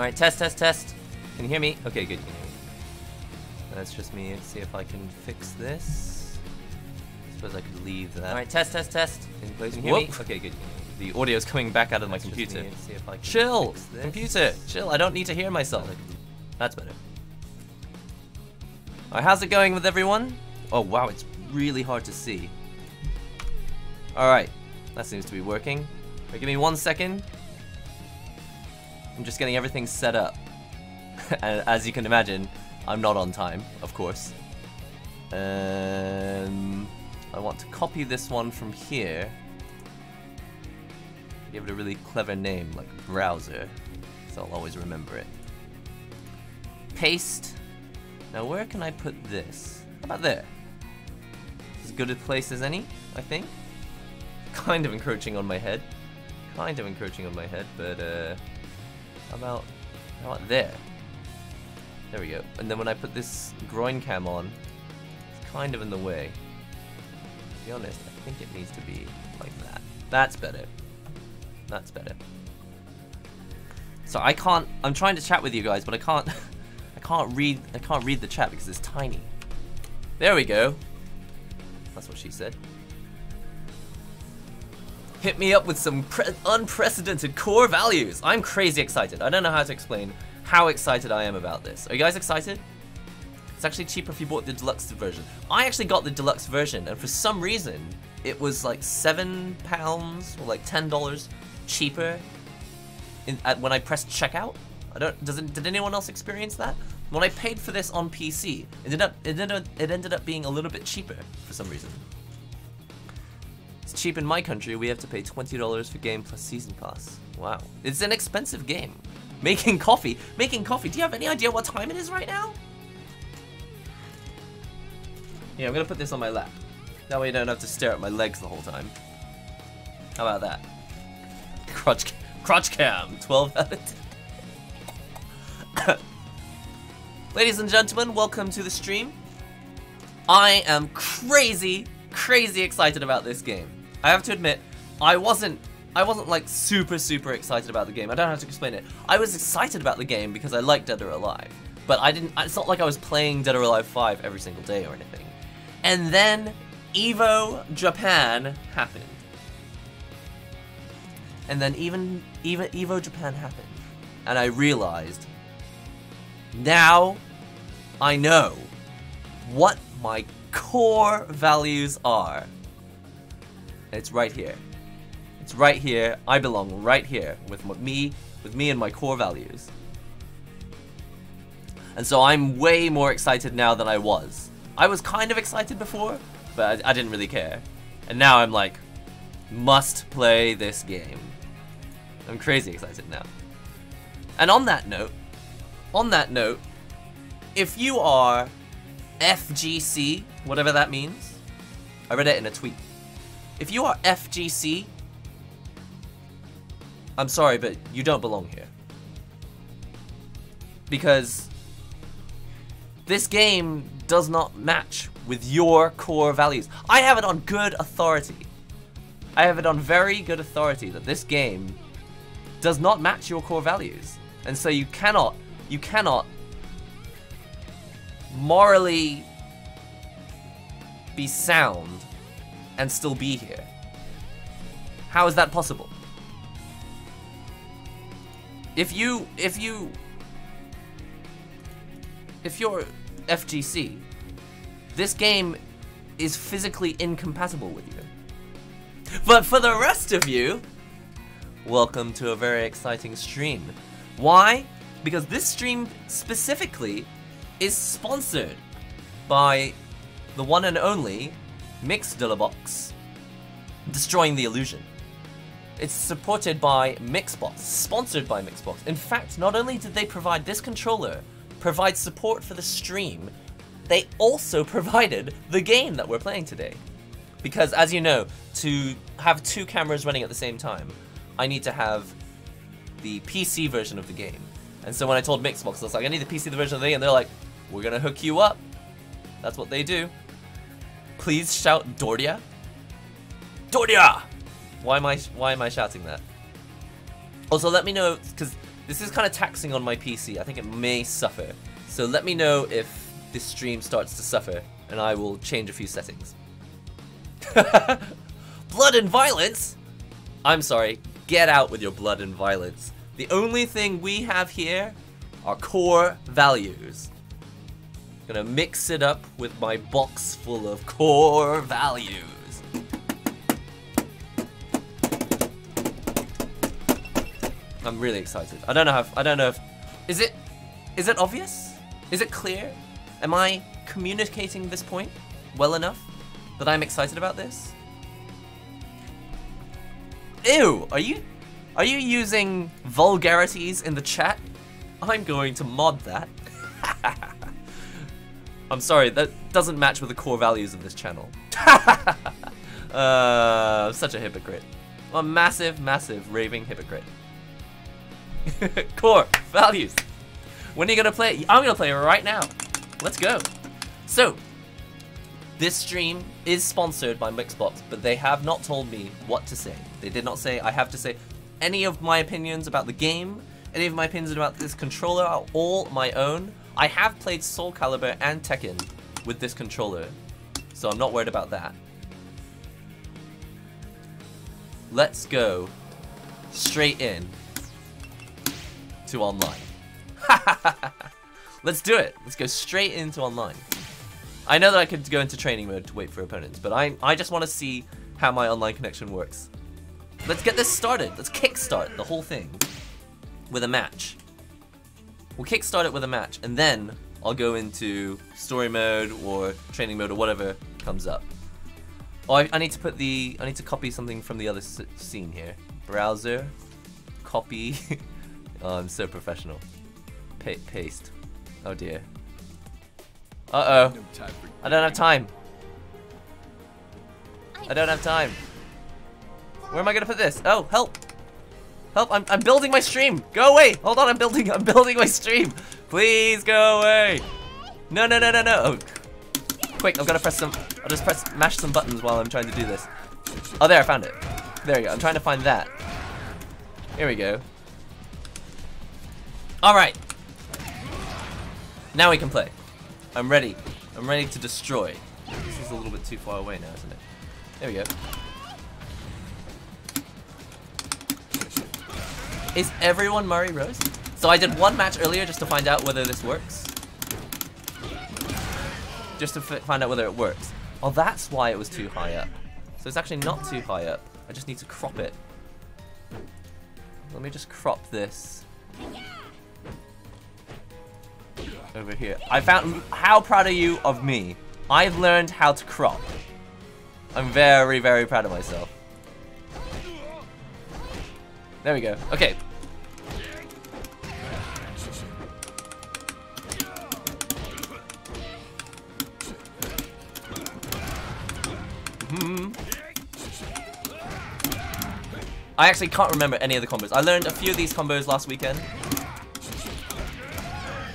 Alright, test, test, test. Can you hear me? Okay, good, you can hear me. That's just me. Let's see if I can fix this. I suppose I could leave that. Alright, test, test, test. Can you hear me? Okay, good. The audio's coming back out of my computer. See if I can Chill! fix this. Computer! Chill, I don't need to hear myself. That's better. Alright, how's it going with everyone? Oh wow, it's really hard to see. Alright, that seems to be working. Right, give me 1 second. I'm just getting everything set up. And as you can imagine, I'm not on time, of course. I want to copy this one from here. Give it a really clever name, like browser, so I'll always remember it. Paste. Now where can I put this? How about there? As good a place as any, I think. Kind of encroaching on my head. Kind of encroaching on my head, but how about there? There we go. And then when I put this groin cam on, it's kind of in the way. To be honest, I think it needs to be like that. That's better. That's better. So I'm trying to chat with you guys, but I can't read the chat because it's tiny. There we go. That's what she said. Hit me up with some unprecedented core values. I'm crazy excited. I don't know how to explain how excited I am about this. Are you guys excited? It's actually cheaper if you bought the deluxe version. I actually got the deluxe version, and for some reason, it was like £7 or like $10 cheaper when I pressed checkout. Did anyone else experience that? When I paid for this on PC, it ended up being a little bit cheaper for some reason. It's cheap in my country. We have to pay $20 for game plus season pass. Wow, it's an expensive game. Making coffee. Do you have any idea what time it is right now? Yeah, I'm gonna put this on my lap. That way you don't have to stare at my legs the whole time. How about that? Crotch cam, 12 out of 10. Ladies and gentlemen, welcome to the stream. I am crazy excited about this game. I have to admit, I wasn't like super excited about the game. I don't have to explain it. I was excited about the game because I like Dead or Alive. But it's not like I was playing Dead or Alive 5 every single day or anything. And then Evo Japan happened. And then even Evo Japan happened. And I realized, now I know what my core values are. It's right here. It's right here. I belong right here with me and my core values. And so I'm way more excited now than I was. I was kind of excited before, but I didn't really care. And now I'm like, must play this game. I'm crazy excited now. And on that note, if you are FGC, whatever that means, I read it in a tweet. If you are FGC, I'm sorry, but you don't belong here. Because this game does not match with your core values. I have it on good authority. I have it on very good authority that this game does not match your core values. And so you cannot morally be sound and still be here. How is that possible? If you're FGC, this game is physically incompatible with you. But for the rest of you, welcome to a very exciting stream. Why? Because this stream specifically is sponsored by the one and only DOA6, Destroying the Illusion. It's supported by Mixbox, sponsored by Mixbox. In fact, not only did they provide this controller, provide support for the stream, they also provided the game that we're playing today. Because as you know, to have two cameras running at the same time, I need to have the PC version of the game. And so when I told Mixbox, I was like, I need the PC version of the game, and they're like, we're gonna hook you up. That's what they do. Please shout Dordia. Dordia! Why am I shouting that? Also, let me know, because This is kind of taxing on my PC. I think it may suffer. So let me know if this stream starts to suffer, and I will change a few settings. Blood and violence? I'm sorry. Get out with your blood and violence. The only thing we have here are core values. Gonna mix it up with my box full of core values. I'm really excited. I don't know if is it obvious? Is it clear? Am I communicating this point well enough that I'm excited about this? Ew, are you using vulgarities in the chat? I'm going to mod that. I'm sorry, that doesn't match with the core values of this channel. Such a hypocrite. A massive, massive raving hypocrite. Core values. When are you gonna play it? I'm gonna play it right now. Let's go. So, this stream is sponsored by Mixbox, but they have not told me what to say. They did not say I have to say any of my opinions about the game. Any of my opinions about this controller are all my own. I have played Soulcalibur and Tekken with this controller, so I'm not worried about that. Let's go straight in to online. Let's do it. Let's go straight into online. I know that I could go into training mode to wait for opponents, but I just want to see how my online connection works. Let's get this started. Let's kickstart the whole thing with a match. We'll kickstart it with a match, and then I'll go into story mode or training mode or whatever comes up. Oh, I need to copy something from the other scene here. Browser, copy. Oh, I'm so professional. Paste. Oh dear. Uh-oh. I don't have time. I don't have time. Where am I gonna put this? Oh, help. Help, I'm building my stream. Go away. Hold on, I'm building my stream. Please go away. No. Oh. Quick, I'll just mash some buttons while I'm trying to do this. Oh, there, I found it. There we go. I'm trying to find that. Here we go. All right. Now we can play. I'm ready. I'm ready to destroy. This is a little bit too far away now, isn't it? There we go. Is everyone Murray Rose? So I did one match earlier just to find out whether this works. Just to find out whether it works. Oh, that's why it was too high up. So it's actually not too high up. I just need to crop it. Let me just crop this over here. I found, how proud are you of me? I've learned how to crop. I'm very, very proud of myself. There we go. Okay. I actually can't remember any of the combos. I learned a few of these combos last weekend.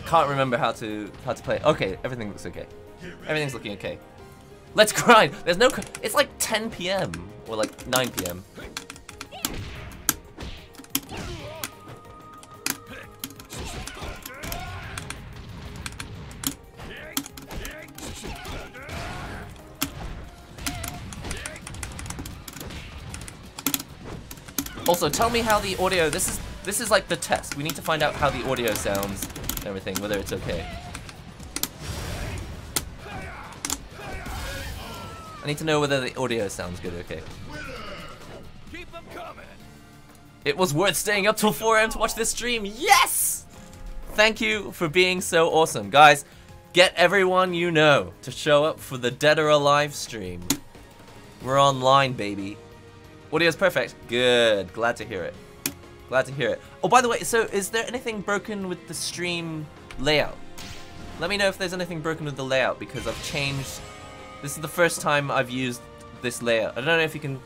Can't remember how to play. Okay, everything looks okay. Everything's looking okay. Let's grind. There's no. It's like 10 p.m. or like 9 p.m. Also, tell me how the audio. This is like the test. We need to find out how the audio sounds and everything, whether it's okay. I need to know whether the audio sounds good. Okay. Keep them coming. It was worth staying up till 4 AM to watch this stream. Yes! Thank you for being so awesome, guys. Get everyone you know to show up for the Dead or Alive stream. We're online, baby. Audio's perfect. Good. Glad to hear it. Glad to hear it. Oh, by the way, so is there anything broken with the stream layout? Let me know if there's anything broken with the layout, because I've changed. This is the first time I've used this layout. I don't know if you can.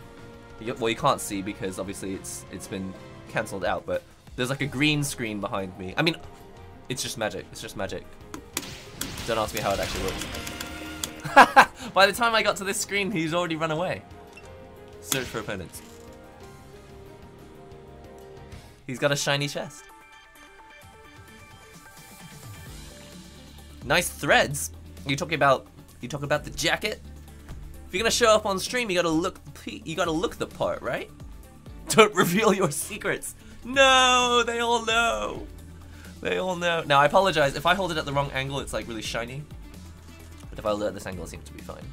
Well, you can't see because obviously it's been cancelled out, but there's like a green screen behind me. I mean, it's just magic. It's just magic. Don't ask me how it actually works. By the time I got to this screen, he's already run away. Search for opponents. He's got a shiny chest. Nice threads. You talking about the jacket? If you're gonna show up on stream, you gotta look the part, right? Don't reveal your secrets. No, they all know. They all know. Now I apologize if I hold it at the wrong angle. It's like really shiny. But if I hold it at this angle, it seems to be fine.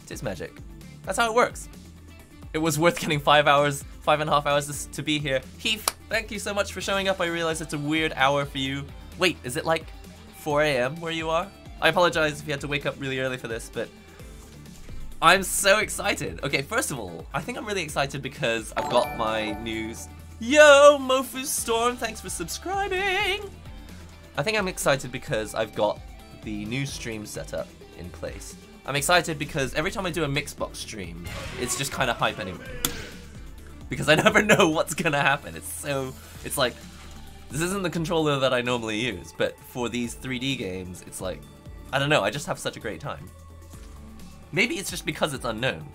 It is magic. That's how it works. It was worth getting 5.5 hours to be here. Heath, thank you so much for showing up. I realize it's a weird hour for you. Wait, is it like 4 AM where you are? I apologize if you had to wake up really early for this, but I'm so excited. Okay, first of all, I think I'm really excited because I've got my news. Yo, Mofu Storm, thanks for subscribing. I think I'm excited because I've got the new stream setup in place. I'm excited because every time I do a Mixbox stream, it's just kind of hype anyway. Because I never know what's gonna happen. It's like, this isn't the controller that I normally use, but for these 3D games, it's like, I don't know, I just have such a great time. Maybe it's just because it's unknown.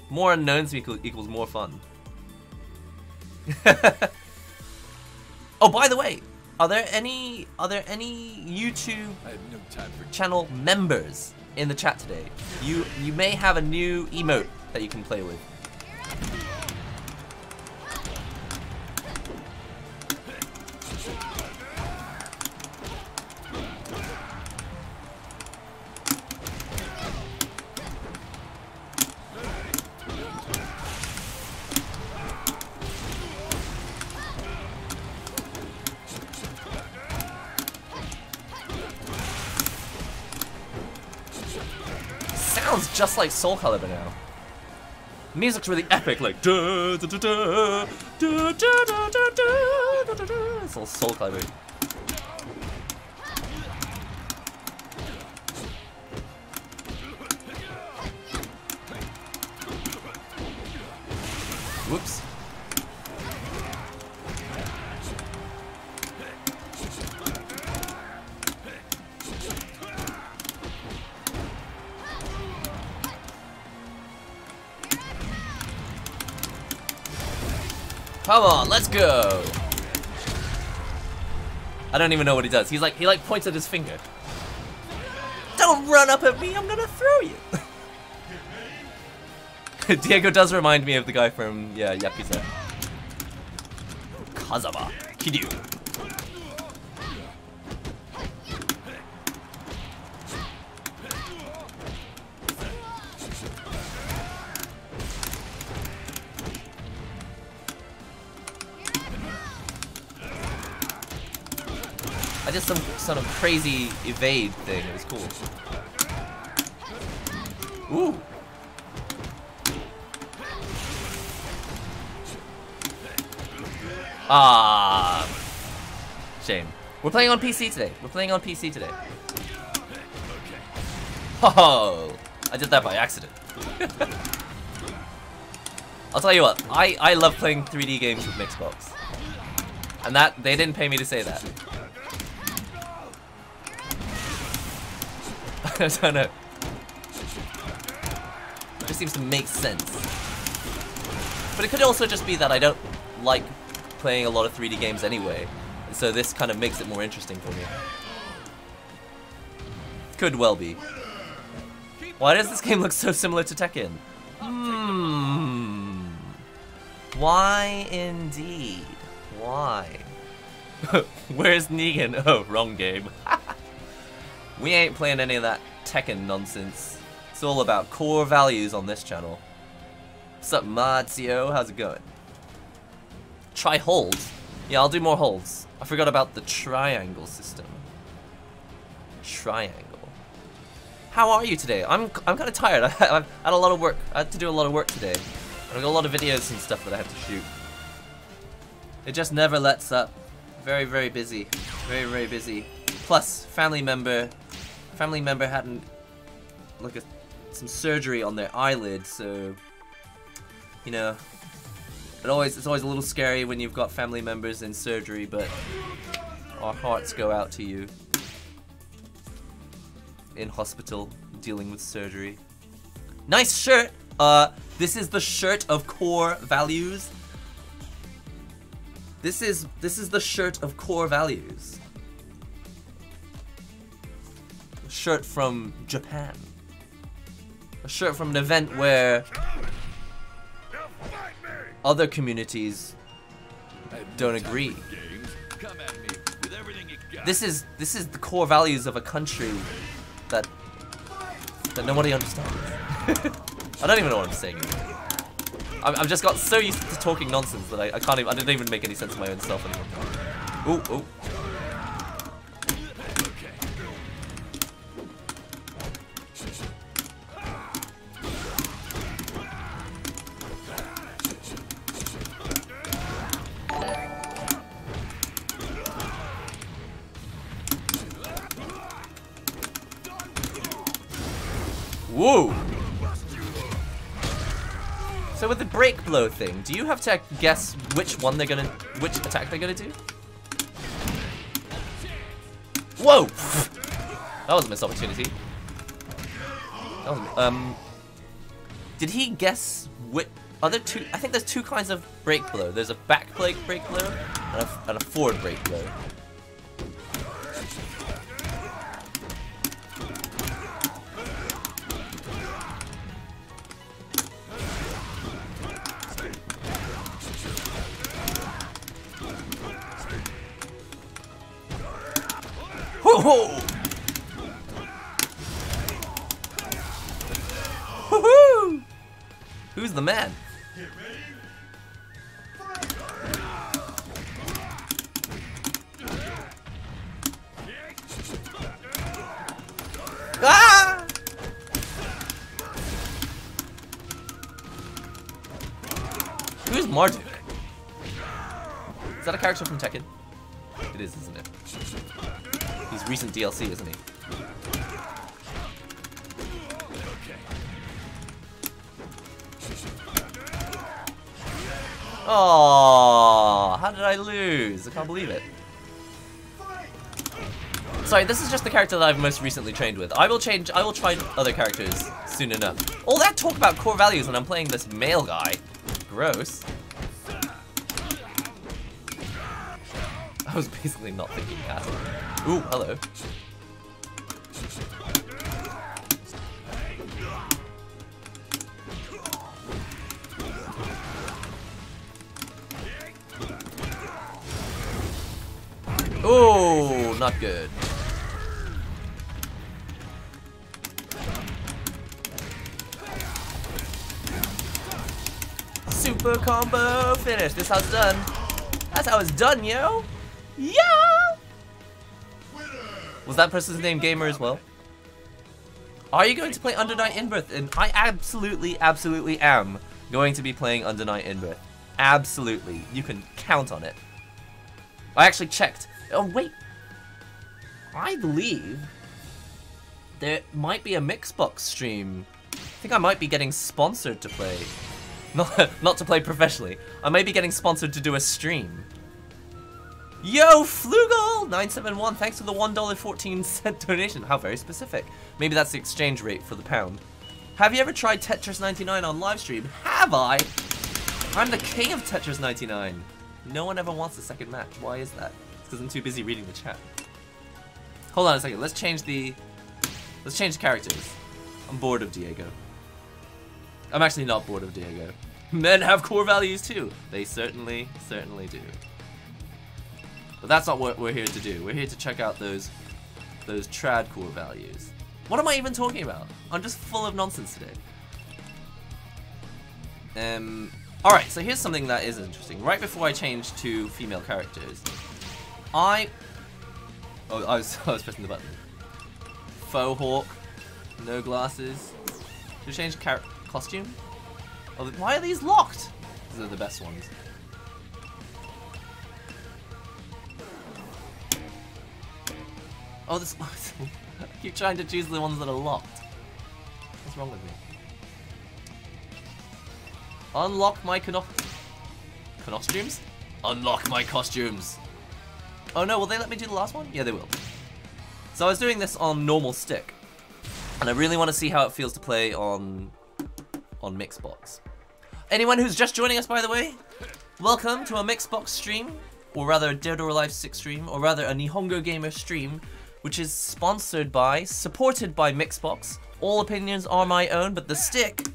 More unknowns equals more fun. Oh, by the way, are there any YouTube channel members in the chat today? You may have a new emote that you can play with. Sounds just like Soulcalibur now. The music's really epic, like da da da da da da da da da da da. It's all Soulcalibur. Whoops. Come on, let's go. I don't even know what he does. He like points at his finger. Don't run up at me, I'm gonna throw you. Diego does remind me of the guy from, yeah, Yakuza. Kazama Kiryu. I did some sort of crazy evade thing. It was cool. Ooh. Ah. Shame. We're playing on PC today. We're playing on PC today. Oh, I did that by accident. I'll tell you what. I love playing 3D games with Mixbox, and that they didn't pay me to say that. I don't know. It just seems to make sense. But it could also just be that I don't like playing a lot of 3D games anyway, so this kind of makes it more interesting for me. Could well be. Why does this game look so similar to Tekken? Why indeed? Why? Where's Negan? Oh, wrong game. We ain't playing any of that Tekken nonsense. It's all about core values on this channel. What's up, Mazio? How's it going? Try holds? Yeah, I'll do more holds. I forgot about the triangle system. Triangle. How are you today? I'm kind of tired. I've had a lot of work. I had to do a lot of work today. I've got a lot of videos and stuff that I have to shoot. It just never lets up. Very, very busy. Very, very busy. Plus, family member had some surgery on their eyelid, so you know, it's always a little scary when you've got family members in surgery, but our hearts go out to you in hospital dealing with surgery. Nice shirt. This is the shirt of core values. This is the shirt of core values. A shirt from Japan. A shirt from an event where other communities don't agree. This is the core values of a country that nobody understands. I don't even know what I'm saying anymore. I've just got so used to talking nonsense that I can't even. I didn't even make any sense of my own self anymore. Ooh, ooh. Whoa! So with the break blow thing, do you have to guess which attack they're gonna do? Whoa! That was a missed opportunity. That was, did he guess which? Are there two? I think there's two kinds of break blow. There's a back break blow and a forward break blow. Woohoo! Woohoo! Who's the man? Get ready. Ah! Who's Marduk? Is that a character from Tekken? It is, isn't it? He's recent DLC, isn't he? Oh, how did I lose? I can't believe it. Sorry, this is just the character that I've most recently trained with. I will try other characters soon enough. All that talk about core values when I'm playing this male guy. Gross. I was basically not thinking that. Ooh, hello. Oh, not good. Super combo finish. This is how it's done. That's how it's done, yo. Yeah. Was that person's name Gamer as well? Are you going to play Under Night In-Birth? And I absolutely am going to be playing Under Night In-Birth. Absolutely. You can count on it. I actually checked. Oh, wait. I believe there might be a Mixbox stream. I think I might be getting sponsored to play. Not to play professionally. I may be getting sponsored to do a stream. Yo, Flugel971, thanks for the $1.14 donation. How very specific. Maybe that's the exchange rate for the pound. Have you ever tried Tetris 99 on livestream? Have I? I'm the king of Tetris 99. No one ever wants a second match. Why is that? It's because I'm too busy reading the chat. Hold on a second. Let's change the characters. I'm bored of Diego. I'm actually not bored of Diego. Men have core values too. They certainly do. But that's not what we're here to do. We're here to check out those trad core values. What am I even talking about? I'm just full of nonsense today. Alright, so here's something that is interesting. Right before I changed to female characters, I was pressing the button. Faux hawk, no glasses. Should we change costume? Oh, why are these locked? These are the best ones. Oh, this. I keep trying to choose the ones that are locked. What's wrong with me? Unlock my costumes? Unlock my costumes. Oh no, will they let me do the last one? Yeah, they will. So I was doing this on normal stick, and I really want to see how it feels to play on Mixbox. Anyone who's just joining us, by the way, welcome to a Mixbox stream. or rather a Dead or Alive 6 stream, or rather a Nihongo Gamer stream, which is sponsored by, supported by Mixbox. All opinions are my own, but the stick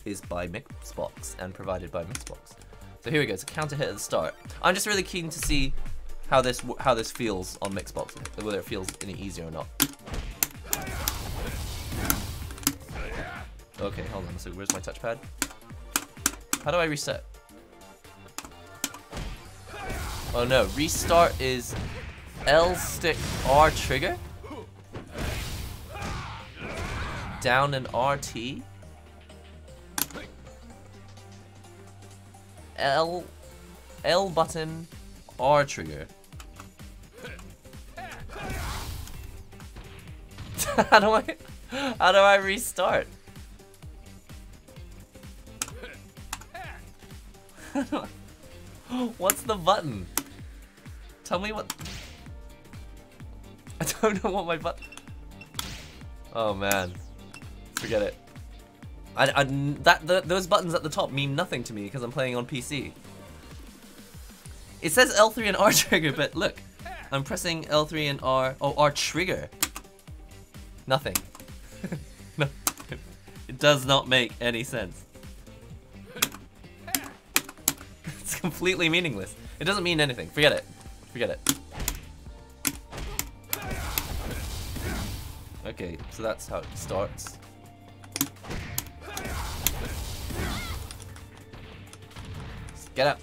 is by Mixbox and provided by Mixbox. So here we go, it's a counter hit at the start. I'm just really keen to see how this feels on Mixbox, whether it feels any easier or not. Okay, hold on, so where's my touchpad? How do I reset? Oh no, restart is L stick R trigger? Down and RT? L button R trigger. How do I restart? What's the button? Tell me what. I don't know what my button. Oh man, forget it. Those buttons at the top mean nothing to me because I'm playing on PC. It says L3 and R trigger, but look, I'm pressing L3 and R. Oh, R trigger. Nothing. No, it does not make any sense. It's completely meaningless. It doesn't mean anything. Forget it. Forget it. Okay, so that's how it starts. Get up.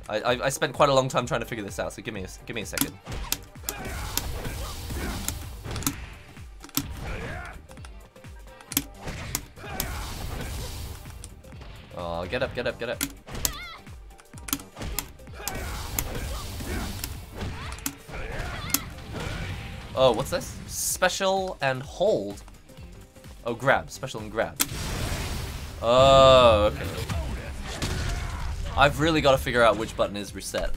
I spent quite a long time trying to figure this out, so give me a second. Oh, get up, get up, get up. Oh, what's this? Special and hold. Oh, grab. Special and grab. Oh, okay. I've really got to figure out which button is reset.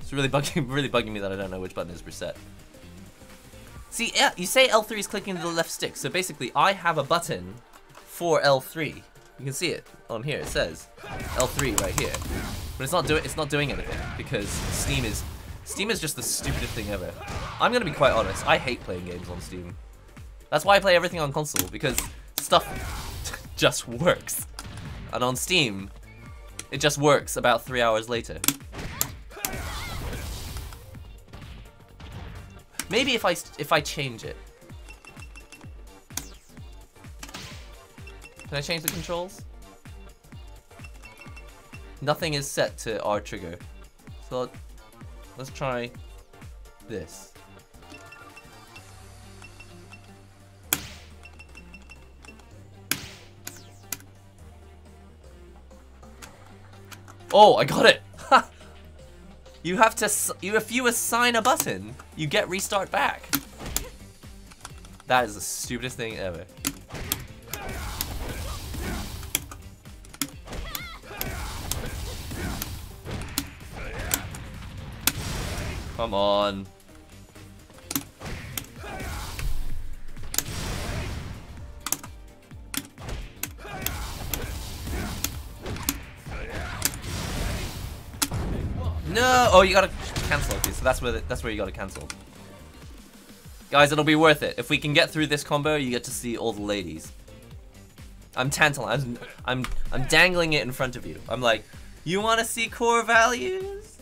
It's really bugging me that I don't know which button is reset. See, yeah, you say L3 is clicking to the left stick, so basically I have a button for L3. You can see it on here. It says L3 right here, but it's not doing anything because Steam is just the stupidest thing ever. I'm gonna be quite honest. I hate playing games on Steam. That's why I play everything on console, because stuff just works, and on Steam, it just works about 3 hours later. Maybe if I change it. Can I change the controls? Nothing is set to R trigger. So let's try this. Oh, I got it! If you assign a button, you get restart back. That is the stupidest thing ever. Come on. No! Oh, you gotta cancel. Okay, so that's where you gotta cancel. Guys, it'll be worth it. If we can get through this combo, you get to see all the ladies. I'm tantalized. I'm dangling it in front of you. I'm like, you want to see core values?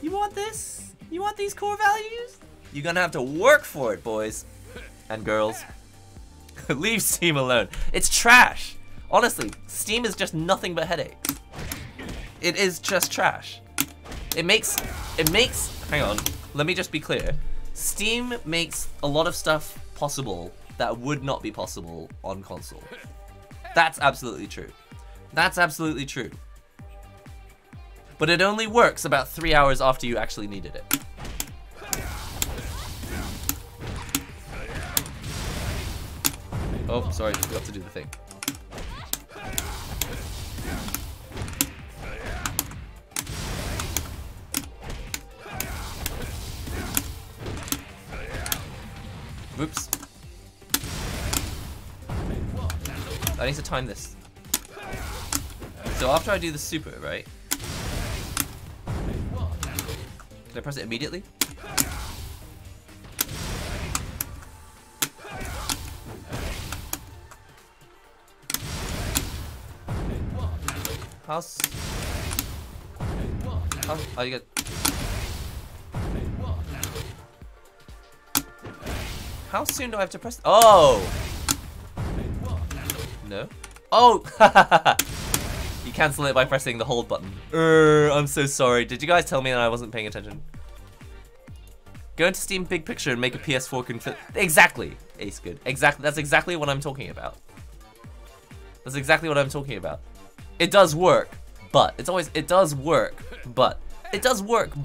You want this? You want these core values? You're gonna have to work for it, boys and girls. Leave Steam alone. It's trash. Honestly, Steam is just nothing but headaches. It is just trash. It makes, hang on, let me just be clear. Steam makes a lot of stuff possible that would not be possible on console. That's absolutely true. That's absolutely true. But it only works about 3 hours after you actually needed it. Oh, sorry, forgot to do the thing. Whoops. I need to time this. So after I do the super, right? Can I press it immediately? How you get? How soon do I have to press? Oh! No? Oh! You cancel it by pressing the hold button. I'm so sorry. Did you guys tell me that I wasn't paying attention? Go into Steam Big Picture and make a PS4 config. Exactly! Ace good. Exactly. That's exactly what I'm talking about. That's exactly what I'm talking about. It does work, but it does work,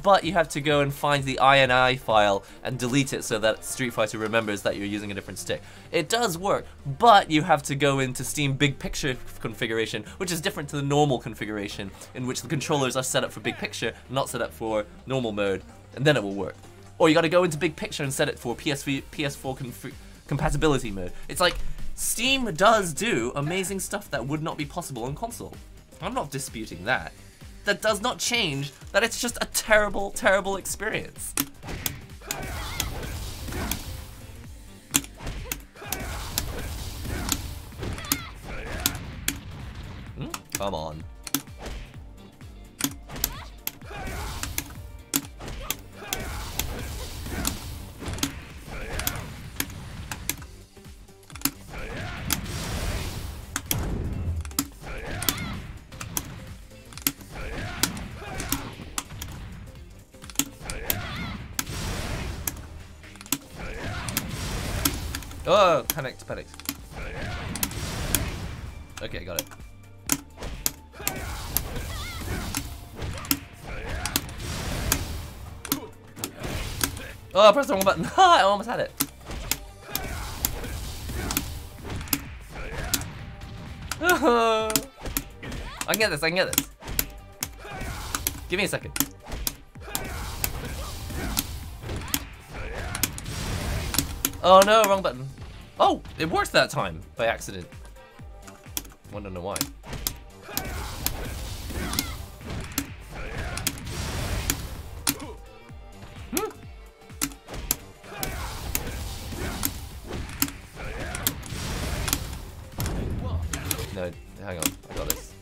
but you have to go and find the INI file and delete it so that Street Fighter remembers that you're using a different stick. It does work, but you have to go into Steam Big Picture configuration, which is different to the normal configuration, in which the controllers are set up for Big Picture, not set up for normal mode, and then it will work. Or you gotta go into Big Picture and set it for PS4 compatibility mode. It's like, Steam does do amazing stuff that would not be possible on console. I'm not disputing that. That does not change that it's just a terrible, terrible experience. Come on. Oh, panicked. Okay, got it. Oh, I pressed the wrong button. I almost had it. I can get this. Give me a second. Oh no, wrong button. Oh, it worked that time by accident. I don't know why. No, hang on, I got this.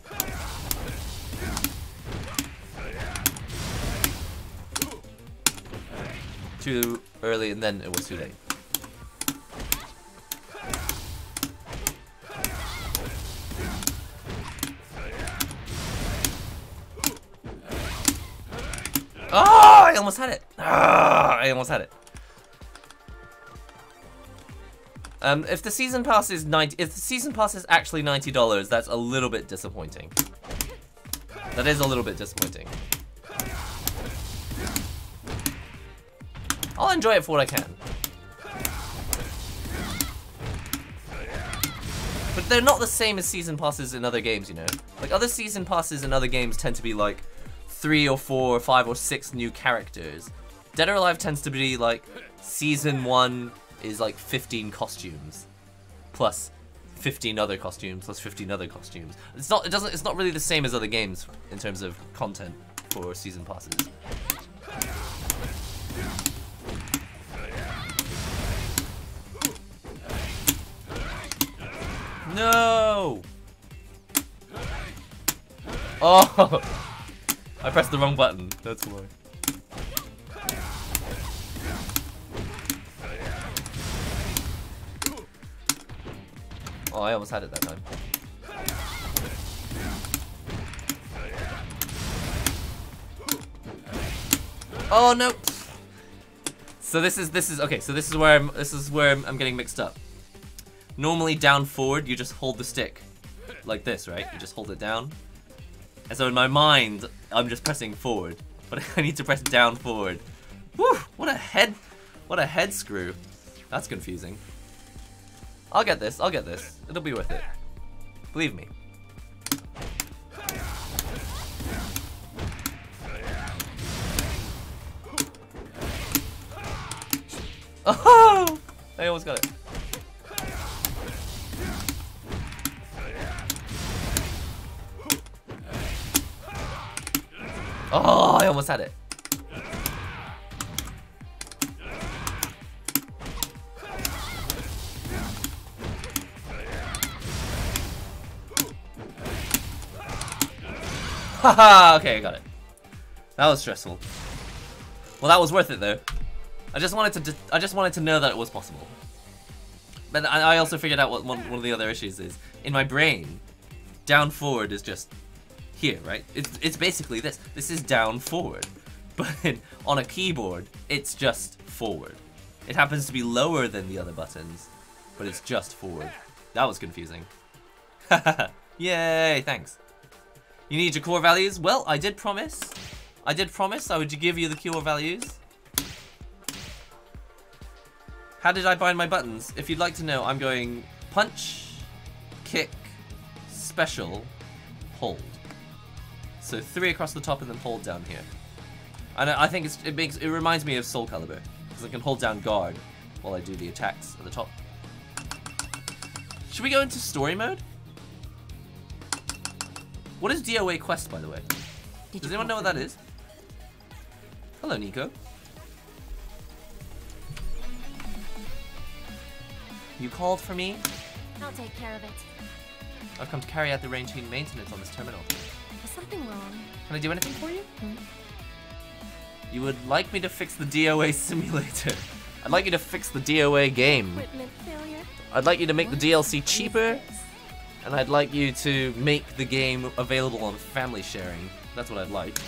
Too early and then it was too late. Oh, I almost had it. I almost had it. If the season pass is actually $90, that's a little bit disappointing. That is a little bit disappointing. I'll enjoy it for what I can. But they're not the same as season passes in other games, you know? Like, other season passes in other games tend to be like 3 or 4 or 5 or 6 new characters. Dead or Alive tends to be like season 1 is like 15 costumes plus 15 other costumes plus 15 other costumes. It's not really the same as other games in terms of content for season passes. No! Oh! I pressed the wrong button, that's why. Oh, I almost had it that time. Oh no! So this is okay. So this is where I'm getting mixed up. Normally down forward, you just hold the stick like this, right? You just hold it down. And so in my mind, I'm just pressing forward, but I need to press down forward. Whew! What a head screw. That's confusing. I'll get this. It'll be worth it. Believe me. Oh! I almost got it. Oh, I almost had it. Haha, okay, I got it. That was stressful. Well, that was worth it though. I just wanted to know that it was possible. But I also figured out what one of the other issues is. In my brain, down forward is just here, right? It's basically this. This is down forward. But on a keyboard, it's just forward. It happens to be lower than the other buttons, but it's just forward. That was confusing. Yay, thanks. You need your core values? Well, I did promise I would give you the core values. How did I bind my buttons? If you'd like to know, I'm going punch, kick, special, hold. So 3 across the top and then hold down here. And I think it reminds me of Soulcalibur, because I can hold down guard while I do the attacks at the top. Should we go into story mode? What is DOA quest, by the way? Does anyone know what that is? Hello, Nico. You called for me? I'll take care of it. I've come to carry out the range team maintenance on this terminal. Is something wrong? Can I do anything for you? You would like me to fix the DOA simulator. I'd like you to fix the DOA game. Equipment failure? I'd like you to make the DLC cheaper. And I'd like you to make the game available on family sharing. That's what I'd like.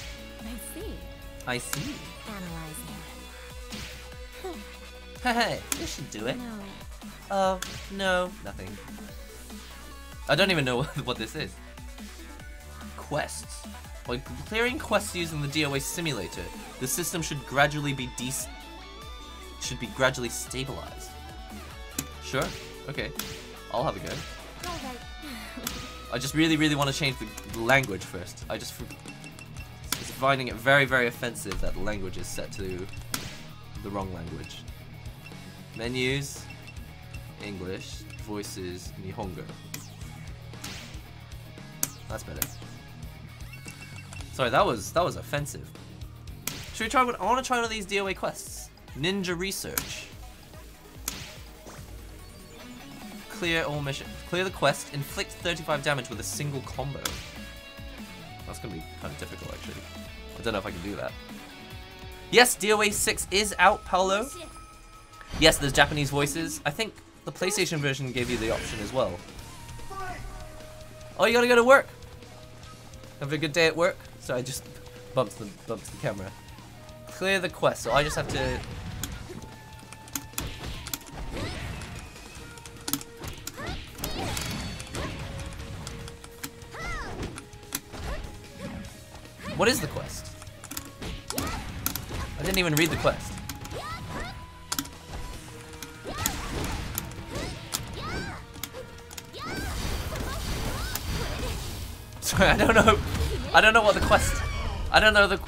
I see. I see. Analyzing. Hey, this should do it. No. Oh, no, nothing. I don't even know what this is. Quests. By clearing quests using the DOA simulator, the system should gradually be gradually stabilized. Sure. Okay. I'll have a go. Alright. I just really want to change the language first. I just it's finding it very offensive that the language is set to the wrong language. Menus, English, voices, Nihongo. That's better. Sorry, that was offensive. Should we try one? I want to try one of these DOA quests. Ninja Research. Clear all missions. Clear the quest. Inflict 35 damage with a single combo. That's gonna be kind of difficult, actually. I don't know if I can do that. Yes, DOA6 is out, Paolo. Yes, there's Japanese voices. I think the PlayStation version gave you the option as well. Oh, you gotta go to work. Have a good day at work. So I just bumped the camera. Clear the quest. So I just have to. What is the quest? I didn't even read the quest. Sorry, I don't know what the quest. I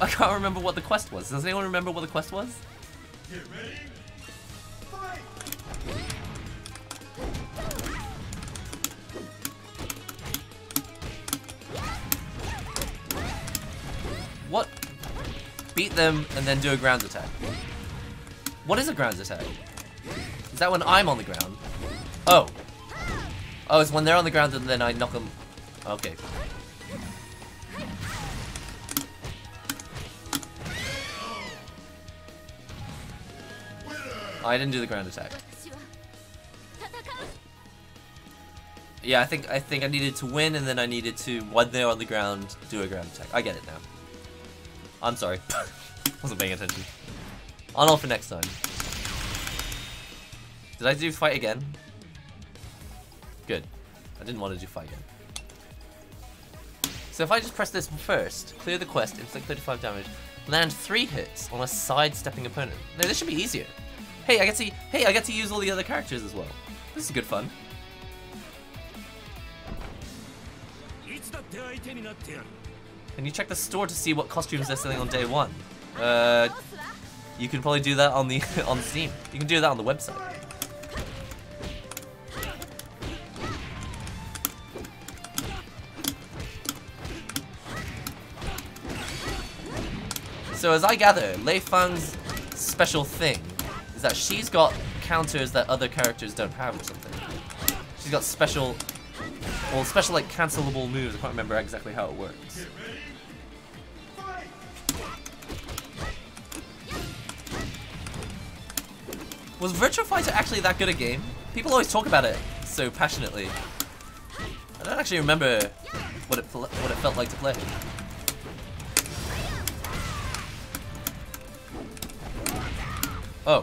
can't remember what the quest was. Does anyone remember what the quest was? Get ready. Fight. What? Beat them and then do a ground attack. What is a ground attack? Is that when I'm on the ground? Oh. Oh, it's when they're on the ground and then I knock them. Okay. I didn't do the ground attack. Yeah, I think I needed to win and then I needed to, when they're on the ground, do a ground attack. I get it now. I'm sorry. Wasn't paying attention. On all for next time. Did I do fight again? Good. I didn't want to do fight again. So if I just press this first, clear the quest, inflict 35 damage, land 3 hits on a sidestepping opponent. No, this should be easier. Hey, I get to use all the other characters as well. This is good fun. Can you check the store to see what costumes they're selling on day 1? You can probably do that on the on Steam. You can do that on the website. So as I gather, Lei Fang's special thing is that she's got counters that other characters don't have or something. She's got special, well, special like cancelable moves. I can't remember exactly how it works. Was Virtua Fighter actually that good a game? People always talk about it so passionately. I don't actually remember what it felt like to play. Oh.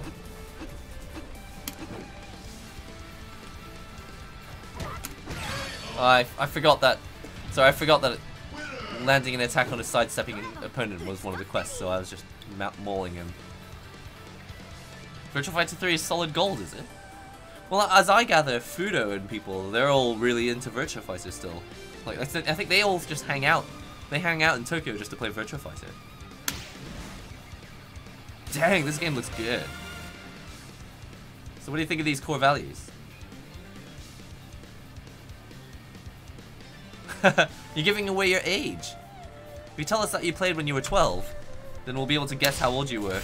I forgot that. Sorry, I forgot that landing an attack on a sidestepping opponent was one of the quests, so I was just mauling him. Virtua Fighter 3 is solid gold, is it? Well, as I gather, Fudo and people, they're all really into Virtua Fighter still. Like, I think they all just hang out. They hang out in Tokyo just to play Virtua Fighter. Dang, this game looks good. So what do you think of these core values? You're giving away your age. If you tell us that you played when you were 12, then we'll be able to guess how old you were.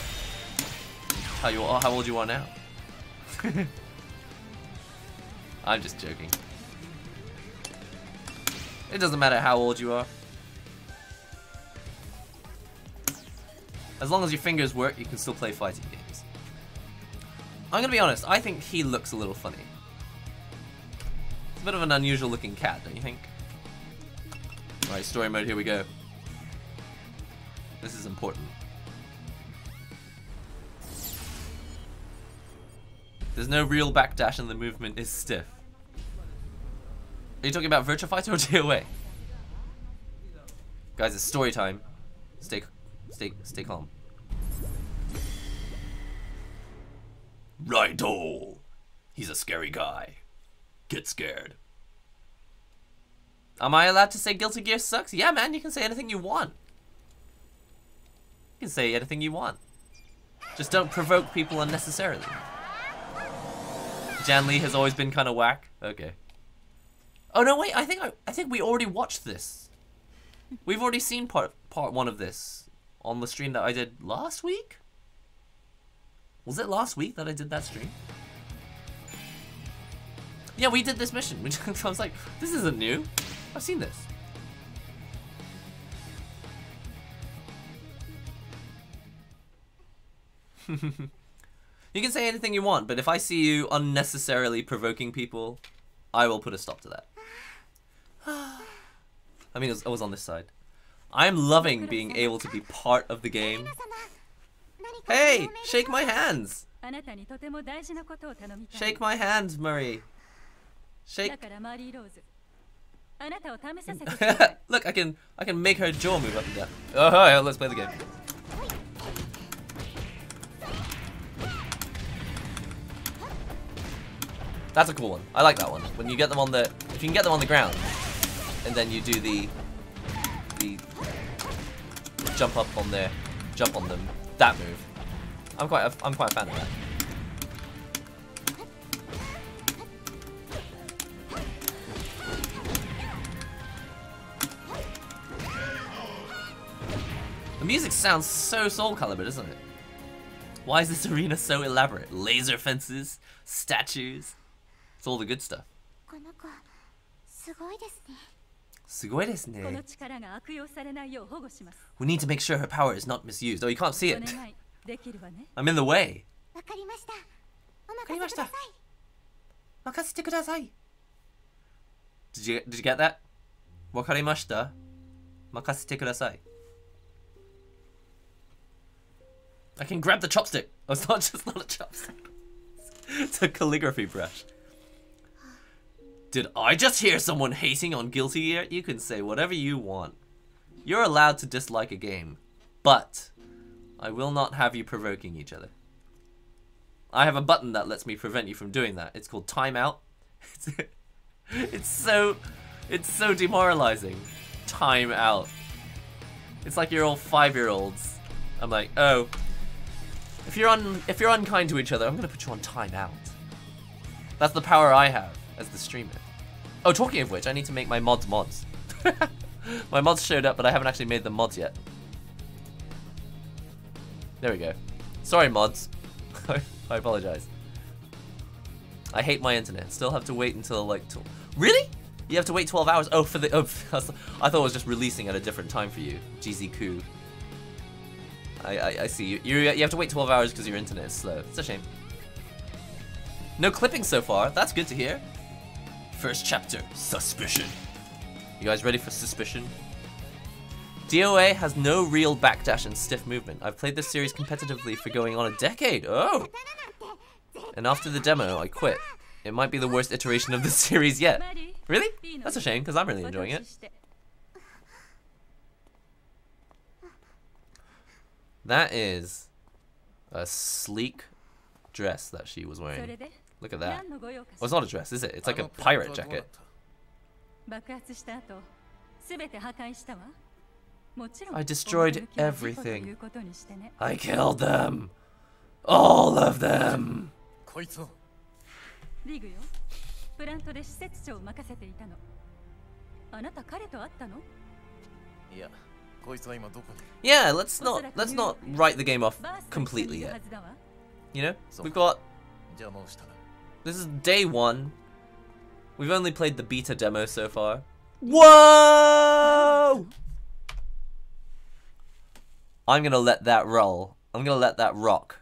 How old you are now. I'm just joking. It doesn't matter how old you are. As long as your fingers work, you can still play fighting games. I'm gonna be honest, I think he looks a little funny. It's a bit of an unusual looking cat, don't you think? Alright, story mode, here we go. This is important. There's no real backdash and the movement is stiff. Are you talking about Virtua Fighter or DOA? Guys, it's story time. Stay calm. Righto! He's a scary guy. Get scared. Am I allowed to say Guilty Gear sucks? Yeah, man, you can say anything you want. You can say anything you want. Just don't provoke people unnecessarily. Jan Lee has always been kind of whack. Okay. Oh no, wait. I think we already watched this. We've already seen part 1 of this on the stream that I did last week. Was it last week that I did that stream? Yeah, we did this mission. I was like, this isn't new. I've seen this. You can say anything you want, but if I see you unnecessarily provoking people, I will put a stop to that. I mean, I was on this side. I'm loving being able to be part of the game. Hey, shake my hands. Shake my hands, Murray. Shake. Look, I can make her jaw move up and down. Oh, right, let's play the game. That's a cool one. I like that one. When you get them on the, if you can get them on the ground, and then you do the jump up on there, jump on them. That move. I'm quite a fan of that. The music sounds so Soulcalibur, doesn't it? Why is this arena so elaborate? Laser fences, statues. It's all the good stuff. We need to make sure her power is not misused. Oh, you can't see it. I'm in the way. Did you get that? Wakarimashita. Makasete kudasai. I can grab the chopstick. Oh, it's not a chopstick. It's a calligraphy brush. Did I just hear someone hating on Guilty Gear? You can say whatever you want. You're allowed to dislike a game, but I will not have you provoking each other. I have a button that lets me prevent you from doing that. It's called timeout. It's so demoralizing. Timeout. It's like you're all 5-year-olds. I'm like, oh, if you're unkind to each other, I'm gonna put you on timeout. That's the power I have as the streamer. Oh, talking of which, I need to make my mods. My mods showed up, but I haven't actually made them mods yet. There we go. Sorry, mods. I apologize. I hate my internet. Still have to wait until like... Really? You have to wait 12 hours? Oh, for the... Oh, I thought it was just releasing at a different time for you. GZQ. I see. You have to wait 12 hours because your internet is slow. It's a shame. No clipping so far. That's good to hear. First chapter. Suspicion. You guys ready for suspicion? DOA has no real backdash and stiff movement. I've played this series competitively for going on a decade. Oh! And after the demo, I quit. It might be the worst iteration of the series yet. Really? That's a shame, because I'm really enjoying it. That is a sleek dress that she was wearing. Look at that. Oh, it's not a dress, is it? It's like a pirate jacket. I destroyed everything. I killed them. All of them. Yeah, let's not write the game off completely yet. You know? We've got... This is day 1. We've only played the beta demo so far. Whoa! I'm gonna let that roll. I'm gonna let that rock.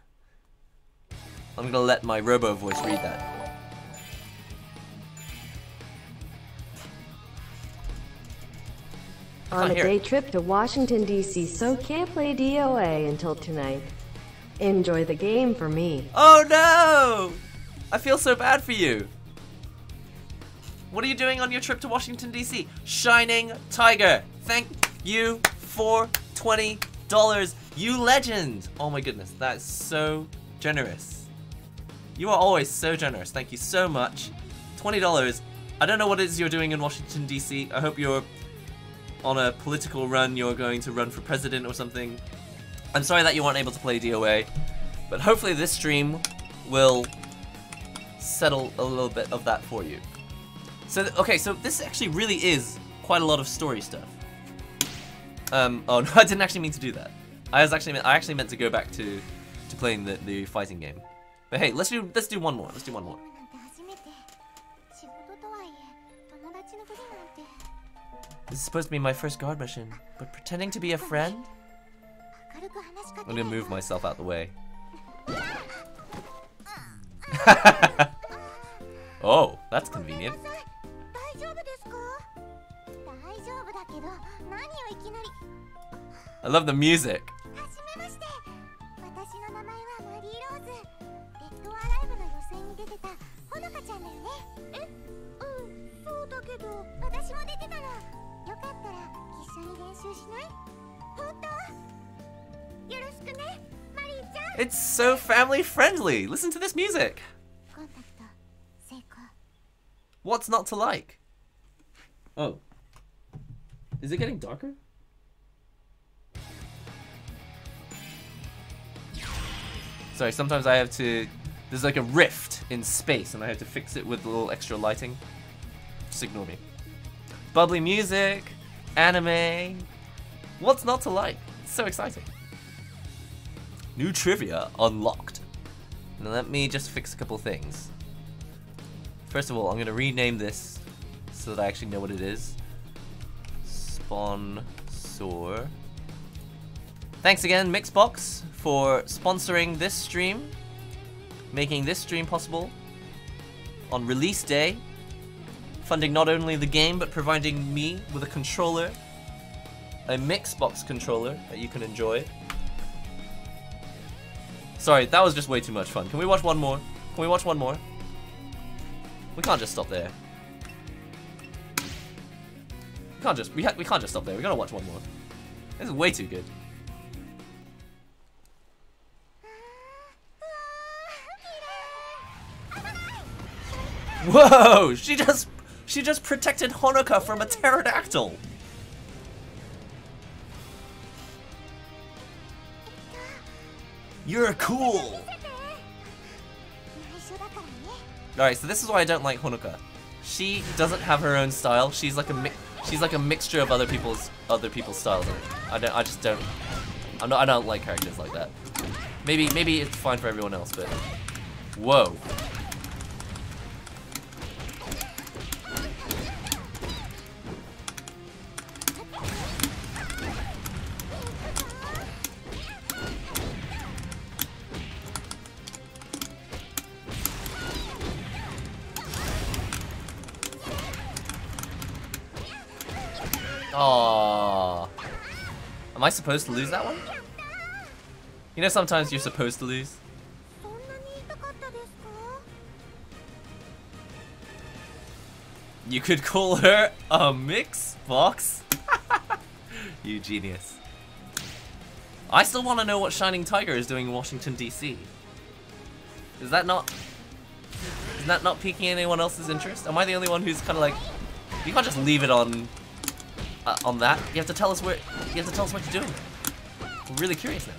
I'm gonna let my robo voice read that. On a day trip to Washington, D.C., so can't play DOA until tonight. Enjoy the game for me. Oh no! I feel so bad for you. What are you doing on your trip to Washington, D.C.? Shining Tiger, thank you for $20. You legend! Oh my goodness, that is so generous. You are always so generous. Thank you so much. $20. I don't know what it is you're doing in Washington, D.C. I hope you're on a political run. You're going to run for president or something. I'm sorry that you weren't able to play DOA, but hopefully this stream will settle a little bit of that for you. So, okay, so this actually really is quite a lot of story stuff. Oh no, I didn't actually mean to do that. I actually meant to go back to playing the fighting game. But hey, let's do one more. Let's do one more. This is supposed to be my first guard mission, but pretending to be a friend? I'm gonna move myself out the way. Oh, that's convenient. I love the music. It's so family friendly. Listen to this music. What's not to like? Oh. Is it getting darker? Sorry, sometimes I have to... There's like a rift in space and I have to fix it with a little extra lighting. Just ignore me. Bubbly music, anime. What's not to like? It's so exciting. New trivia unlocked. Now let me just fix a couple things. First of all, I'm going to rename this so that I actually know what it is. Sponsor. Thanks again, Mixbox, for sponsoring this stream, making this stream possible on release day, funding not only the game but providing me with a controller, a Mixbox controller that you can enjoy. Sorry, that was just way too much fun. Can we watch one more? Can we watch one more? We can't just stop there. We can't just stop there. We gotta watch one more. This is way too good. Whoa! She just protected Honoka from a pterodactyl. You're cool. Alright, so this is why I don't like Honoka. She doesn't have her own style. She's like a mixture of other people's styles. I don't like characters like that. Maybe it's fine for everyone else, but whoa. Aww. Am I supposed to lose that one? You know sometimes you're supposed to lose? You could call her a mix box? You genius. I still want to know what Shining Tiger is doing in Washington, D.C. Is that not piquing anyone else's interest? Am I the only one who's kind of like, you can't just leave it on that. You have to tell us what you're doing. I'm really curious now.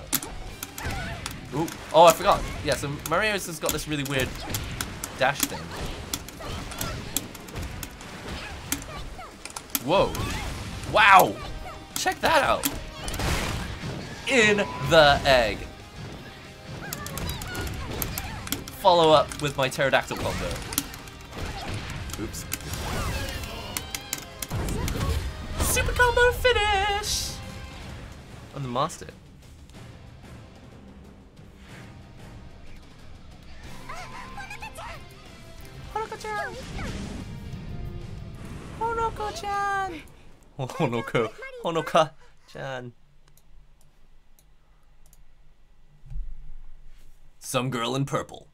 Ooh. Oh, I forgot. Yeah, so Mario's has got this really weird dash thing. Whoa. Wow. Check that out. In the egg. Follow up with my pterodactyl combo. Oops. Super combo finish! I'm the master. Honoko-chan! Honoko-chan! Honoka-chan. Some girl in purple.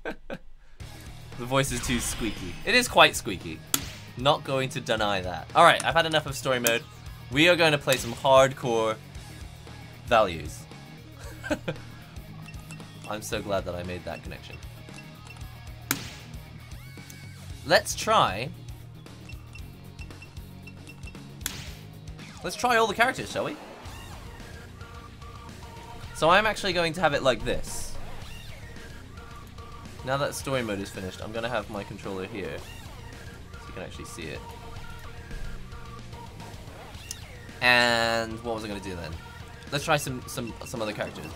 The voice is too squeaky. It is quite squeaky. Not going to deny that. Alright, I've had enough of story mode. We are going to play some hardcore values. I'm so glad that I made that connection. Let's try all the characters, shall we? So I'm actually going to have it like this. Now that story mode is finished, I'm gonna have my controller here, so you can actually see it. And what was I gonna do then? Let's try some other characters.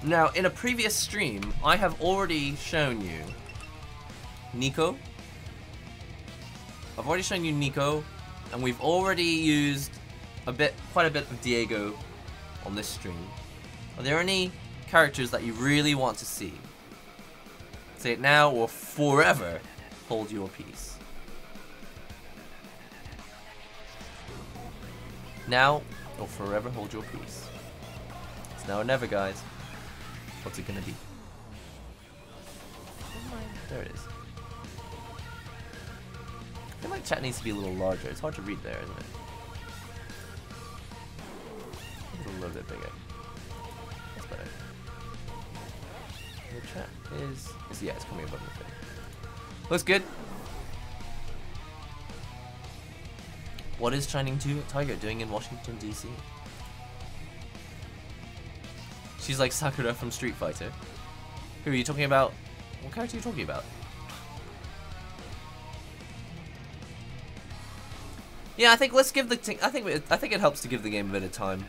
Now, in a previous stream, I have already shown you Nico. I've already shown you Nico, and we've already used quite a bit of Diego on this stream. Are there any characters that you really want to see? Say it now or forever hold your peace. Now or forever hold your peace. It's now or never, guys. What's it gonna be? There it is. I feel like chat needs to be a little larger. It's hard to read there, isn't it? It's a little bit bigger. That's better. The chat is yeah, it's coming above the thing. Looks good. What is Shining Tiger doing in Washington, D.C.? She's like Sakura from Street Fighter. Who are you talking about? What character are you talking about? Yeah, I think let's give the I think it helps to give the game a bit of time.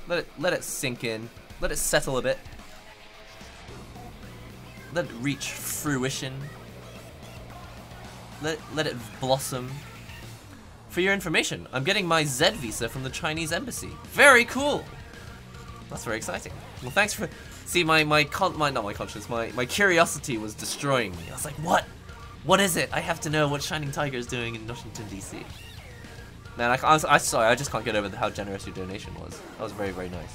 Let it sink in. Let it settle a bit. Let it reach fruition. Let it blossom. For your information, I'm getting my Z visa from the Chinese embassy. Very cool. That's very exciting. Well, thanks for. See, not my conscience. My curiosity was destroying me. I was like, what? What is it? I have to know what Shining Tiger is doing in Washington, D.C. Man, I'm sorry. I just can't get over how generous your donation was. That was very, very nice.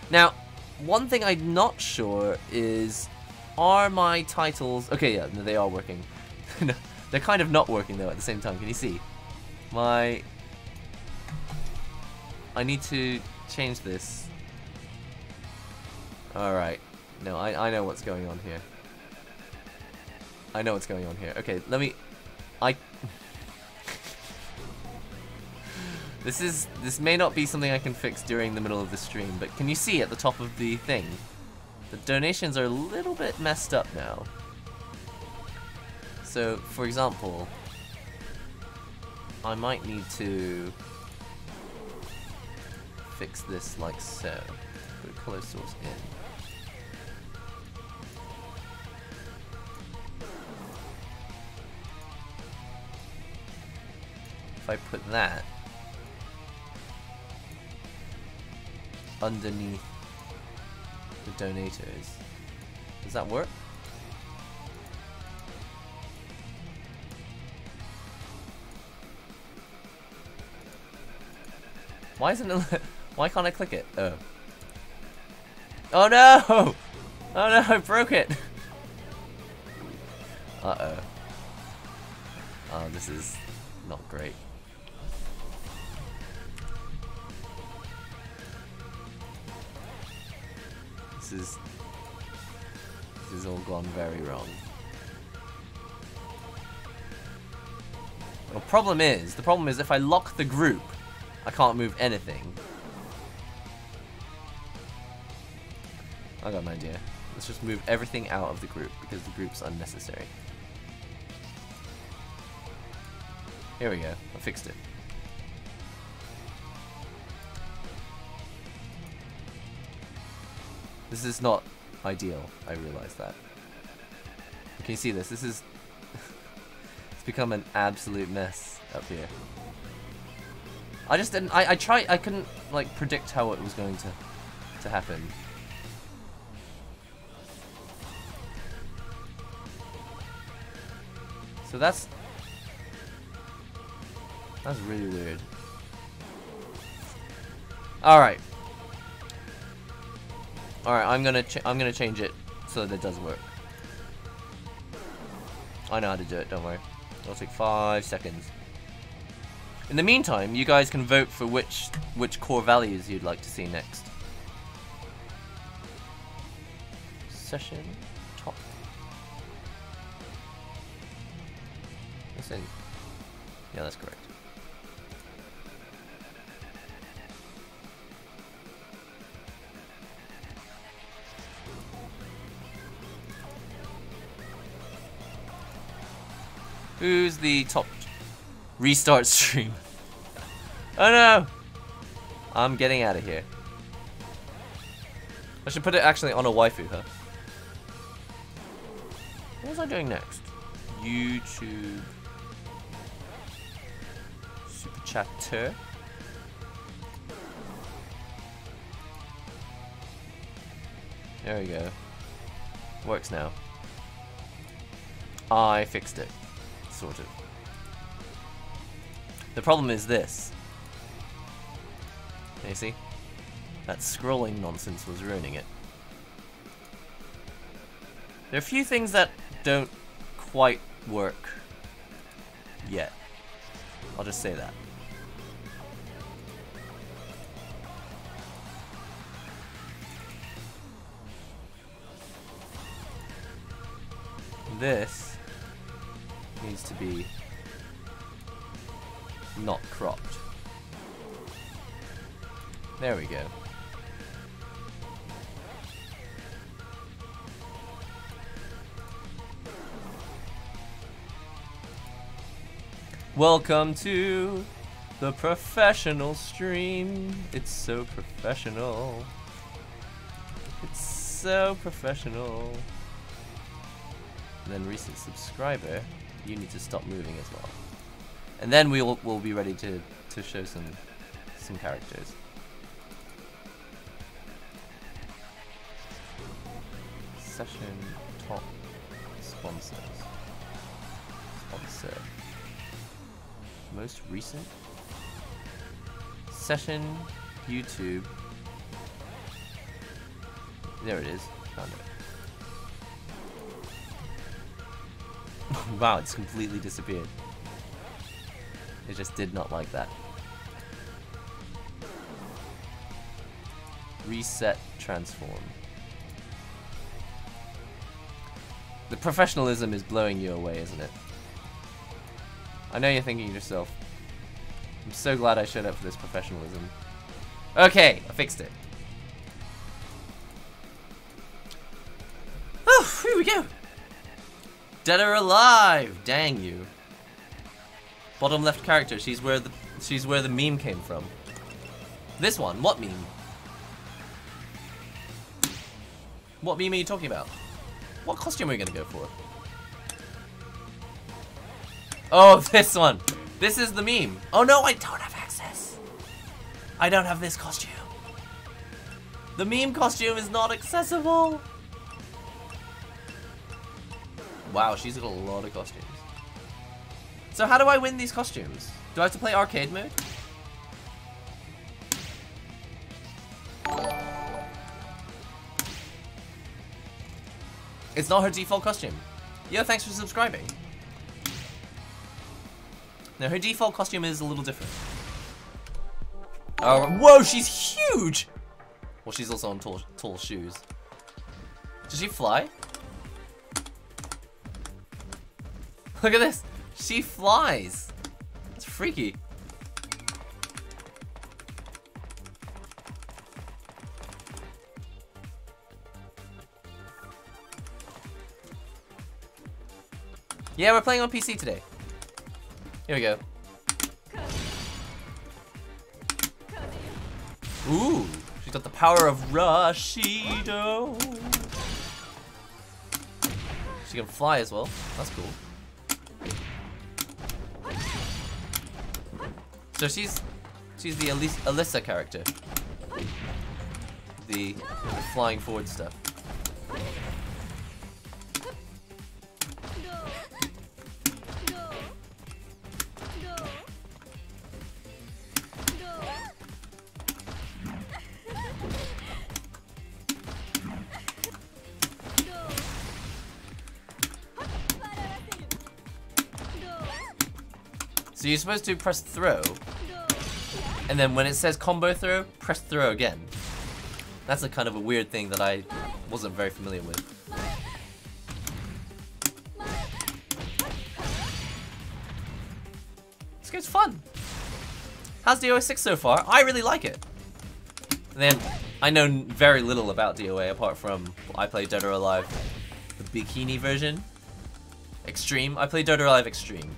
Now, one thing I'm not sure is, are my titles... Okay, yeah, no, they are working. No, they're kind of not working, though, at the same time. Can you see? I need to change this. Alright. No, I know what's going on here. I know what's going on here. Okay, let me... This may not be something I can fix during the middle of the stream, but can you see at the top of the thing? The donations are a little bit messed up now. So, for example... I might need to fix this like so. Put color source in. If I put that underneath the donators, does that work? Why isn't it? Why can't I click it? Oh. Oh no! Oh no! I broke it. Uh oh. Oh, this is not great. This is all gone very wrong. The problem is if I lock the group, I can't move anything. I got an idea. Let's just move everything out of the group because the group's unnecessary. Here we go. I fixed it. This is not ideal. I realize that. Can you see this? This is it's become an absolute mess up here. I just didn't. I tried. I couldn't like predict how it was going to happen. So that's really weird. All right. All right. I'm gonna change it so that it does work. I know how to do it. Don't worry. It'll take 5 seconds. In the meantime, you guys can vote for which core values you'd like to see next. Session top. Listen. Yeah, that's correct. Who's the top? Restart stream. Oh no! I'm getting out of here. I should put it actually on a waifu, huh? What was I doing next? YouTube. Super Chapter. There we go. Works now. I fixed it. Sort of. The problem is this. Can you see? That scrolling nonsense was ruining it. There are a few things that don't quite work yet. I'll just say that. This needs to be not cropped. There we go. Welcome to the professional stream. It's so professional. It's so professional. And then recent subscriber, you need to stop moving as well. And then we'll be ready to show some characters. Session top sponsors. Sponsor. Most recent. Session YouTube. There it is. Found it. Wow, it's completely disappeared. It just did not like that. Reset, transform. The professionalism is blowing you away, isn't it? I know you're thinking to yourself, I'm so glad I showed up for this professionalism. Okay, I fixed it. Oh, here we go. Dead or alive, dang you. Bottom left character. She's where the meme came from. This one. What meme? What meme are you talking about? What costume are we gonna go for? Oh, this one. This is the meme. Oh no, I don't have access. I don't have this costume. The meme costume is not accessible. Wow, she's got a lot of costumes. So how do I win these costumes? Do I have to play arcade mode? It's not her default costume. Yo, thanks for subscribing. Now her default costume is a little different. Oh, whoa, she's huge! Well, she's also on tall shoes. Does she fly? Look at this. She flies. That's freaky. Yeah, we're playing on PC today. Here we go. Ooh, she's got the power of Rashido. She can fly as well. That's cool. So she's the Alyssa character. The flying forward stuff. So you're supposed to press throw, and then when it says combo throw, press throw again. That's a kind of a weird thing that I wasn't very familiar with. This game's fun. How's DOA6 so far? I really like it. And then I know very little about DOA apart from I played Dead or Alive, the bikini version. Xtreme. I played Dead or Alive Xtreme.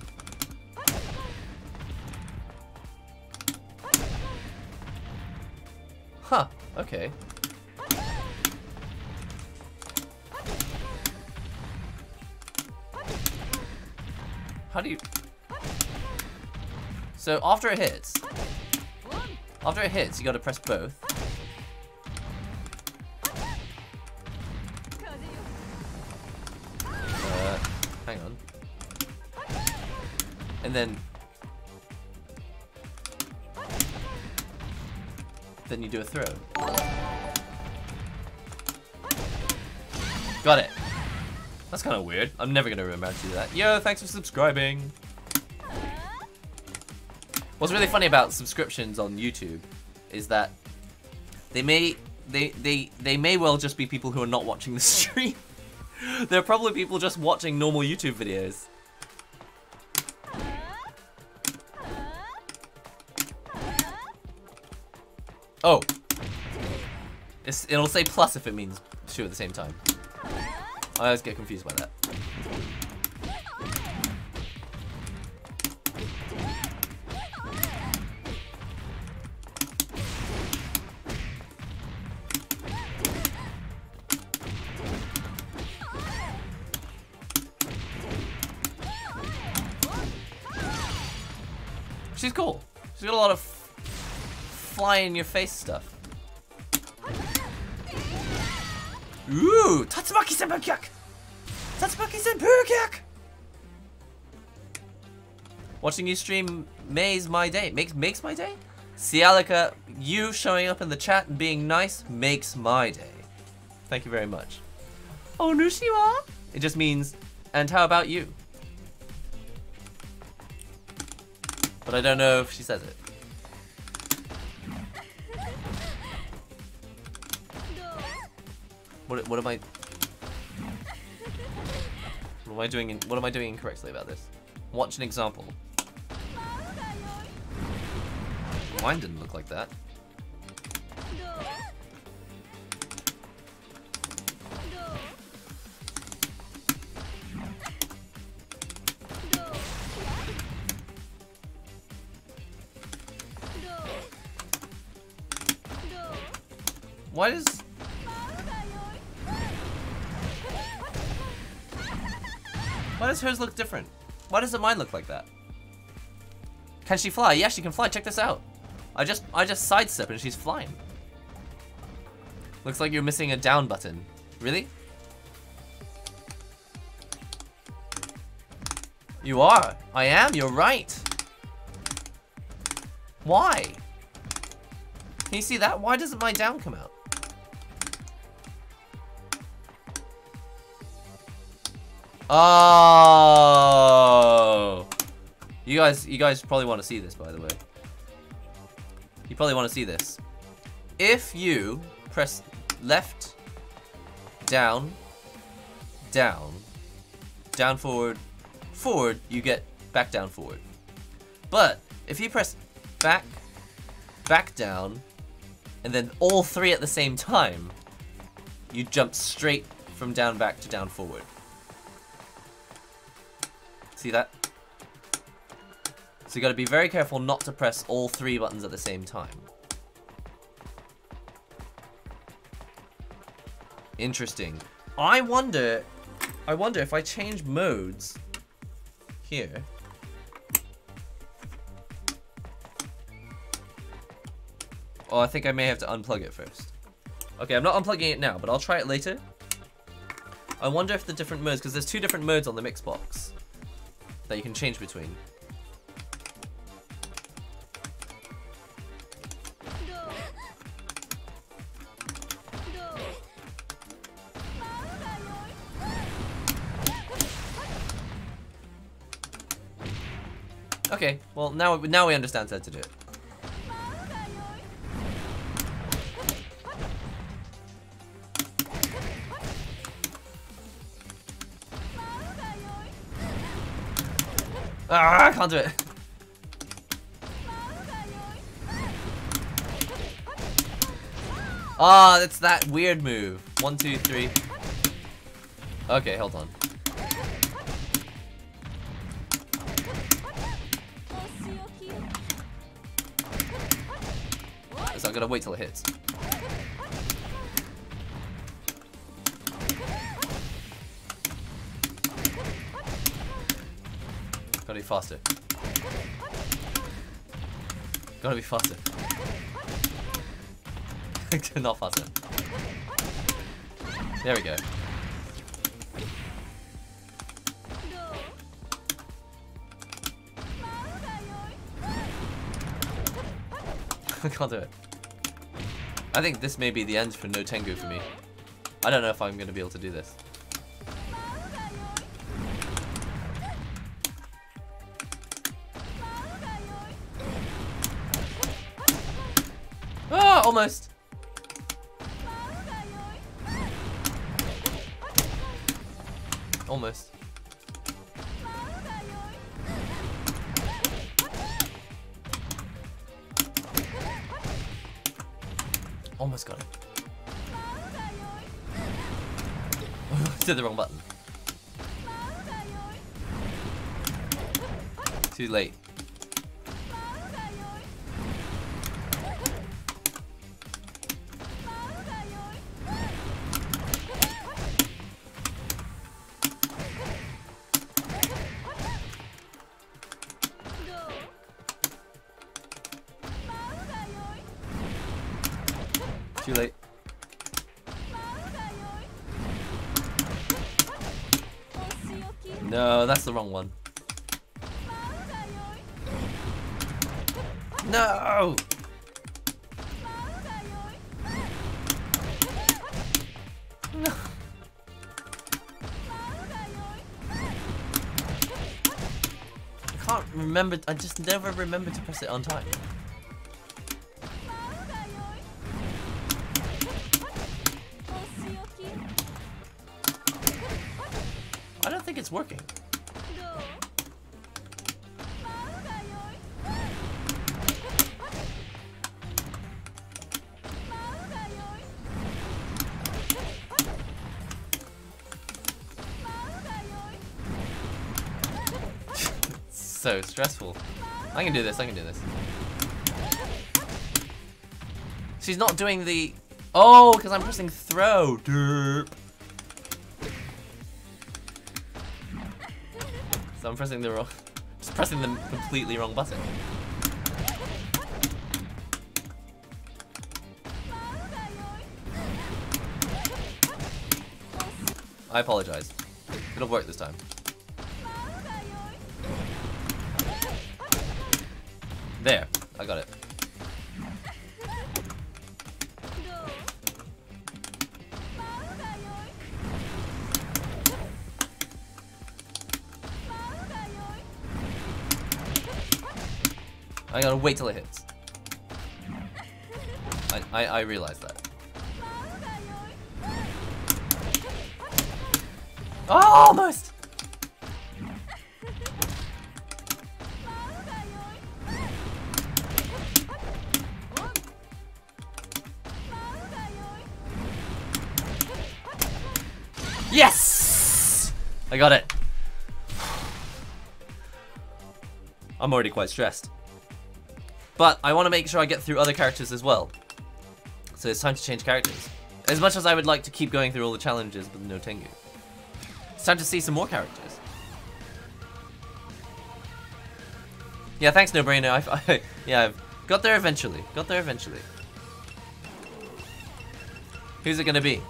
Huh, okay. How do you... So after it hits, you gotta press both. Hang on. And then you do a throw. Got it. That's kind of weird. I'm never gonna remember how to do that. Yo, thanks for subscribing. What's really funny about subscriptions on YouTube is that they may well just be people who are not watching the stream. They're probably people just watching normal YouTube videos. Oh. It'll say plus if it means two at the same time. I always get confused by that. She's cool. She's got a lot of fly in your face stuff. Ooh, Tatsumaki Senpukyak! Tatsumaki Senpukyak! Watching you stream makes my day. Makes my day? Cialica, you showing up in the chat and being nice makes my day. Thank you very much. Onushiwa? It just means, and how about you? But I don't know if she says it. What am I doing incorrectly about this? Watch an example. Mine didn't look like that. Why does... Why does hers look different? Why doesn't mine look like that? Can she fly? Yeah, she can fly. Check this out. I just sidestep and she's flying. Looks like you're missing a down button. Really? You are. I am. You're right. Why? Can you see that? Why doesn't my down come out? Oh. You guys probably want to see this, by the way. You probably want to see this. If you press left, down, down, down, forward, forward, you get back, down, forward. But if you press back, back, down, and then all three at the same time, you jump straight from down, back to down, forward. See that? So you gotta be very careful not to press all three buttons at the same time. Interesting. I wonder if I change modes here. Oh, I think I may have to unplug it first. Okay, I'm not unplugging it now, but I'll try it later. I wonder if the different modes, because there's two different modes on the Mixbox that you can change between. Okay, well now we understand how to do it. Ah, I can't do it. Ah, it's that weird move. 1, 2, 3. Okay, hold on. So I'm gonna wait till it hits. Gotta be faster. Gotta be faster. Not faster. There we go. I can't do it. I think this may be the end for No Tengu for me. I don't know if I'm gonna be able to do this. Ah, almost. Almost. Almost got it. Did the wrong button. Too late. Too late. No, that's the wrong one. No! No. I can't remember. I just never remember to press it on time. I don't think it's working. So stressful. I can do this, I can do this. She's not doing the Oh, because I'm pressing throw. Derp. So I'm pressing the wrong, just pressing the completely wrong button. I apologize. It'll work this time. There, I got it. I gotta wait till it hits. I realize that. Oh, almost! Yes! I got it. I'm already quite stressed. But I want to make sure I get through other characters as well. So it's time to change characters. As much as I would like to keep going through all the challenges with no Tengu. It's time to see some more characters. Yeah, thanks, No Brainer. Yeah, I've got there eventually. Got there eventually. Who's it gonna be?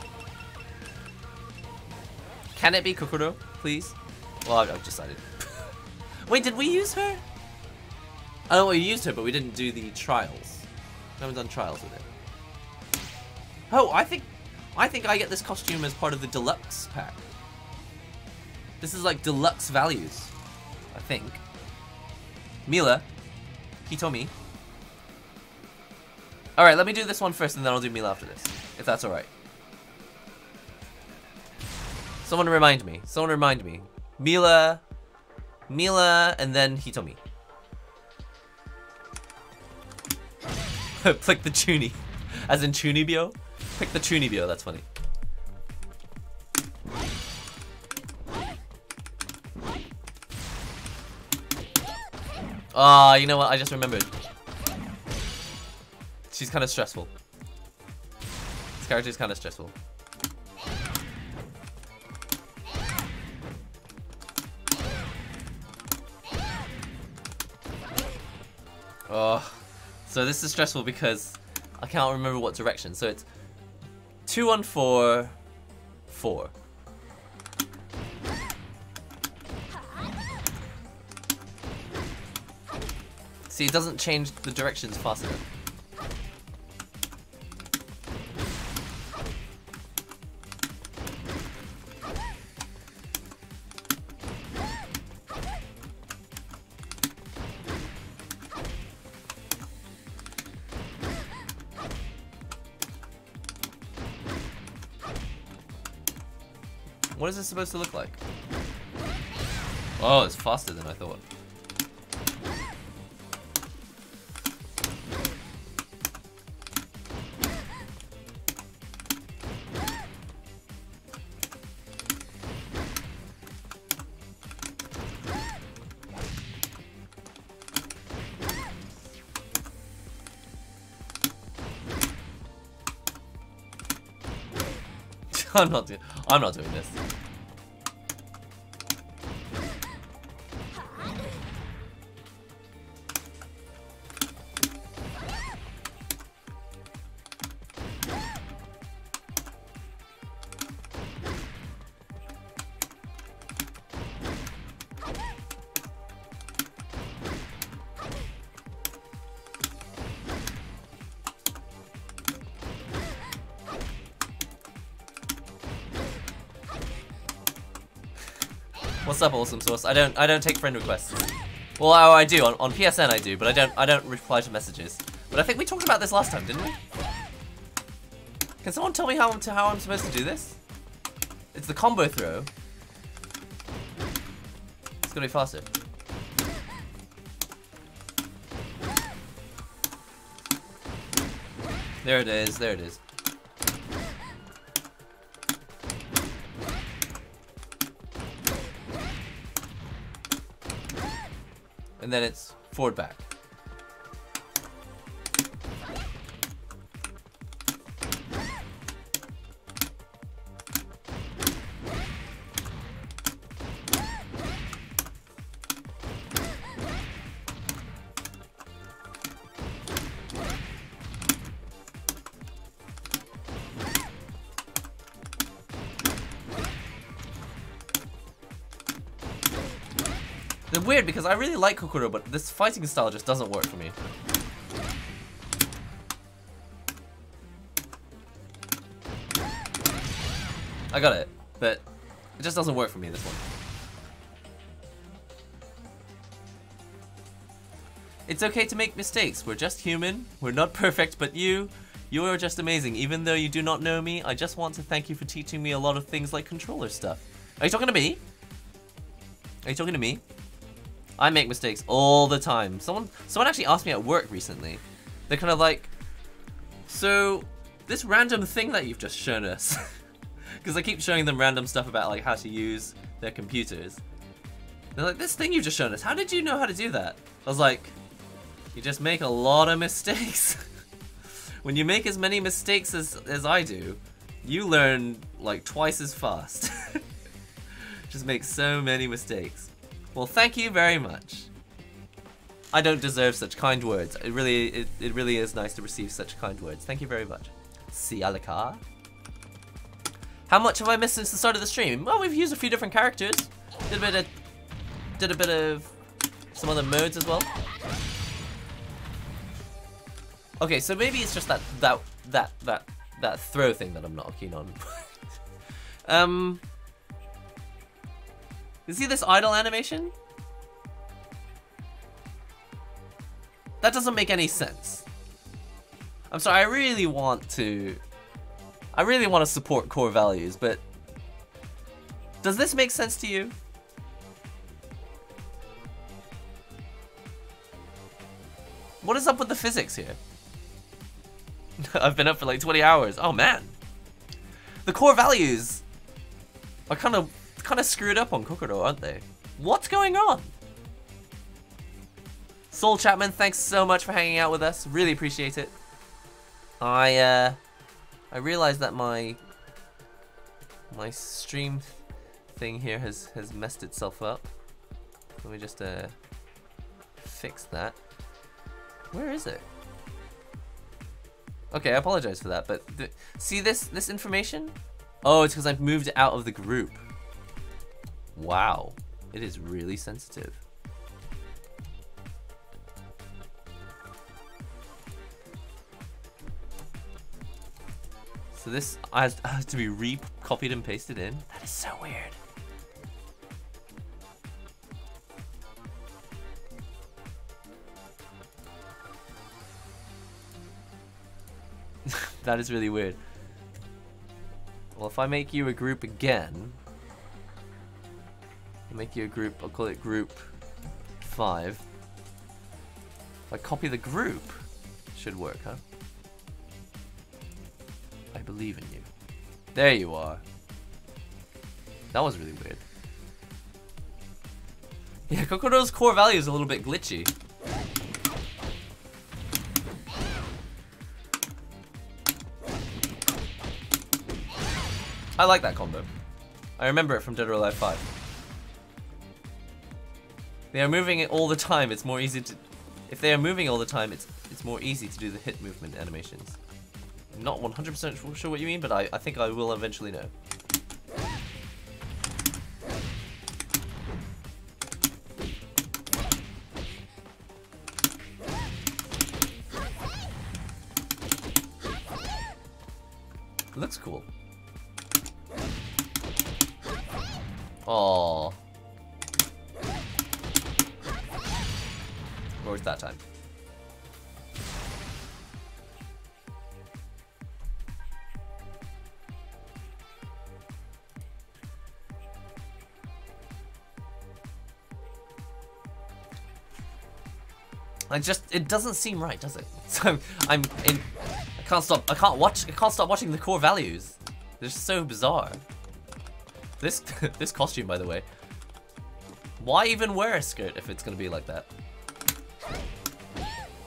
Can it be Kokoro, please? Well, I've decided. Wait, did we use her? I know we used her, but we didn't do the trials. We haven't done trials with it. Oh, I think I get this costume as part of the deluxe pack. This is like deluxe values, I think. Mila, Hitomi. All right, let me do this one first, and then I'll do Mila after this, if that's all right. Someone remind me. Someone remind me. Mila, and then Hitomi. Pick the Chuni. As in Chunibyo? Pick the Chunibyo, that's funny. Ah, you know what? I just remembered. She's kind of stressful. This character is kind of stressful. Oh. So this is stressful because I can't remember what direction. So it's 2 1 4 4. See, it doesn't change the directions fast enough. What is this supposed to look like? Oh, it's faster than I thought. I'm not doing this. What's up, Awesome Sauce? I don't take friend requests. Well, I do on PSN I do, but I don't reply to messages. But I think we talked about this last time, didn't we? Can someone tell me how I'm supposed to do this? It's the combo throw. It's gonna be faster. There it is. There it is. And then it's forward back. It's weird because I really like Kokoro, but this fighting style just doesn't work for me. I got it, but it just doesn't work for me, this one. It's okay to make mistakes. We're just human. We're not perfect, but you are just amazing. Even though you do not know me, I just want to thank you for teaching me a lot of things like controller stuff. Are you talking to me? Are you talking to me? I make mistakes all the time. Someone actually asked me at work recently. They're kind of like, so this random thing that you've just shown us, because I keep showing them random stuff about like how to use their computers. They're like, this thing you've just shown us, how did you know how to do that? I was like, you just make a lot of mistakes. When you make as many mistakes as I do, you learn like twice as fast. Just make so many mistakes. Well, thank you very much. I don't deserve such kind words. It really is nice to receive such kind words. Thank you very much. Si alaka. How much have I missed since the start of the stream? Well, we've used a few different characters. Did a bit of some other modes as well. Okay, so maybe it's just that throw thing that I'm not keen on. You see this idle animation? That doesn't make any sense. I'm sorry, I really want to support core values, but does this make sense to you? What is up with the physics here? I've been up for like 20 hours. Oh man. The core values are kind of screwed up on Kokoro, aren't they? What's going on? Soul Chapman, thanks so much for hanging out with us. Really appreciate it. I realized that my stream thing here has messed itself up. Let me just fix that. Where is it? Okay, I apologize for that, but see this information? Oh, it's because I've moved it out of the group. Wow, it is really sensitive. So this has to be re-copied and pasted in? That is so weird. That is really weird. Well, if I make you a group again, I'll make you a group, I'll call it group 5. If I copy the group, it should work, huh? I believe in you. There you are. That was really weird. Yeah, Kokoro's core value is a little bit glitchy. I like that combo. I remember it from Dead or Alive 5. They are moving it all the time. It's more easy to... If they are moving all the time, it's more easy to do the hit movement animations. I'm not 100% sure what you mean, but I think I will eventually know. It looks cool. Oh. Where's that time? It doesn't seem right, does it? So I can't stop watching the core values. They're just so bizarre. This costume, by the way. Why even wear a skirt if it's gonna be like that?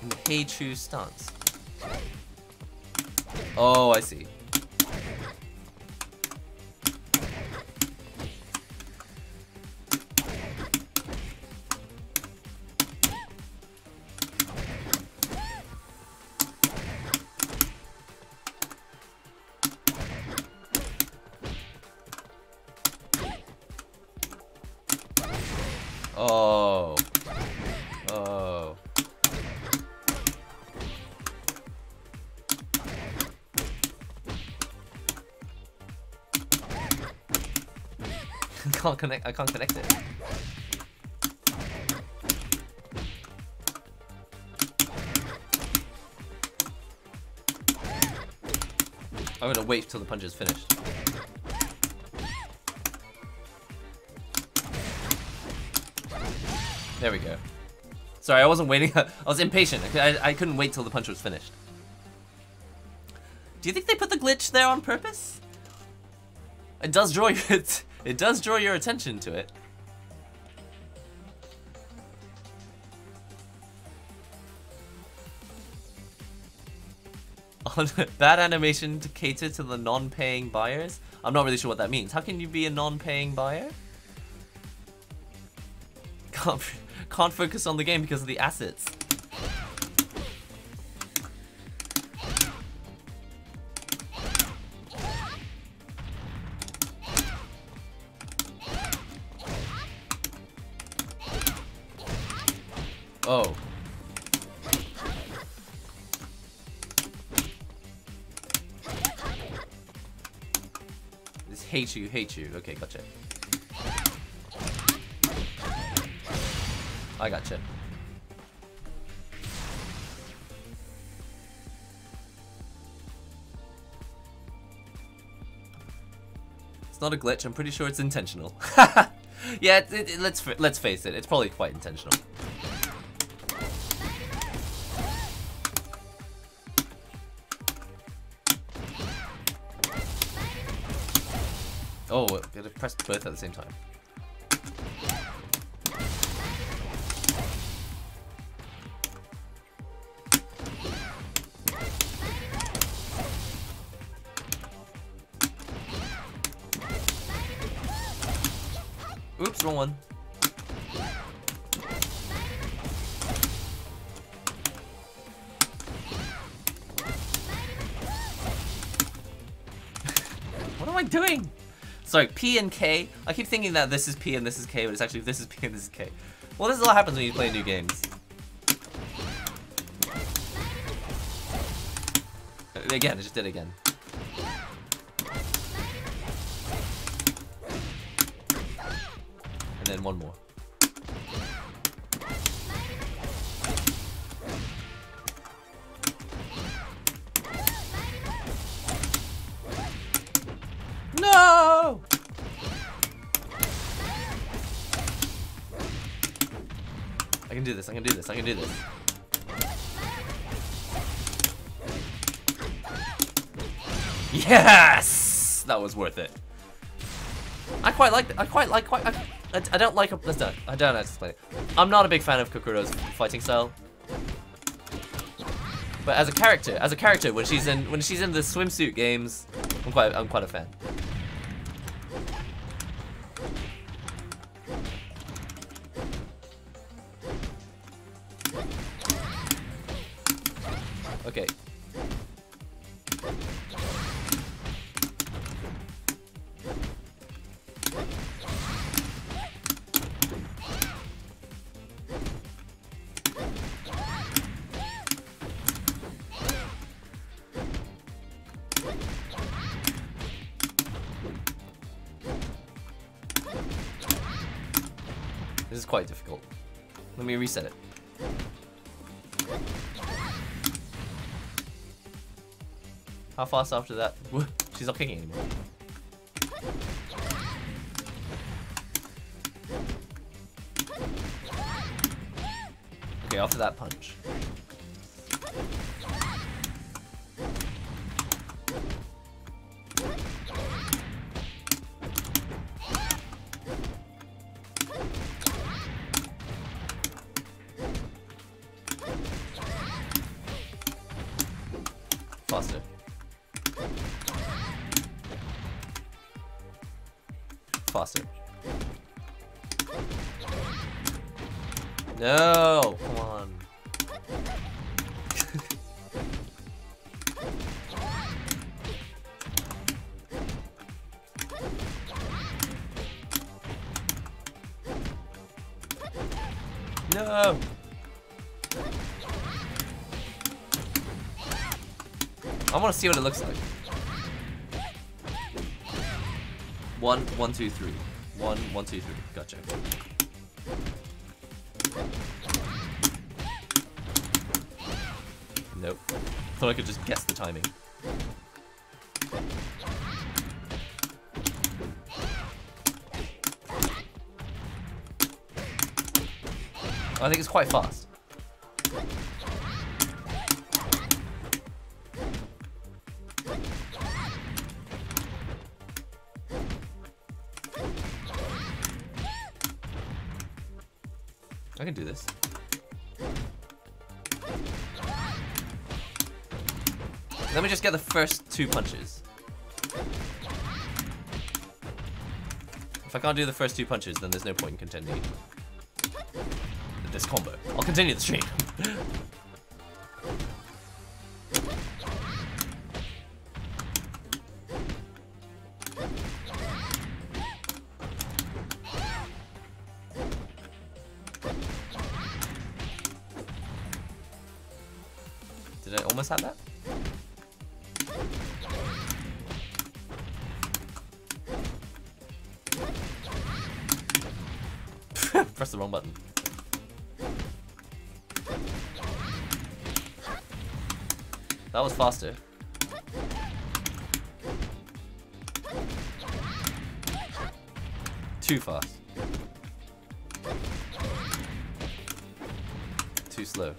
In the Hey Chu stance. Oh, I see. Oh. can't connect. I can't connect it. I'm gonna wait till the punch is finished. There we go. Sorry, I wasn't waiting. I was impatient. I couldn't wait till the punch was finished. Do you think they put the glitch there on purpose? It does draw your it does draw your attention to it. On bad animation to cater to the non-paying buyers. I'm not really sure what that means. How can you be a non-paying buyer? Can't focus on the game because of the assets. Oh. This hate you. Okay, gotcha. I gotcha. It's not a glitch. I'm pretty sure it's intentional. Yeah, let's face it. It's probably quite intentional. Oh, gotta press both at the same time. Oops, wrong one. What am I doing? Sorry, P and K. I keep thinking that this is P and this is K, but it's actually this is P and this is K. Well, this is what happens when you play new games. Again, I just did it again. And then one more. No! I can do this, I can do this, I can do this. Yes! That was worth it. I quite like it. I don't like. Let's do it. I don't know how to explain it. I'm not a big fan of Kokuro's fighting style. But as a character, when she's in the swimsuit games, I'm quite a fan. Okay. This is quite difficult. Let me reset it. How fast after that? She's not kicking anymore. Okay, after that punch. Faster. Faster. No, come on. No. I want to see what it looks like. 1, 1, 2, 3. 1, 1, 2, 3. Gotcha. Nope. Thought I could just guess the timing. I think it's quite fast. I can do this. Let me just get the first 2 punches. If I can't do the first 2 punches, then there's no point in continuing this combo. I'll continue the stream. Did I almost have that? Press the wrong button. That was faster. Too fast. Too slow.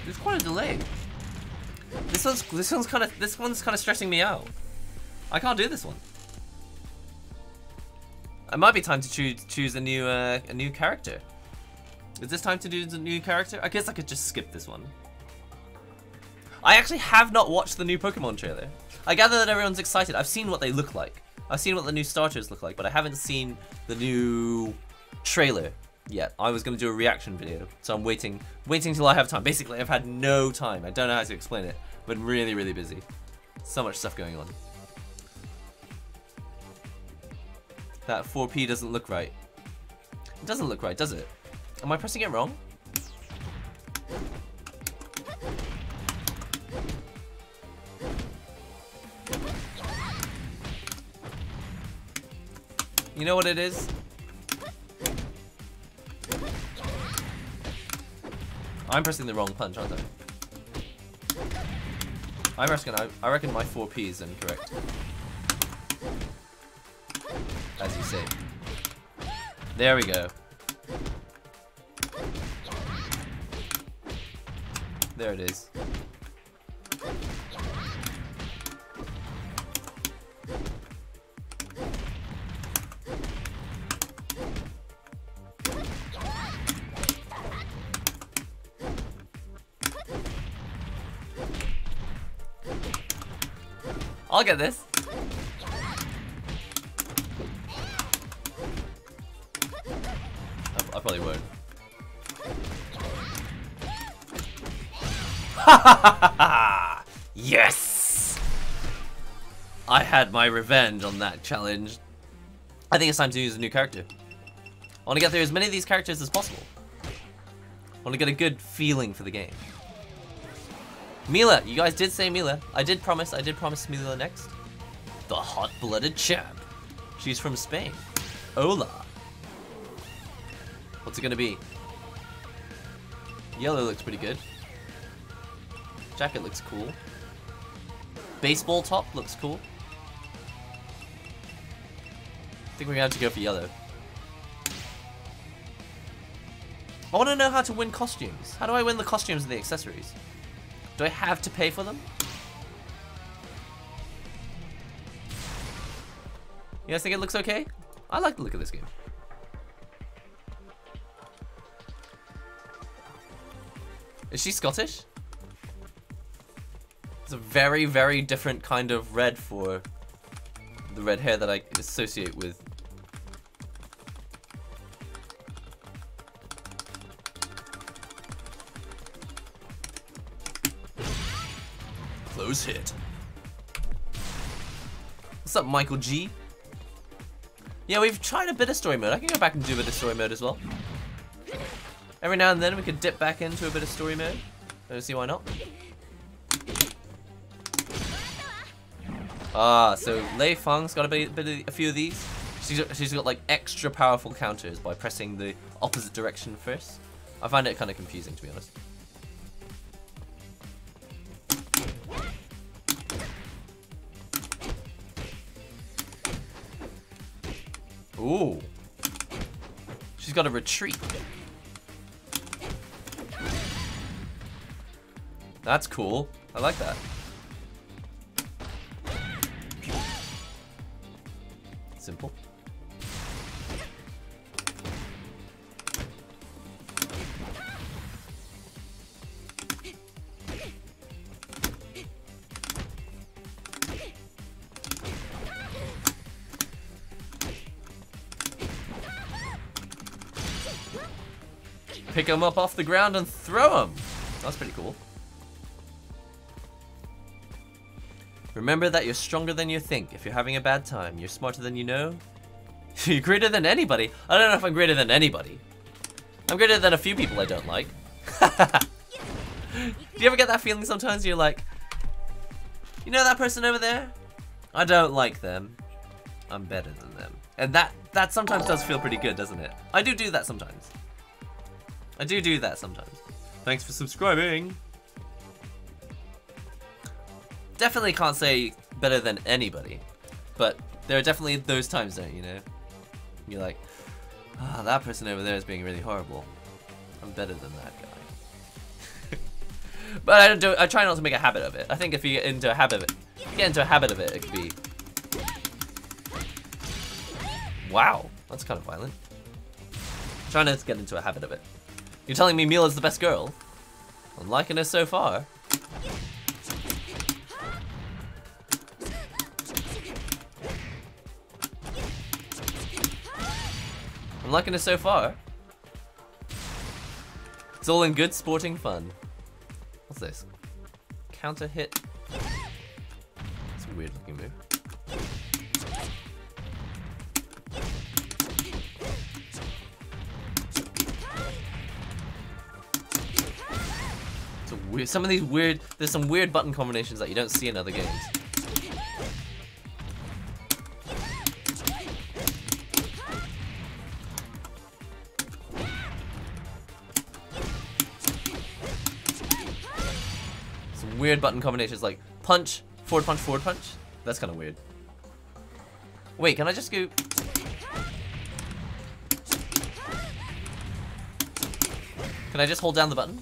There's quite a delay. This one's kind of stressing me out. I can't do this one. It might be time to choose a new character. Is this time to do the new character? I guess I could just skip this one. I actually have not watched the new Pokemon trailer. I gather that everyone's excited. I've seen what they look like. I've seen what the new starters look like, but I haven't seen the new trailer yet. I was going to do a reaction video, so I'm waiting till I have time. Basically, I've had no time. I don't know how to explain it. I've been really, really busy. So much stuff going on. That 4P doesn't look right. It doesn't look right, does it? Am I pressing it wrong? You know what it is? I'm pressing the wrong punch, aren't I? I reckon my 4P is incorrect. As you say. There we go. There it is. I'll get this. I probably won't. Yes! I had my revenge on that challenge. I think it's time to use a new character. I want to get through as many of these characters as possible. I want to get a good feeling for the game. Mila, you guys did say Mila. I did promise Mila next. The hot-blooded champ. She's from Spain. Hola. What's it gonna be? Yellow looks pretty good. Jacket looks cool. Baseball top looks cool. I think we're gonna have to go for yellow. I want to know how to win costumes. How do I win the costumes and the accessories? Do I have to pay for them? You guys think it looks okay? I like the look of this game. Is she Scottish? It's a very, very different kind of red for the red hair that I associate with. Close hit. What's up, Michael G? Yeah, we've tried a bit of story mode. I can go back and do a bit of story mode as well. Every now and then we could dip back into a bit of story mode. I don't see why not. Ah, so Lei Feng's got a few of these. She's got like extra powerful counters by pressing the opposite direction first. I find it kind of confusing, to be honest. Ooh. She's got a retreat. That's cool. I like that. Simple. Pick them up off the ground and throw them. That's pretty cool. Remember that you're stronger than you think. If you're having a bad time, you're smarter than you know. You're greater than anybody. I don't know if I'm greater than anybody. I'm greater than a few people I don't like. Do you ever get that feeling sometimes? You're like, you know that person over there? I don't like them. I'm better than them. And that sometimes does feel pretty good, doesn't it? I do that sometimes. I do that sometimes. Thanks for subscribing. Definitely can't say better than anybody, but there are definitely those times there, you know? You're like, ah, that person over there is being really horrible. I'm better than that guy. But I try not to make a habit of it. I think if you get into a habit of it, it could be. Wow, that's kind of violent. I'm trying to get into a habit of it. You're telling me Mila's the best girl? I'm liking her so far. I'm liking it so far. It's all in good sporting fun. What's this? Counter hit. It's a weird looking move. It's a weird, some of these weird, there's some weird button combinations that you don't see in other games. Weird button combinations like punch, forward punch, forward punch. That's kind of weird. Wait, can I just go? Can I just hold down the button?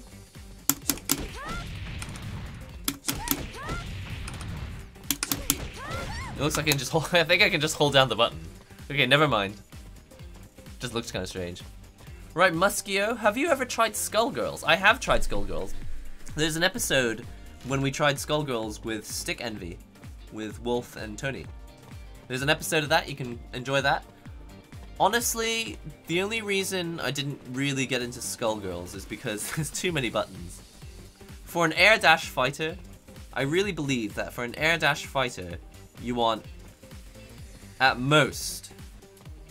It looks like I can just hold. I think I can just hold down the button. Okay, never mind. Just looks kind of strange. Right, Muskio, have you ever tried Skullgirls? I have tried Skullgirls. There's an episode when we tried Skullgirls with Stick Envy, with Wolf and Tony. There's an episode of that, you can enjoy that. Honestly, the only reason I didn't really get into Skullgirls is because there's too many buttons. For an air dash fighter, I really believe that for an air dash fighter, you want, at most,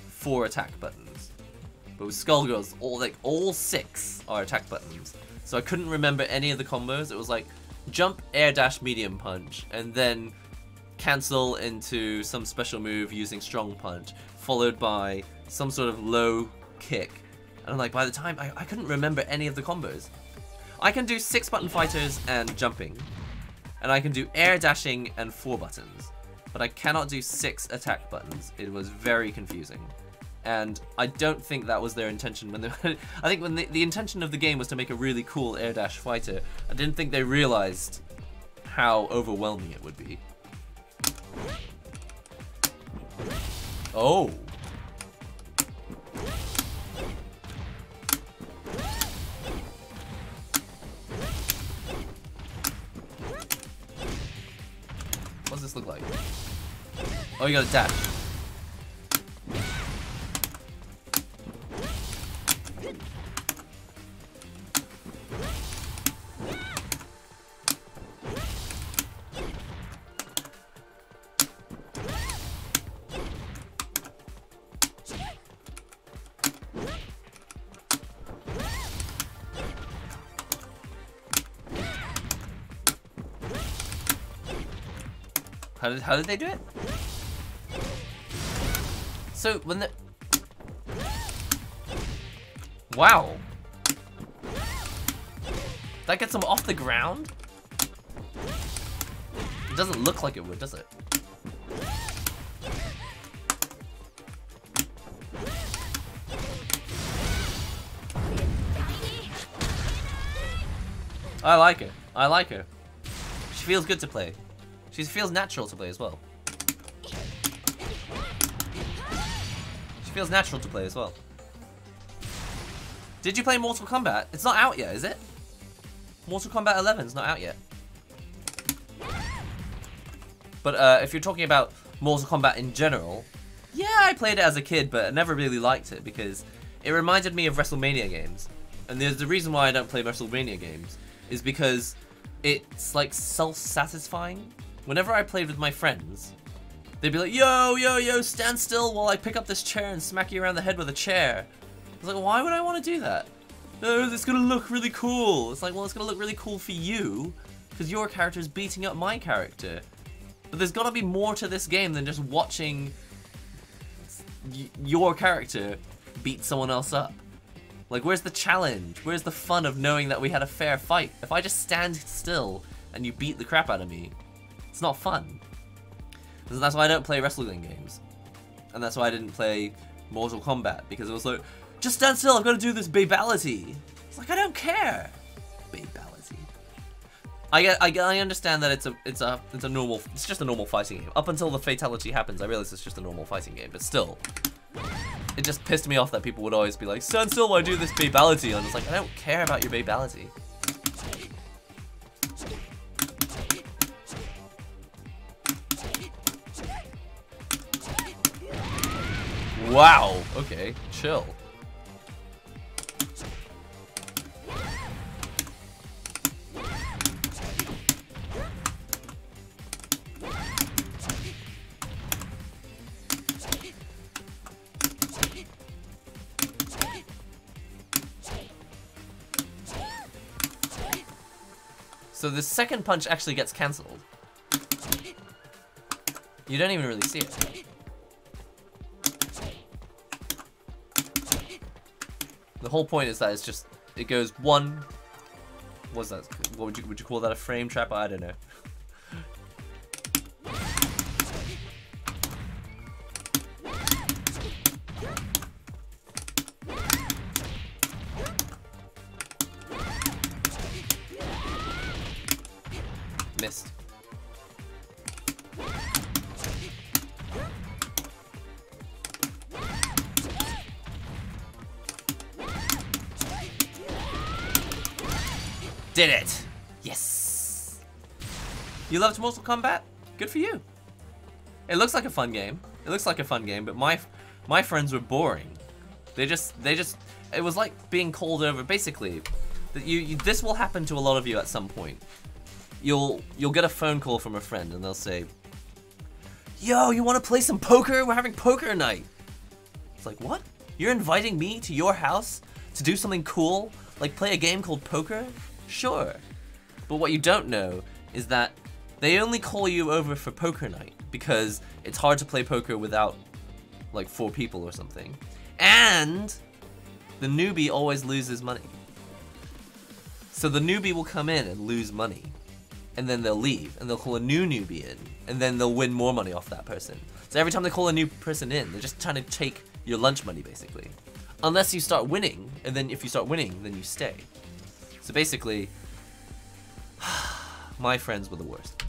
4 attack buttons. But with Skullgirls, all 6 are attack buttons. So I couldn't remember any of the combos. It was like, jump, air dash, medium punch, and then cancel into some special move using strong punch, followed by some sort of low kick. And I'm like, by the time, I couldn't remember any of the combos. I can do 6 button fighters and jumping, and I can do air dashing and 4 buttons, but I cannot do 6 attack buttons. It was very confusing. And I don't think that was their intention when they I think when the intention of the game was to make a really cool air dash fighter. I didn't think they realized how overwhelming it would be. Oh. What does this look like? Oh, you gotta dash. How did they do it? So when the wow, that gets them off the ground. It doesn't look like it would, does it? I like it. I like her. She feels good to play. She feels natural to play as well. She feels natural to play as well. Did you play Mortal Kombat? It's not out yet, is it? Mortal Kombat 11's not out yet. But if you're talking about Mortal Kombat in general, yeah, I played it as a kid, but I never really liked it because it reminded me of WrestleMania games. And there's the reason why I don't play WrestleMania games is because it's like self-satisfying. Whenever I played with my friends, they'd be like, yo, yo, yo, stand still while I pick up this chair and smack you around the head with a chair. I was like, why would I want to do that? No, it's gonna look really cool. It's like, well, it's gonna look really cool for you because your character is beating up my character. But there's gotta be more to this game than just watching your character beat someone else up. Like, where's the challenge? Where's the fun of knowing that we had a fair fight? If I just stand still and you beat the crap out of me, it's not fun. And that's why I don't play wrestling games. And that's why I didn't play Mortal Kombat, because it was like, just stand still, I've got to do this babality. It's like, I don't care. Babality. I understand that it's just a normal fighting game. Up until the fatality happens, I realize it's just a normal fighting game, but still. It just pissed me off that people would always be like, stand still while I do this babality. And it's like, I don't care about your babality. Wow, okay, chill. So the second punch actually gets cancelled. You don't even really see it. The whole point is that it's just, it goes one, what's that, what would you call that, a frame trap? I don't know. Missed. Did it! Yes! You loved Mortal Kombat? Good for you. It looks like a fun game. It looks like a fun game, but my friends were boring. They just it was like being called over. Basically, that this will happen to a lot of you at some point. You'll get a phone call from a friend and they'll say, "Yo, you want to play some poker? We're having poker night." It's like, what? You're inviting me to your house to do something cool, like play a game called poker? Sure. But what you don't know is that they only call you over for poker night because it's hard to play poker without like 4 people or something. And the newbie always loses money. So the newbie will come in and lose money. And then they'll leave and they'll call a new newbie in and then they'll win more money off that person. So every time they call a new person in, they're just trying to take your lunch money basically. Unless you start winning, and then if you start winning, then you stay. So basically, my friends were the worst,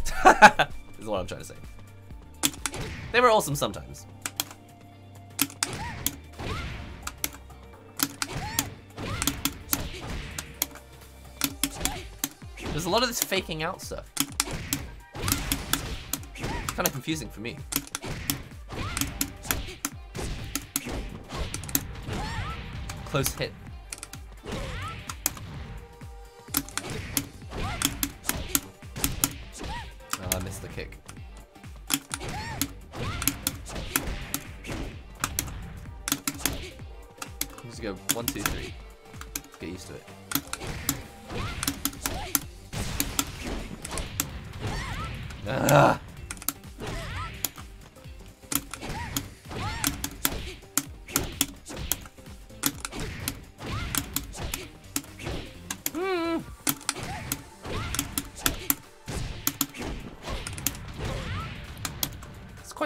is what I'm trying to say. They were awesome sometimes. There's a lot of this faking out stuff. It's kind of confusing for me. Close hit. Oh, I missed the kick. Let's go 1, 2, 3. Let's get used to it. Ah.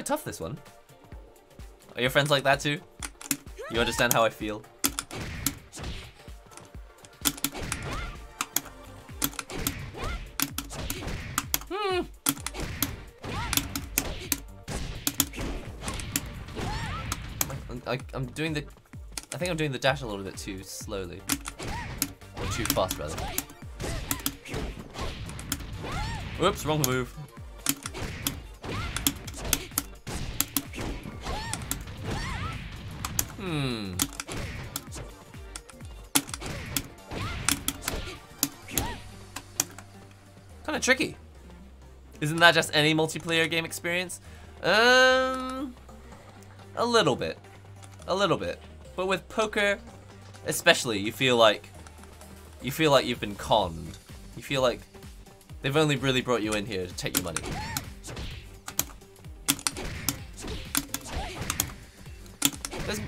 quite tough, this one. Are your friends like that too? You understand how I feel? I'm doing the... I think I'm doing the dash a little bit too slowly. Or too fast, rather. Whoops, wrong move. Kind of tricky. Isn't that just any multiplayer game experience? A little bit. A little bit. But with poker, especially, you feel like you've been conned. You feel like they've only really brought you in here to take your money.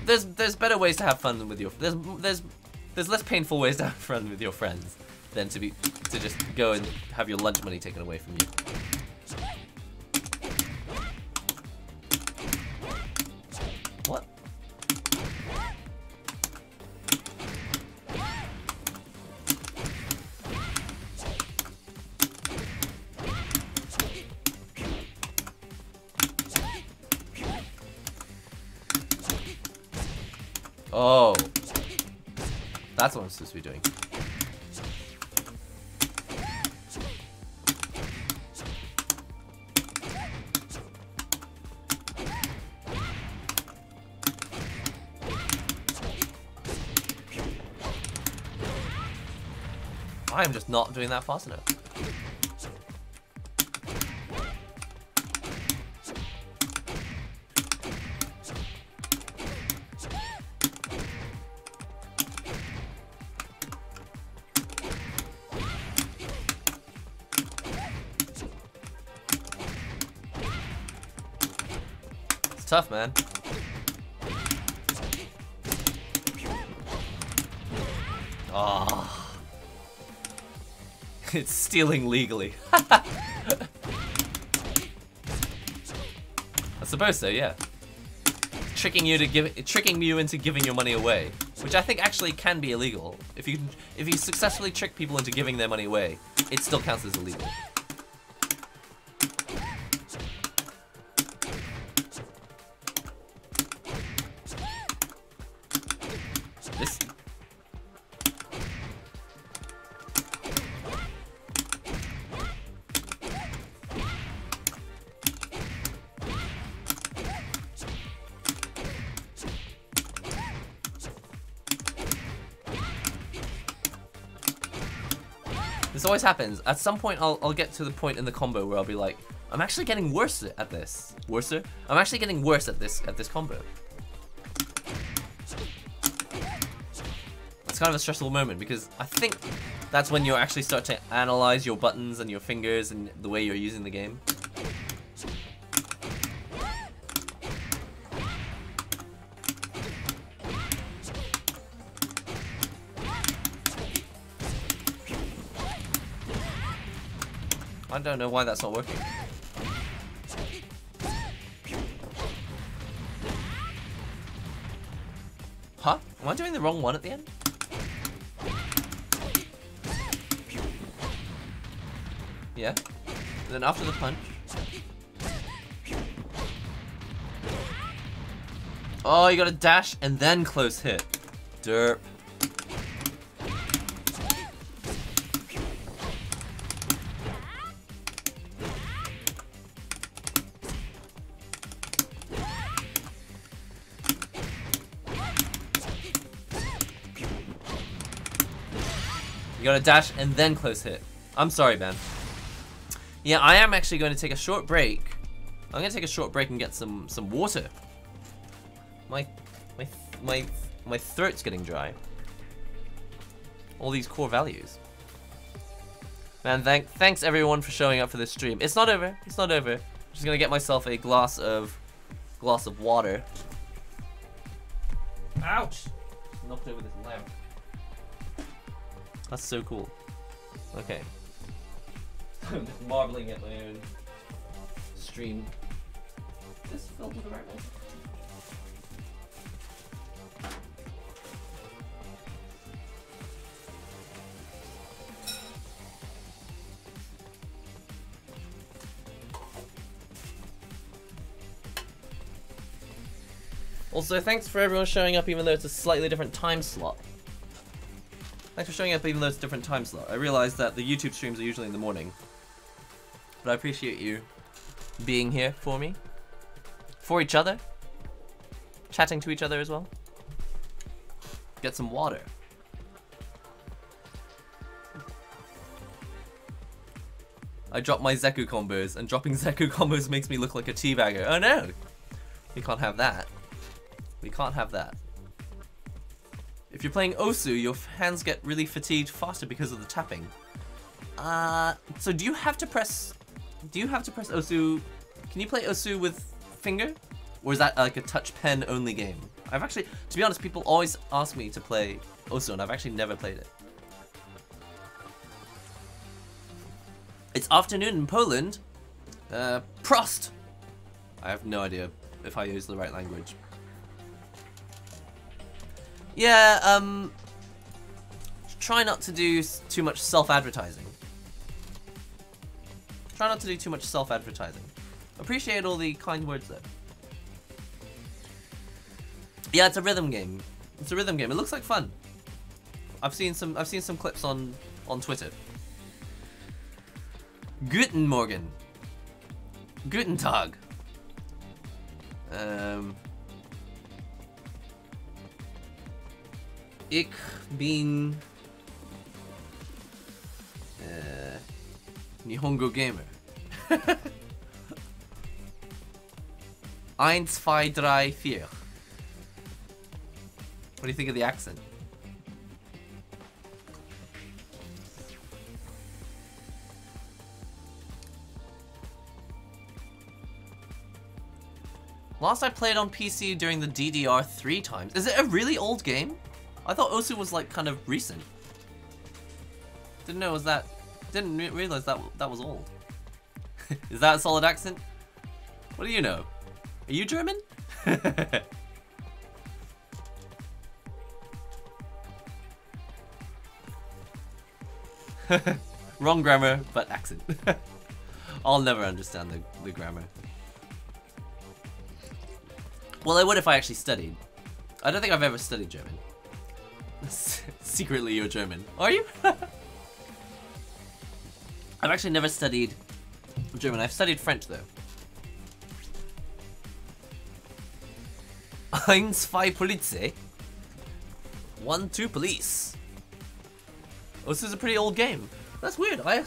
There's better ways to have fun with your there's less painful ways to have fun with your friends than to just go and have your lunch money taken away from you. What? Oh, that's what I'm supposed to be doing. I'm just not doing that fast enough. It's tough, man. Ah. It's stealing legally. I suppose so, yeah. Tricking you into giving your money away, which I think actually can be illegal. If you successfully trick people into giving their money away, it still counts as illegal. This. This always happens. At some point, I'll get to the point in the combo where I'll be like, I'm actually getting worse at this. Worser? I'm actually getting worse at this combo. It's kind of a stressful moment because I think that's when you actually start to analyze your buttons and your fingers and the way you're using the game. I don't know why that's not working. Huh? Am I doing the wrong one at the end? Yeah. And then after the punch. Oh, you gotta dash and then close hit. Derp. You gotta dash and then close hit. I'm sorry, man. Yeah, I am actually going to take a short break. I'm gonna take a short break and get some water. My throat's getting dry. All these core values. Man, thanks everyone for showing up for this stream. It's not over. It's not over. I'm just gonna get myself a glass of water. Ouch! Knocked over this lamp. That's so cool. Okay. I'm just marveling at my own stream this filled with the right one? Also, thanks for everyone showing up even though it's a slightly different time slot. Thanks for showing up even though it's a different time slot. I realize that the YouTube streams are usually in the morning. But I appreciate you being here for me. For each other. Chatting to each other as well. Get some water. I dropped my Zeku combos, and dropping Zeku combos makes me look like a teabagger. Oh no! We can't have that. We can't have that. If you're playing Osu, your hands get really fatigued faster because of the tapping. So do you have to press Osu? Can you play Osu with finger? Or is that like a touch pen only game? I've actually, to be honest, people always ask me to play Osu and I've actually never played it. It's afternoon in Poland. Prost! I have no idea if I use the right language. Yeah, try not to do too much self-advertising. Try not to do too much self-advertising. Appreciate all the kind words though. Yeah, it's a rhythm game. It's a rhythm game. It looks like fun. I've seen some clips on Twitter. Guten Morgen. Guten Tag. Ich bin Nihongo Gamer. 1, 2, 3, 4. What do you think of the accent? Last I played on PC during the DDR 3 times. Is it a really old game? I thought Osu was like kind of recent. Didn't know it was that. Didn't realize that was old. Is that a solid accent? What do you know? Are you German? Wrong grammar, but accent. I'll never understand the grammar. Well, I would if I actually studied. I don't think I've ever studied German. Secretly, you're German. Are you? I've actually never studied German. I've studied French, though. 1, 2, Polizei. 1, 2, police. Oh, this is a pretty old game. That's weird. I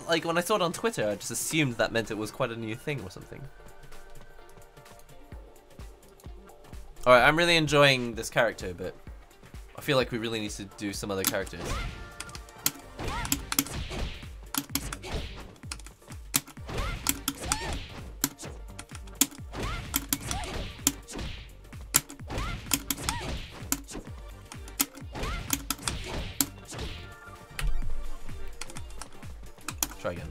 like when I saw it on Twitter, I just assumed that meant it was quite a new thing or something. Alright, I'm really enjoying this character, but I feel like we really need to do some other characters. Try again.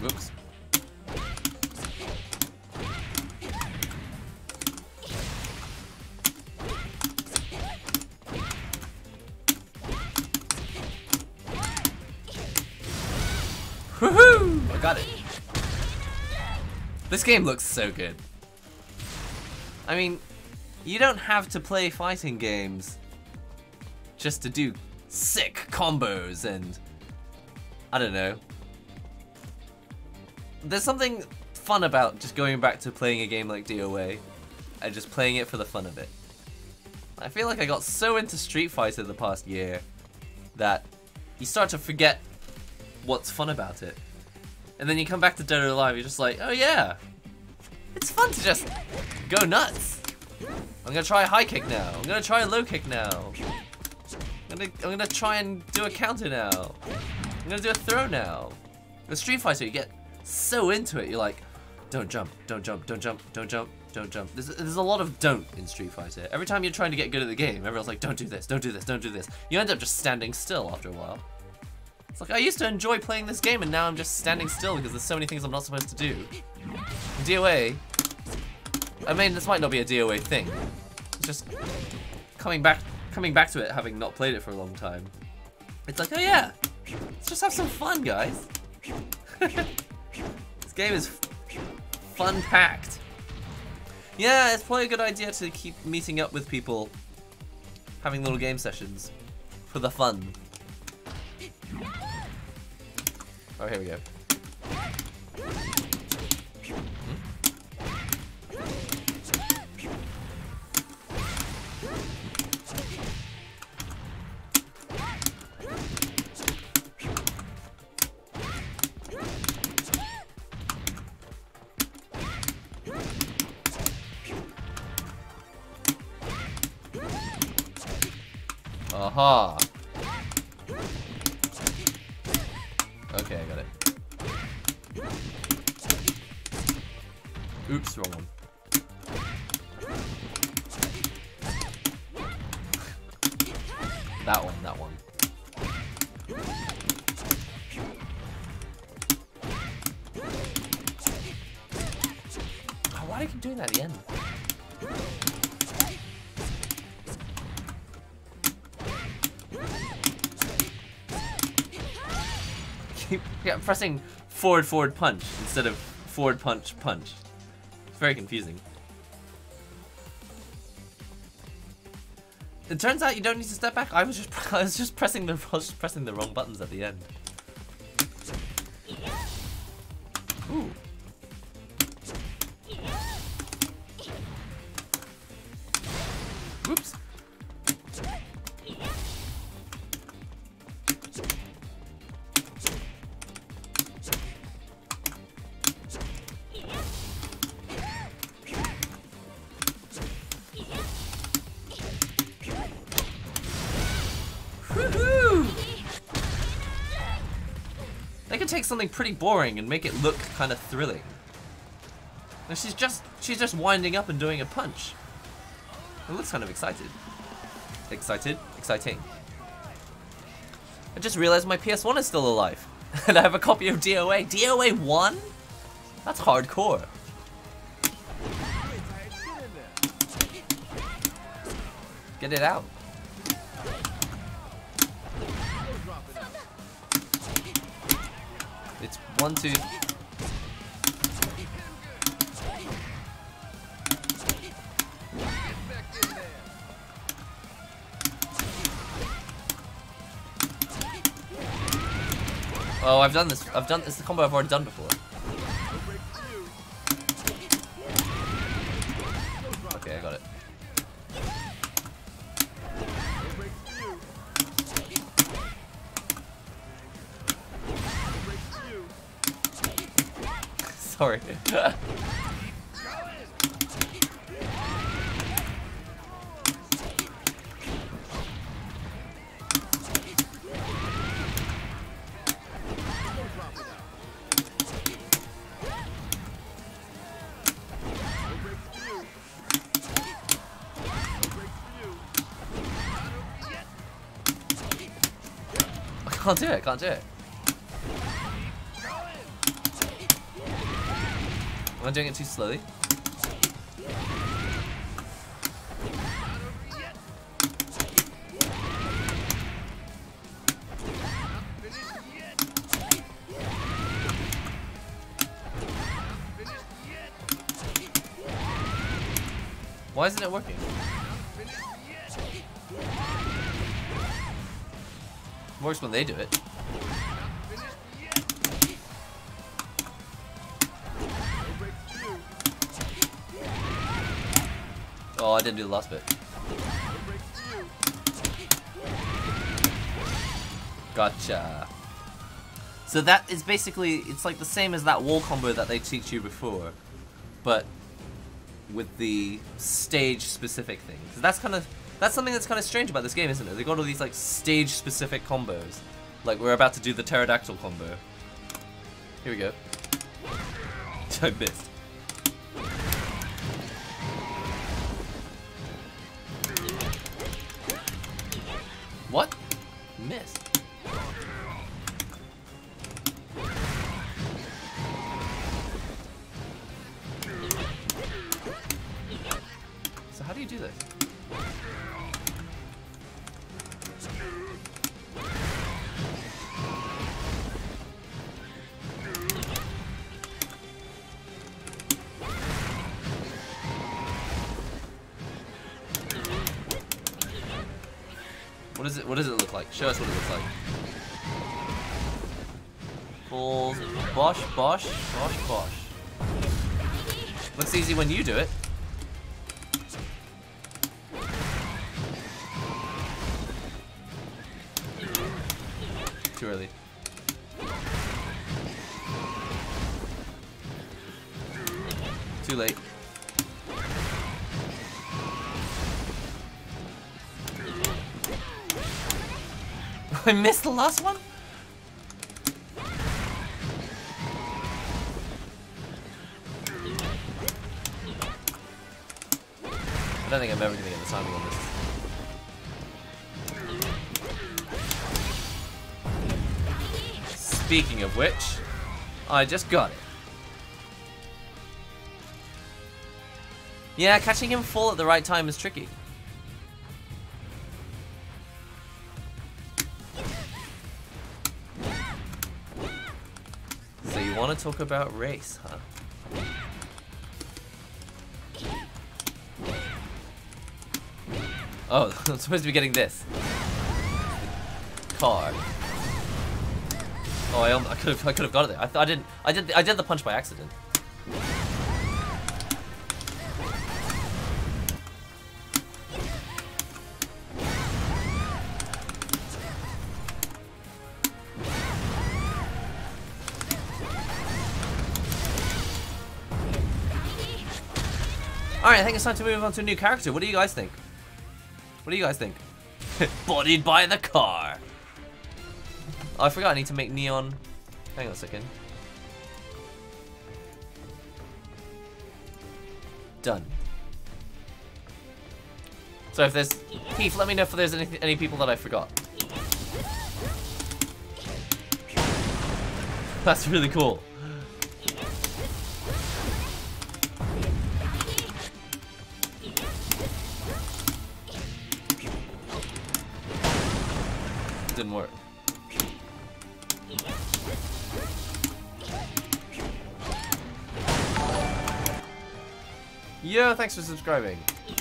Whoops. Woohoo! I got it. This game looks so good. I mean, you don't have to play fighting games just to do sick combos and I don't know. There's something fun about just going back to playing a game like DOA and just playing it for the fun of it. I feel like I got so into Street Fighter the past year that you start to forget what's fun about it. And then you come back to Dead or Alive, you're just like, oh yeah, it's fun to just go nuts. I'm gonna try a high kick now. I'm gonna try a low kick now. I'm I'm gonna try and do a counter now. I'm gonna do a throw now. With Street Fighter, you get so into it. You're like, don't jump, don't jump, don't jump, don't jump, don't jump. There's a lot of don't in Street Fighter. Every time you're trying to get good at the game, everyone's like, don't do this, don't do this, don't do this. You end up just standing still after a while. It's like, I used to enjoy playing this game and now I'm just standing still because there's so many things I'm not supposed to do. DOA, I mean, this might not be a DOA thing. It's just coming back to it having not played it for a long time. It's like, oh yeah, let's just have some fun, guys. This game is fun-packed. Yeah, it's probably a good idea to keep meeting up with people, having little game sessions for the fun. Oh, here we go. Aha. Okay, I got it. Oops, wrong one. That one, that one. Oh, why do I keep doing that at the end? Keep pressing forward punch instead of forward punch. It's very confusing. It turns out you don't need to step back. I was just pressing the wrong buttons at the end. Ooh. Whoops. They could take something pretty boring and make it look kind of thrilling. And she's just winding up and doing a punch. It looks kind of exciting. Exciting. I just realized my PS1 is still alive. And I have a copy of DOA. DOA 1? That's hardcore. Get it out. It's 1, 2. Oh, I've done this. It's the combo I've already done before. Okay, I got it. Sorry. Can't do it. Am I doing it too slowly? Why isn't it working? Works when they do it. Oh, I didn't do the last bit. Gotcha. So that is basically, it's like the same as that wall combo that they teach you before, but with the stage specific thing. So that's That's something that's kind of strange about this game, isn't it? They got all these like stage-specific combos. Like we're about to do the pterodactyl combo. Here we go. I missed. What? Missed. So how do you do this? What does it look like? Show us what it looks like. Balls, bosh, bosh, bosh, bosh. Looks easy when you do it. Too early. Too late. I missed the last one? I don't think I'm ever gonna get the timing on this. Speaking of which, I just got it. Yeah, catching him full at the right time is tricky. So you want to talk about race, huh? Oh, I'm supposed to be getting this. Car. Oh, I could have got it. I did the punch by accident. Alright, I think it's time to move on to a new character. What do you guys think? What do you guys think? Bodied by the car. Oh, I forgot I need to make neon. Hang on a second. Done. So if there's... Heath, let me know if there's any people that I forgot. That's really cool. Didn't work. Yo, thanks for subscribing. I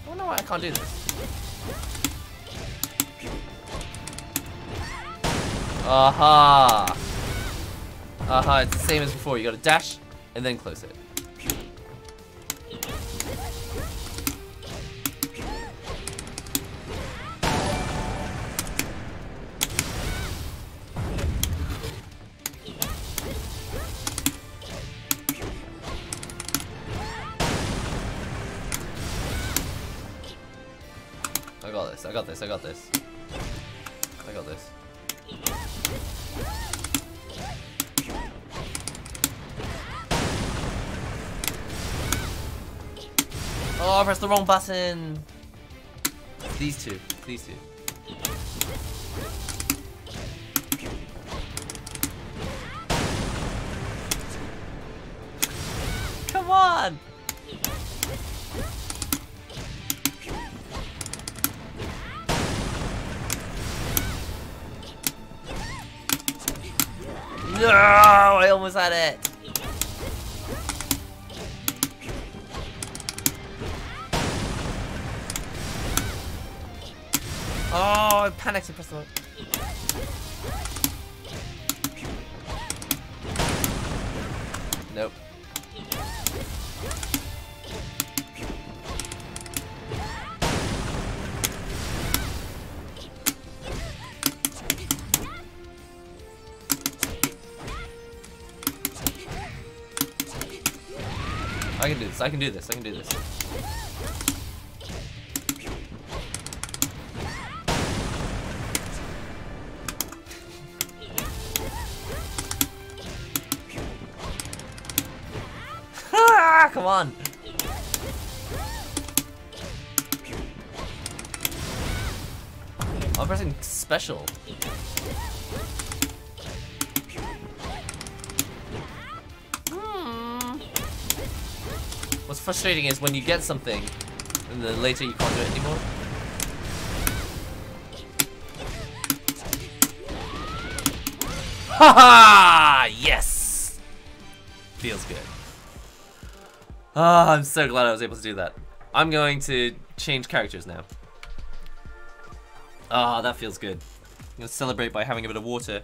don't know why I can't do this. Aha! Aha, it's the same as before. You gotta dash and then close it. I got this. I got this. I got this. Oh, I pressed the wrong button. These two. These two. Come on! No, I almost had it. Oh, I panicked and pressed the button. Nope. I can do this. I can do this. I can do this. Ah, come on. I'm pressing special. What's frustrating is when you get something and then later you can't do it anymore. Haha! Yes! Feels good. Ah, I'm so glad I was able to do that. I'm going to change characters now. Ah, that feels good. I'm gonna celebrate by having a bit of water.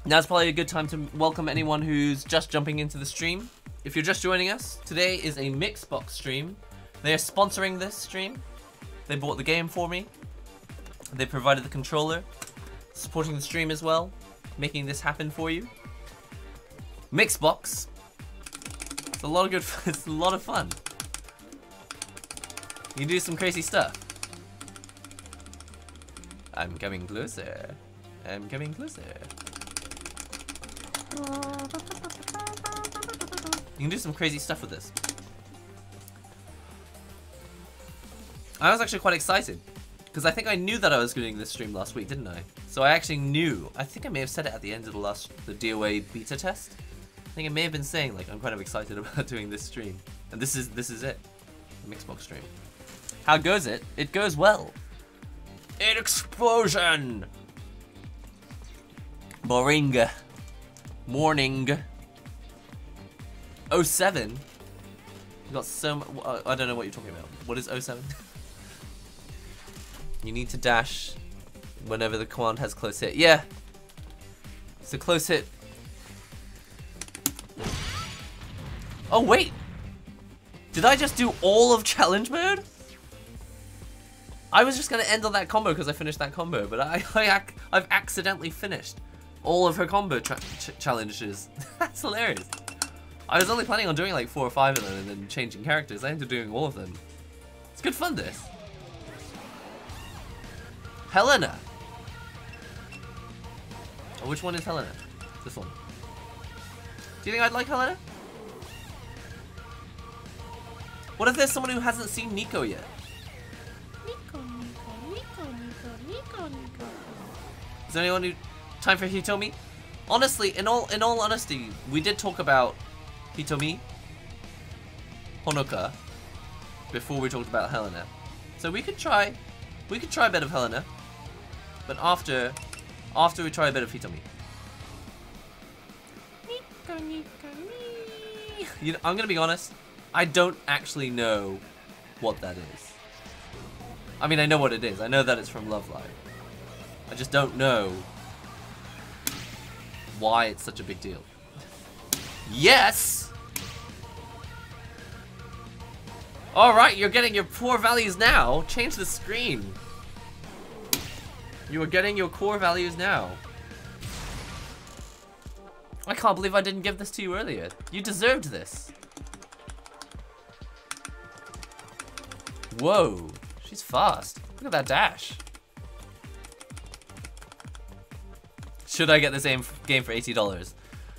Now's probably a good time to welcome anyone who's just jumping into the stream. If you're just joining us, today is a Mixbox stream. They are sponsoring this stream. They bought the game for me. They provided the controller, supporting the stream as well, making this happen for you. Mixbox. It's a lot of good. It's a lot of fun. You do some crazy stuff. I'm coming closer. I'm coming closer. You can do some crazy stuff with this. I was actually quite excited because I think I knew that I was doing this stream last week, didn't I? So I actually knew. I think I may have said it at the end of the DOA beta test. I think I may have been saying like I'm kind of excited about doing this stream, and this is it, the Mixbox stream. How goes it? It goes well. An explosion. Moringa. Morning. 07. You got so much. I don't know what you're talking about. What is 07? You need to dash whenever the command has close hit. Yeah. It's a close hit. Oh wait. Did I just do all of challenge mode? I was just gonna end on that combo because I finished that combo, but I've accidentally finished all of her combo challenges. That's hilarious. I was only planning on doing like 4 or 5 of them and then changing characters. I ended up doing all of them. It's good fun, this. Helena. Oh, which one is Helena? This one. Do you think I'd like Helena? What if there's someone who hasn't seen Nico yet? Is there anyone who... Time for Hitomi? Honestly, in all honesty, we did talk about Hitomi, Honoka, before we talked about Helena. So we could try a bit of Helena, but after we try a bit of Hitomi. You know, I'm gonna be honest, I don't actually know what that is. I mean, I know what it is. I know that it's from Love Live. I just don't know why it's such a big deal. Yes! Alright, you're getting your core values now. Change the screen. You are getting your core values now. I can't believe I didn't give this to you earlier. You deserved this. Whoa, she's fast. Look at that dash. Should I get this game for $80?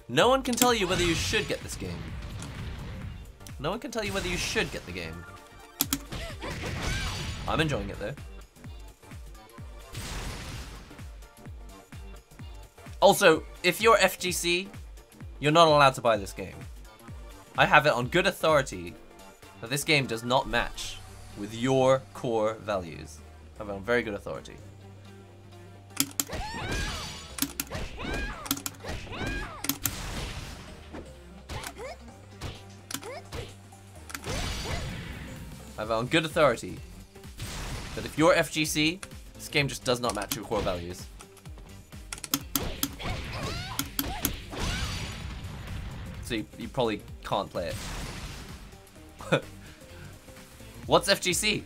No one can tell you whether you should get this game. No one can tell you whether you should get the game. I'm enjoying it though. Also, if you're FGC, you're not allowed to buy this game. I have it on good authority that this game does not match with your core values. I have it on very good authority. I have it on good authority that if you're FGC, this game just does not match your core values. So you probably can't play it. What's FGC?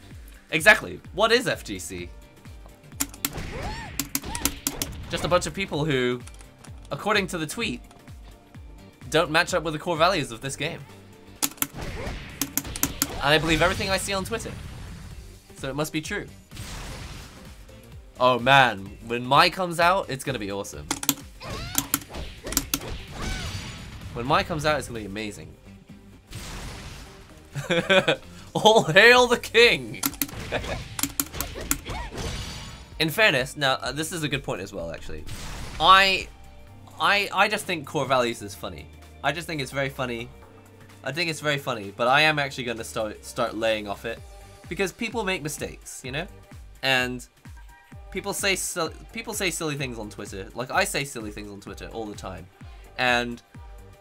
Exactly. What is FGC? Just a bunch of people who, according to the tweet, don't match up with the core values of this game. And I believe everything I see on Twitter. So it must be true. Oh man, when Mai comes out, it's gonna be awesome. When Mai comes out, it's gonna be amazing. All hail the king! In fairness, now this is a good point as well. Actually, I just think core values is funny. I just think it's very funny. I think it's very funny, but I am actually going to start laying off it because people make mistakes, you know, and people say silly things on Twitter. Like I say silly things on Twitter all the time, and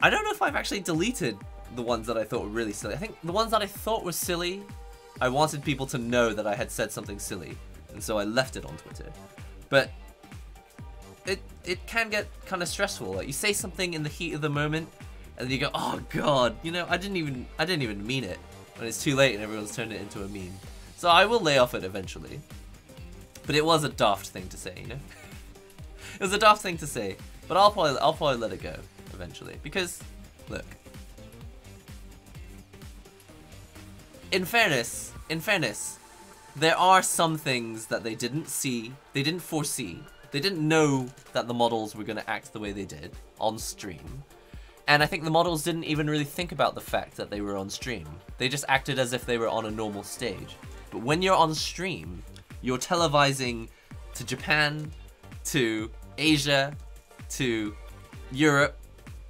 I don't know if I've actually deleted the ones that I thought were really silly. I think the ones that I thought were silly, I wanted people to know that I had said something silly, and so I left it on Twitter. But it can get kind of stressful. Like you say something in the heat of the moment, and then you go, "Oh God, you know, I didn't even mean it." When it's too late and everyone's turned it into a meme. So I will lay off it eventually. But it was a daft thing to say, you know. It was a daft thing to say, but I'll probably let it go eventually because, look. In fairness, there are some things that they didn't see, they didn't foresee, they didn't know that the models were going to act the way they did on stream. And I think the models didn't even really think about the fact that they were on stream. They just acted as if they were on a normal stage. But when you're on stream, you're televising to Japan, to Asia, to Europe,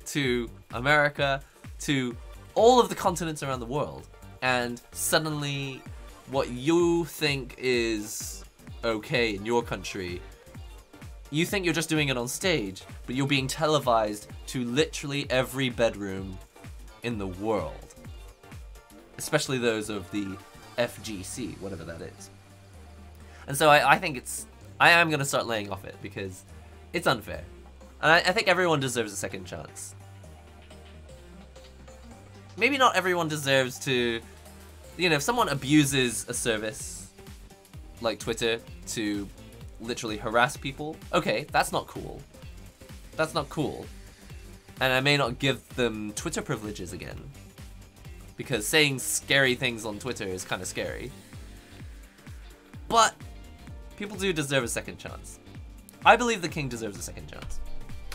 to America, to all of the continents around the world. And suddenly, what you think is okay in your country, you think you're just doing it on stage, but you're being televised to literally every bedroom in the world. Especially those of the FGC, whatever that is. And so I think I am going to start laying off it because it's unfair. And I think everyone deserves a second chance. Maybe not everyone deserves to, you know, if someone abuses a service like Twitter to literally harass people, okay, that's not cool. That's not cool. And I may not give them Twitter privileges again. Because saying scary things on Twitter is kind of scary. But people do deserve a second chance. I believe the king deserves a second chance.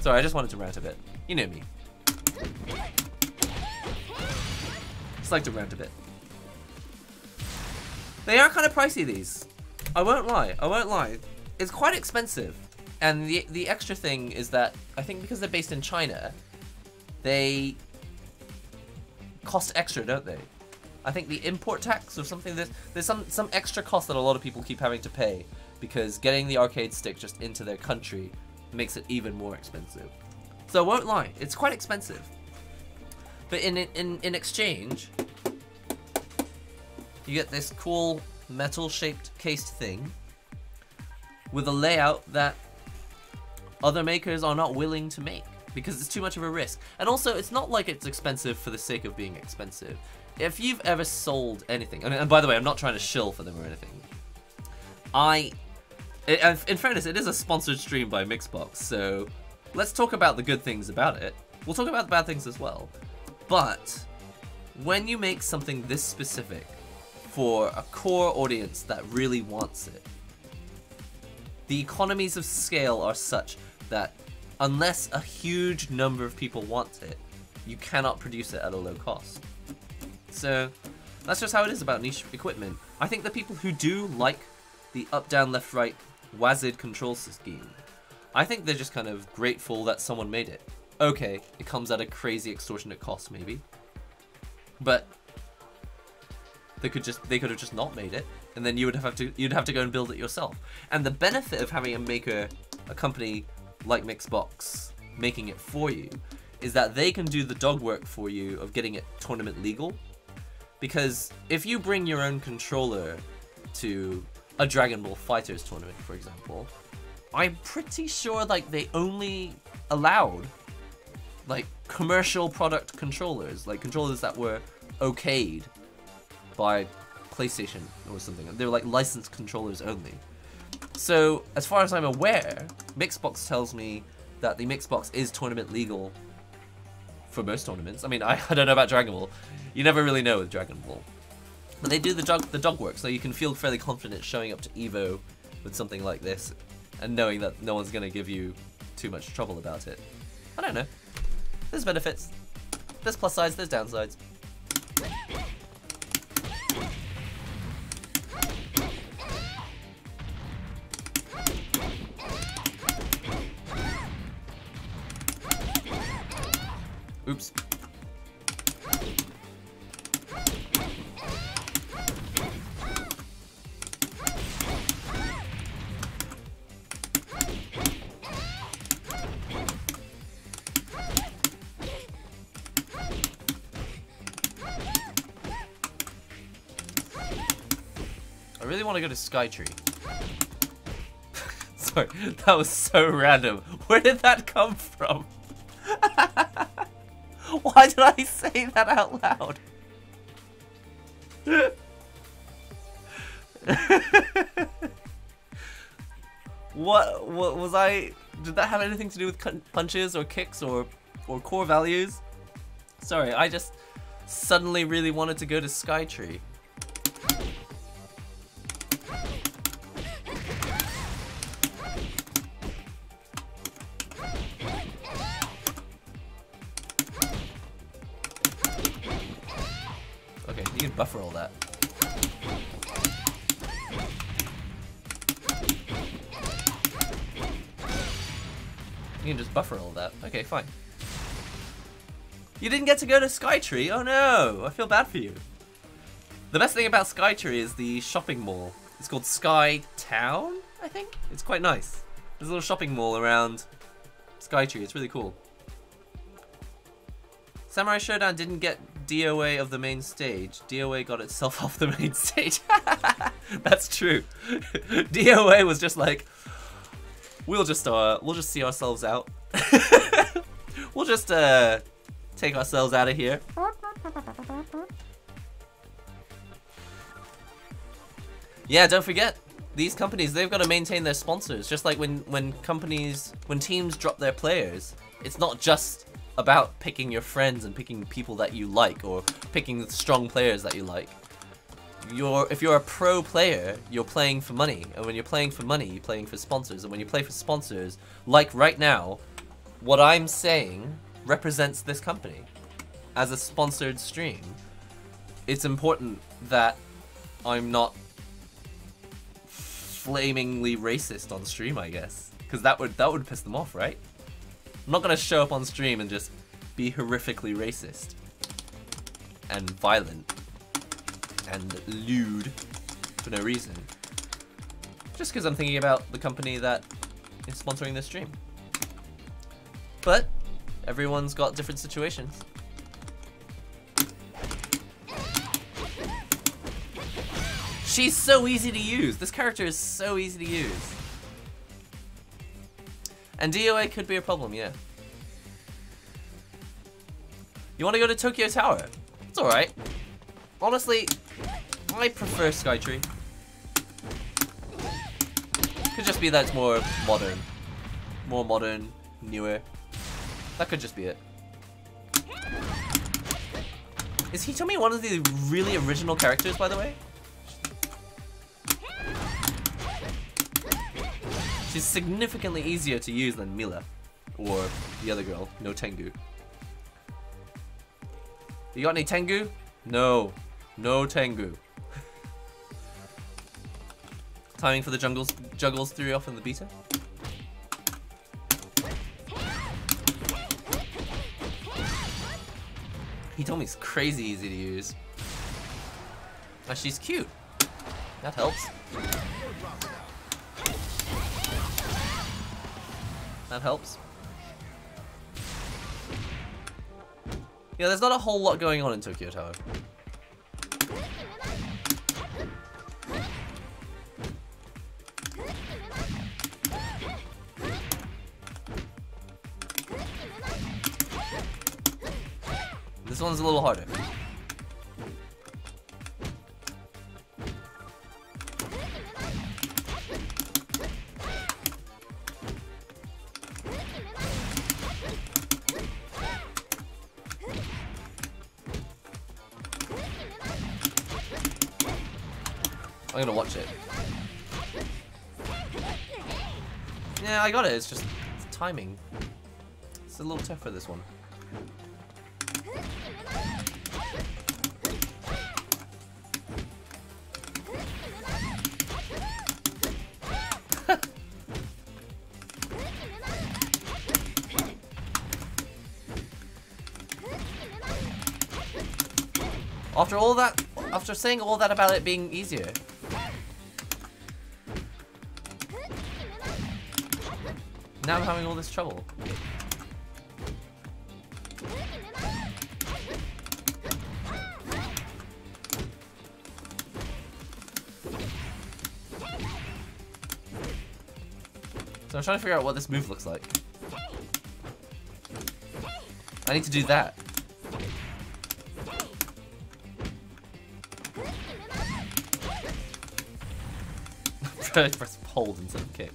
Sorry, I just wanted to rant a bit. You know me. Just like to rant a bit. They are kind of pricey, these. I won't lie. I won't lie. It's quite expensive. And the extra thing is that I think because they're based in China, they cost extra, don't they? I think the import tax or something, there's some extra cost that a lot of people keep having to pay because getting the arcade stick just into their country makes it even more expensive. So I won't lie, it's quite expensive. But in exchange, you get this cool metal-shaped cased thing with a layout that other makers are not willing to make because it's too much of a risk. And also, it's not like it's expensive for the sake of being expensive. If you've ever sold anything, and by the way, I'm not trying to shill for them or anything. In fairness, it is a sponsored stream by Mixbox, so let's talk about the good things about it. We'll talk about the bad things as well. But when you make something this specific for a core audience that really wants it, the economies of scale are such that unless a huge number of people want it, you cannot produce it at a low cost. So that's just how it is about niche equipment. I think the people who do like the up, down, left, right WASD control scheme, I think they're just kind of grateful that someone made it. Okay, it comes at a crazy extortionate cost maybe, but they could have just not made it, and then you'd have to go and build it yourself. And the benefit of having a company like Mixbox making it for you is that they can do the dog work for you of getting it tournament legal. Because if you bring your own controller to a Dragon Ball FighterZ tournament, for example, I'm pretty sure like they only allowed like commercial product controllers, like controllers that were okayed by PlayStation or something. They're like licensed controllers only. So as far as I'm aware, Mixbox tells me that the Mixbox is tournament legal for most tournaments. I mean, I don't know about Dragon Ball. You never really know with Dragon Ball. But they do the dog work, so you can feel fairly confident showing up to EVO with something like this and knowing that no one's going to give you too much trouble about it. I don't know. There's benefits. There's plus sides, there's downsides. Oops. I really want to go to Skytree. Sorry, that was so random. Where did that come from? Why did I say that out loud? What was I? Did that have anything to do with punches or kicks or core values? Sorry, I just suddenly really wanted to go to Skytree. Okay, you can buffer all that. You can just buffer all that. Okay, fine. You didn't get to go to Skytree? Oh no, I feel bad for you. The best thing about Skytree is the shopping mall. It's called Sky Town, I think? It's quite nice. There's a little shopping mall around Skytree. It's really cool. Samurai Showdown didn't get DOA of the main stage. DOA got itself off the main stage. That's true. DOA was just like, we'll just see ourselves out. We'll just take ourselves out of here. Yeah, don't forget, these companies, they've got to maintain their sponsors. Just like when teams drop their players, it's not just about picking your friends and picking people that you like or picking strong players that you like. If you're a pro player, you're playing for money, and when you're playing for money, you're playing for sponsors, and when you play for sponsors, like right now, what I'm saying represents this company. As a sponsored stream, it's important that I'm not flamingly racist on stream, I guess, because that would piss them off, right? I'm not gonna show up on stream and just be horrifically racist and violent and lewd for no reason, just because I'm thinking about the company that is sponsoring this stream. But everyone's got different situations. She's so easy to use. This character is so easy to use. And DOA could be a problem, yeah. You want to go to Tokyo Tower? It's alright. Honestly, I prefer Skytree. Could just be that it's more modern. More modern, newer. That could just be it. Is Hitomi one of the really original characters, by the way? She's significantly easier to use than Mila. Or the other girl, no Tengu. You got any Tengu? No. No Tengu. Timing for the juggles threw you off in the beta? He told me it's crazy easy to use. And she's cute. That helps. That helps. Yeah, there's not a whole lot going on in Tokyo Tower. This one's a little harder. I'm gonna watch it. Yeah, I got it. It's just timing. It's a little tough for this one. After all that, after saying all that about it being easier. Now I'm having all this trouble. So I'm trying to figure out what this move looks like. I need to do that. Press hold instead of kick.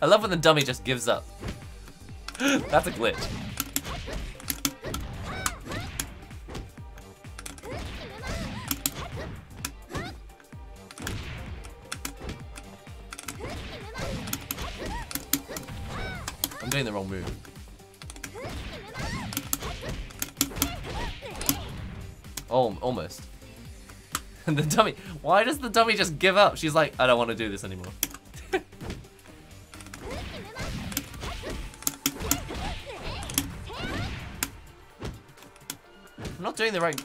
I love when the dummy just gives up. That's a glitch. I'm doing the wrong move. Oh, almost. And the dummy, why does the dummy just give up? She's like, I don't want to do this anymore. I'm not doing the right.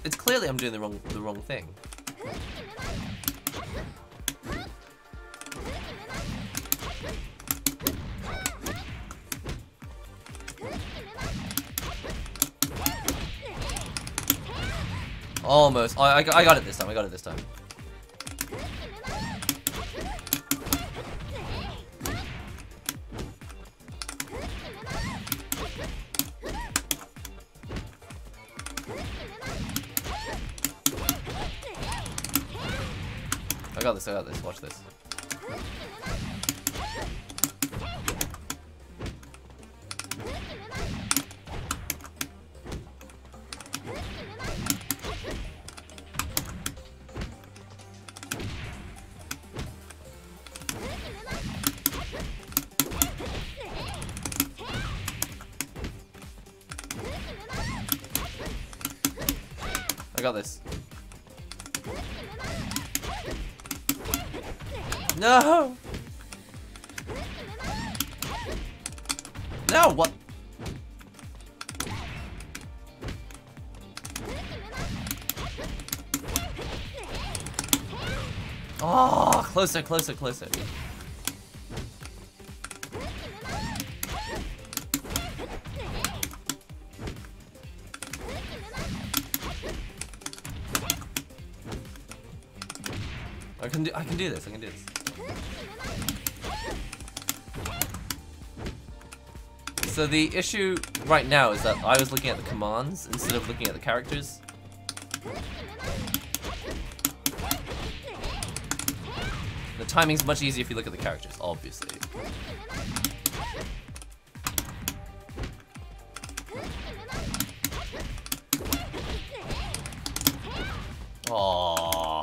It's clearly I'm doing the wrong thing. Almost. I got it this time. I got it this time. I got this, I got this, watch this. I got this. No! No, what? Oh, closer, closer, closer. I can do this, I can do this. So the issue right now is that I was looking at the commands instead of looking at the characters. The timing's much easier if you look at the characters, obviously. Aww.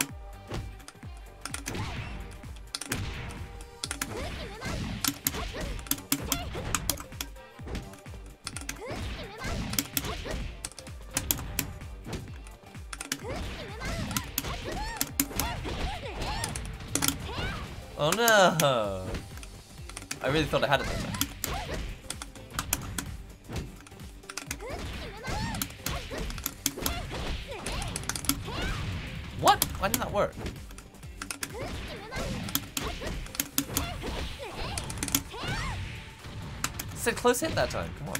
Oh no! I really thought I had it that time. What? Why didn't that work? It said close hit that time, come on.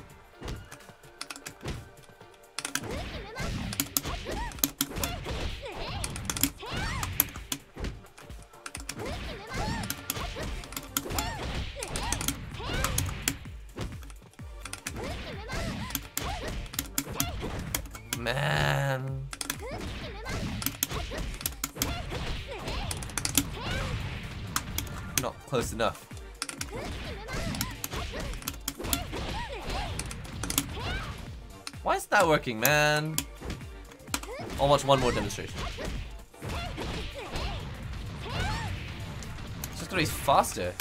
Man. Not close enough. Why is that working, man? I'll watch one more demonstration. It's just gonna be faster.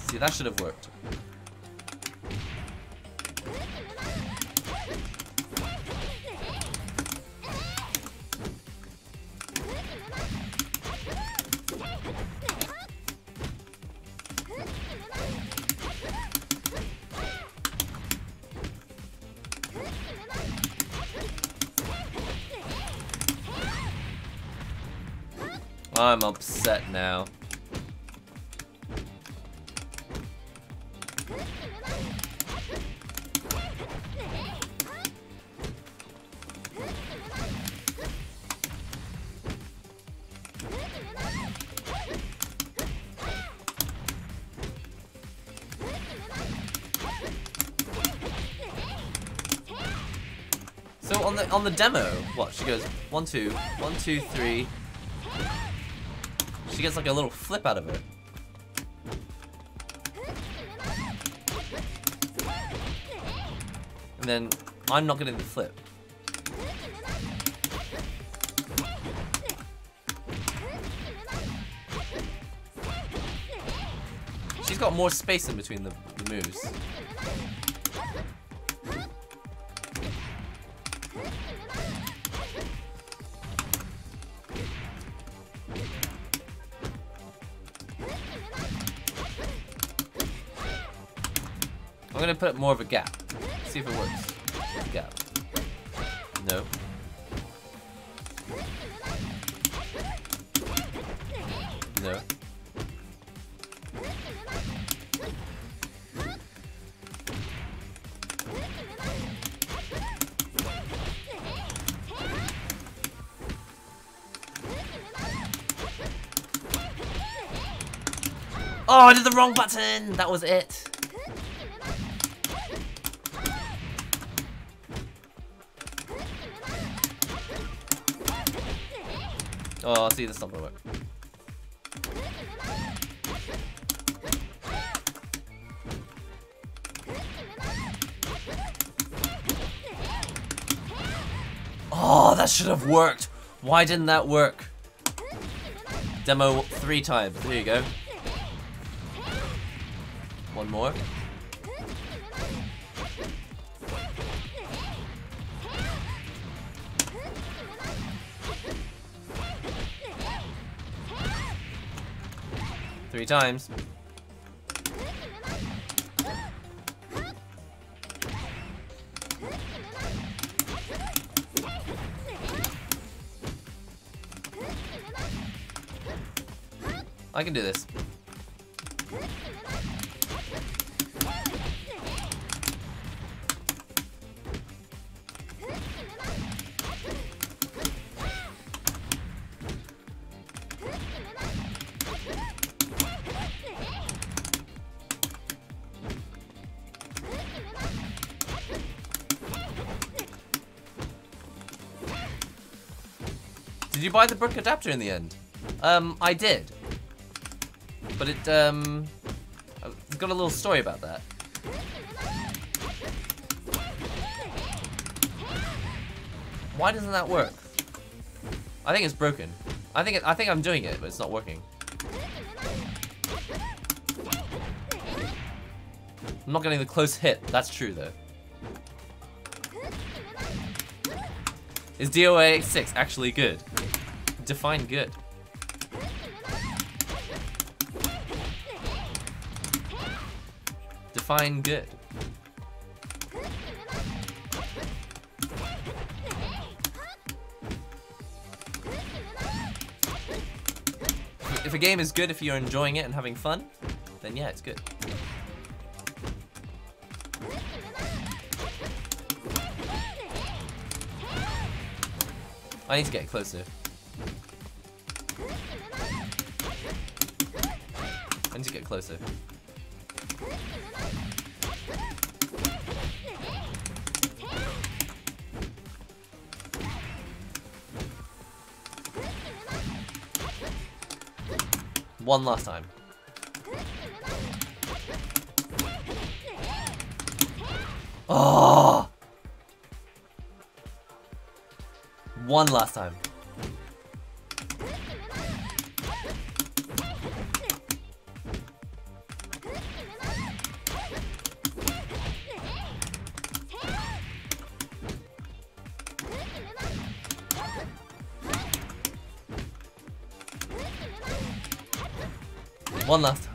See, that should have worked. I'm upset now. So on the demo, what, she goes 1 2 1 2 3. She gets like a little flip out of it. And then I'm not getting the flip. She's got more space in between the moves. I'm gonna put more of a gap. See if it works. Gap. No. No. Oh, I did the wrong button! That was it. Oh, see, this is not gonna work. Oh, that should have worked. Why didn't that work? Demo 3 times. There you go. One more. Three times. I can do this. Did you buy the brick adapter in the end? I did. But it's got a little story about that. Why doesn't that work? I think it's broken. I think I'm doing it, but it's not working. I'm not getting the close hit. That's true though. Is DOA6 actually good? Define good. Define good. If a game is good, if you're enjoying it and having fun, then yeah, it's good. I need to get closer. I need to get closer. One last time. Oh! One last time. One last time.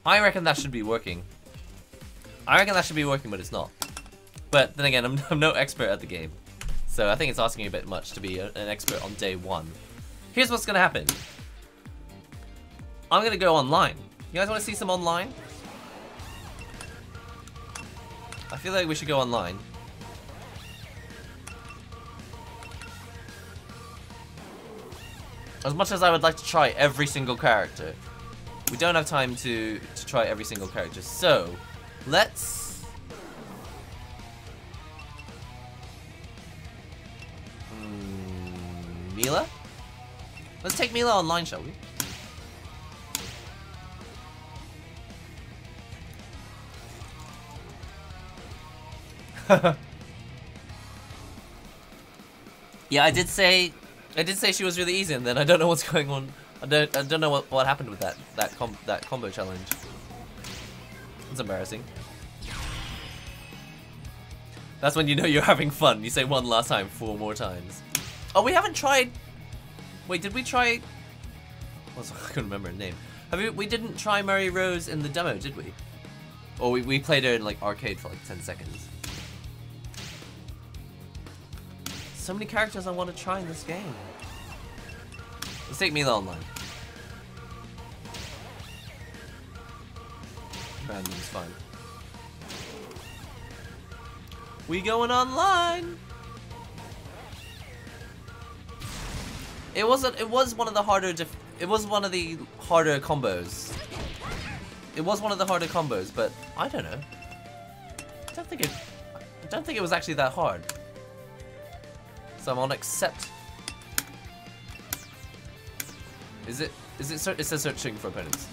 I reckon that should be working. I reckon that should be working, but it's not. But then again, I'm no expert at the game. So I think it's asking a bit much to be an expert on day one. Here's what's gonna happen. I'm gonna go online. You guys wanna see some online? I feel like we should go online. As much as I would like to try every single character, we don't have time to try every single character. So, let's... Mila? Let's take Mila online, shall we? Yeah, I did say she was really easy, and then I don't know what's going on. I don't know what happened with that combo challenge. It's embarrassing. That's when you know you're having fun. You say one last time 4 more times. Oh, we haven't tried. Wait, did we try? I couldn't remember her name. We didn't try Mary Rose in the demo, did we? Or we played her in like arcade for like 10 seconds. So many characters I want to try in this game. Let's take Mila online. Random's fine. We going online. It was one of the harder combos. It was one of the harder combos, but I don't know. I don't think it was actually that hard. So I'm on accept. It says searching for opponents.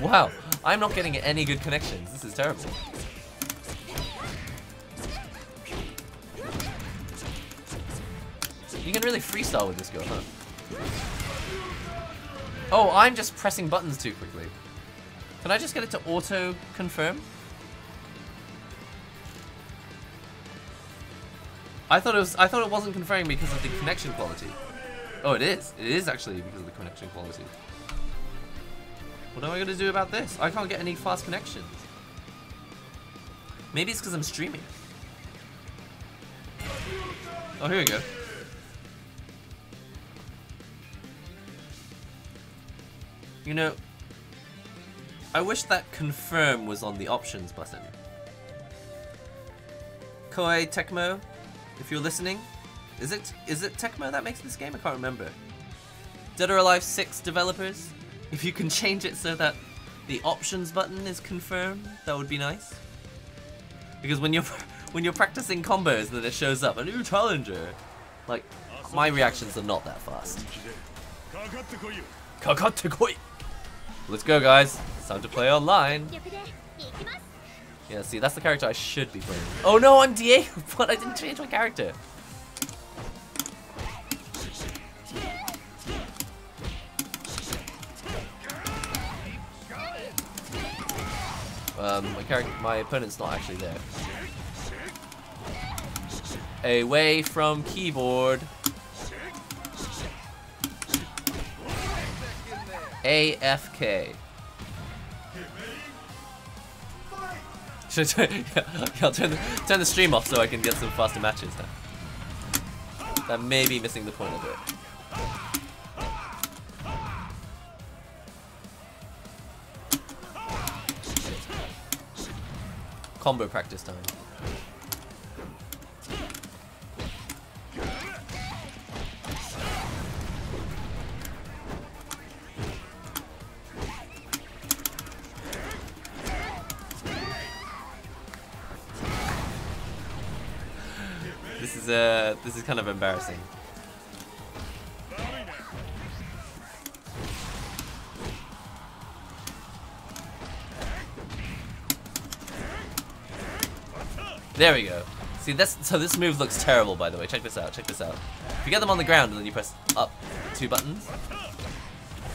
Wow, I'm not getting any good connections. This is terrible. You can really freestyle with this girl, huh? Oh, I'm just pressing buttons too quickly. Can I just get it to auto confirm? I thought it wasn't confirming because of the connection quality. Oh, it is. It is actually because of the connection quality. What am I gonna do about this? I can't get any fast connections. Maybe it's because I'm streaming. Oh, here we go. You know, I wish that confirm was on the options button. Koei Tecmo, if you're listening, is it Tecmo that makes this game? I can't remember. Dead or Alive 6 developers, if you can change it so that the options button is confirmed, that would be nice. Because when you're practicing combos, then it shows up a new challenger. Like, my reactions are not that fast. Kakatte koi! Let's go, guys. It's time to play online. Yeah, see, that's the character I should be playing. Oh no, I'm Diego! What? I didn't change my character. My opponent's not actually there. Away from keyboard. AFK. Should I'll turn the stream off so I can get some faster matches now. That may be missing the point of it. Combo practice time. This is kind of embarrassing. There we go. See, this move looks terrible, by the way. Check this out. Check this out. If you get them on the ground and then you press up 2 buttons,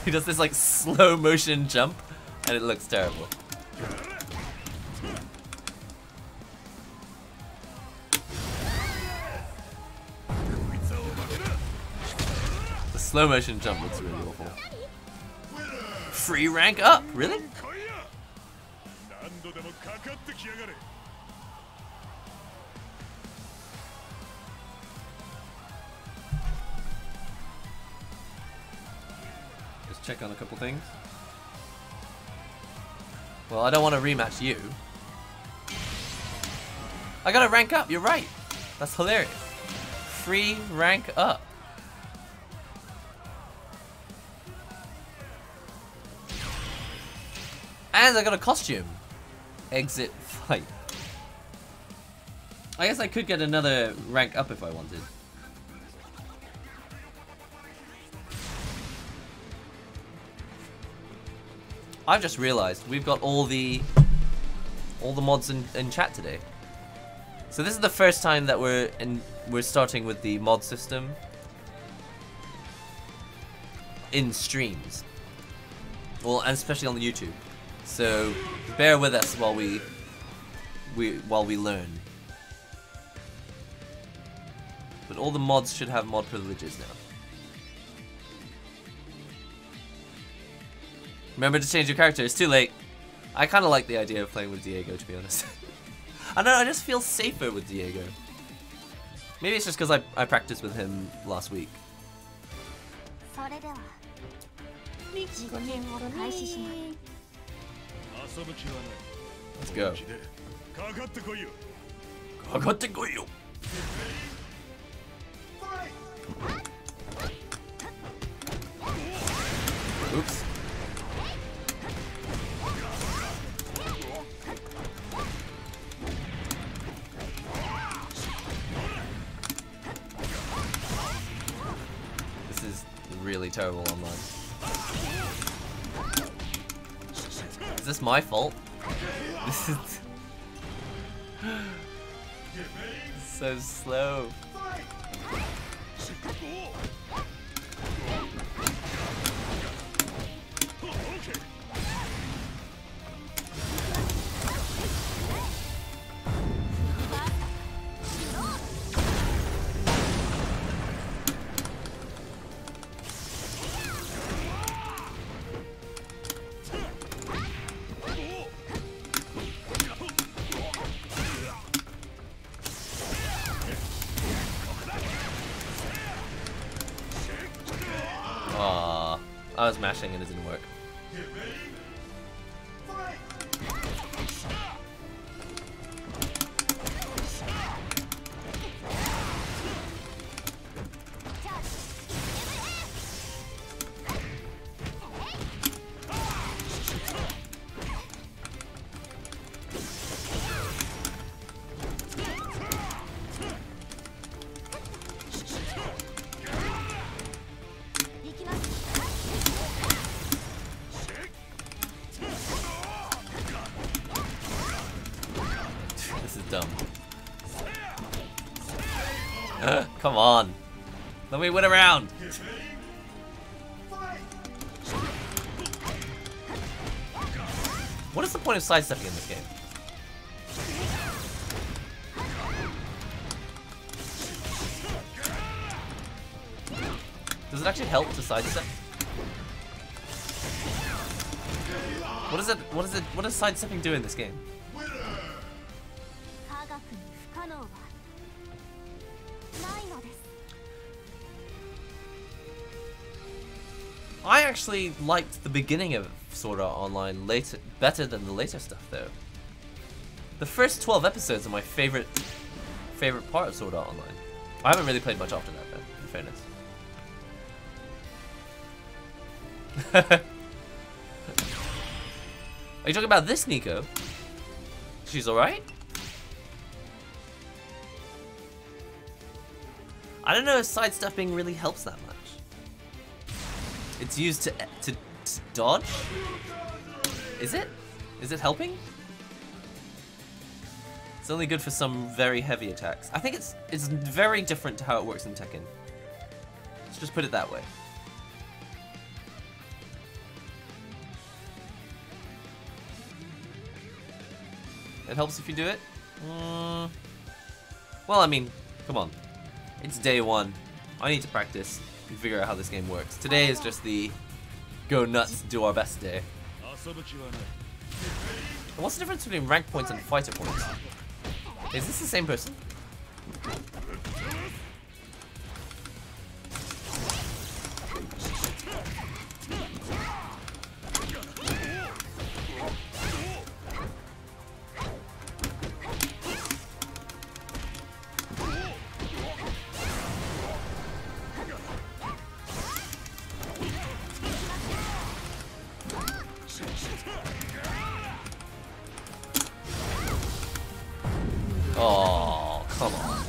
he does this like slow motion jump, and it looks terrible. The slow motion jump looks really awful. Free rank up, really? Check on a couple things. Well, I don't want to rematch you. I gotta rank up, you're right. That's hilarious. Free rank up. And I got a costume. Exit fight. I guess I could get another rank up if I wanted. I've just realized we've got all the mods in chat today. So this is the first time that we're starting with the mod system in streams. Well, and especially on the YouTube. So bear with us while we learn. But all the mods should have mod privileges now. Remember to change your character. It's too late. I kind of like the idea of playing with Diego, to be honest. I don't know, I just feel safer with Diego. Maybe it's just because I practiced with him last week. Let's go. Oops. This is really terrible online. Is this my fault? This is so slow. I was mashing and it didn't work. Come on. Let me win a round. Get ready. Fight. What is the point of sidestepping in this game? Does it actually help to sidestep? What does sidestepping do in this game? I actually liked the beginning of Sword Art Online better than the later stuff, though. The first 12 episodes are my favorite part of Sword Art Online. I haven't really played much after that, though, in fairness. Are you talking about this Nico? She's alright? I don't know if sidestepping really helps that much. It's used to dodge? Is it? Is it helping? It's only good for some very heavy attacks. I think it's very different to how it works in Tekken. Let's just put it that way. It helps if you do it? Well, I mean, come on. It's day one. I need to practice and figure out how this game works. Today is just the go nuts, do our best day. And what's the difference between rank points and fighter points? Is this the same person? Oh, come on.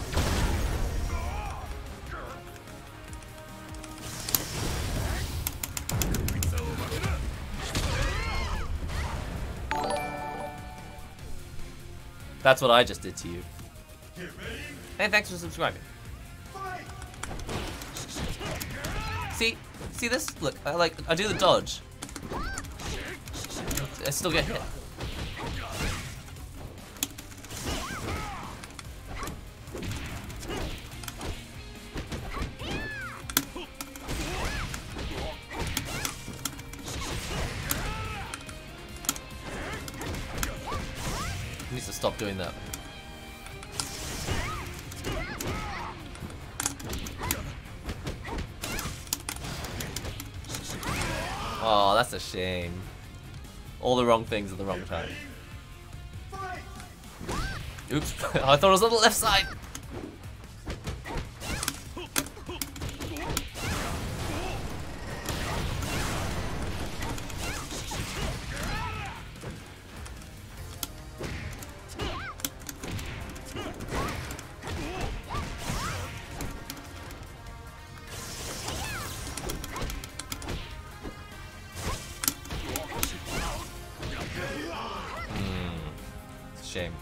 That's what I just did to you. And thanks for subscribing. See this? Look, I do the dodge. I still get hit. Needs to stop doing that. Oh, that's a shame. All the wrong things at the wrong time. Oops, I thought it was on the left side. Shame.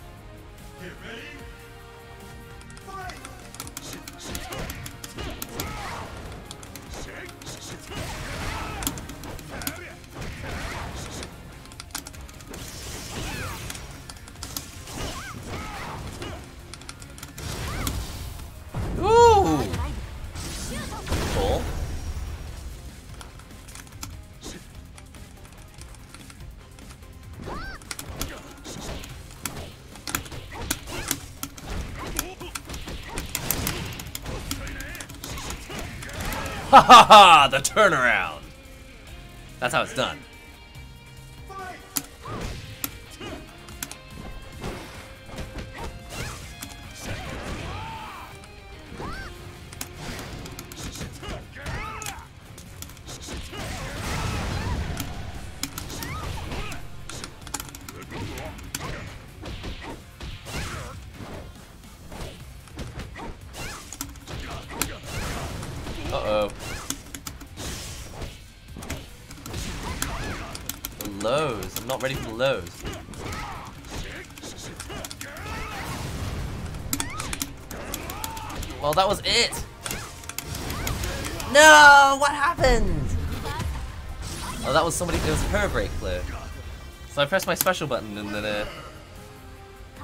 Ooh! Cool. Ha ha ha! The turnaround! That's how it's done. Uh-oh. The lows. I'm not ready for the lows. Well, that was it. No, what happened? Oh, that was somebody. It was her break player. So I pressed my special button and then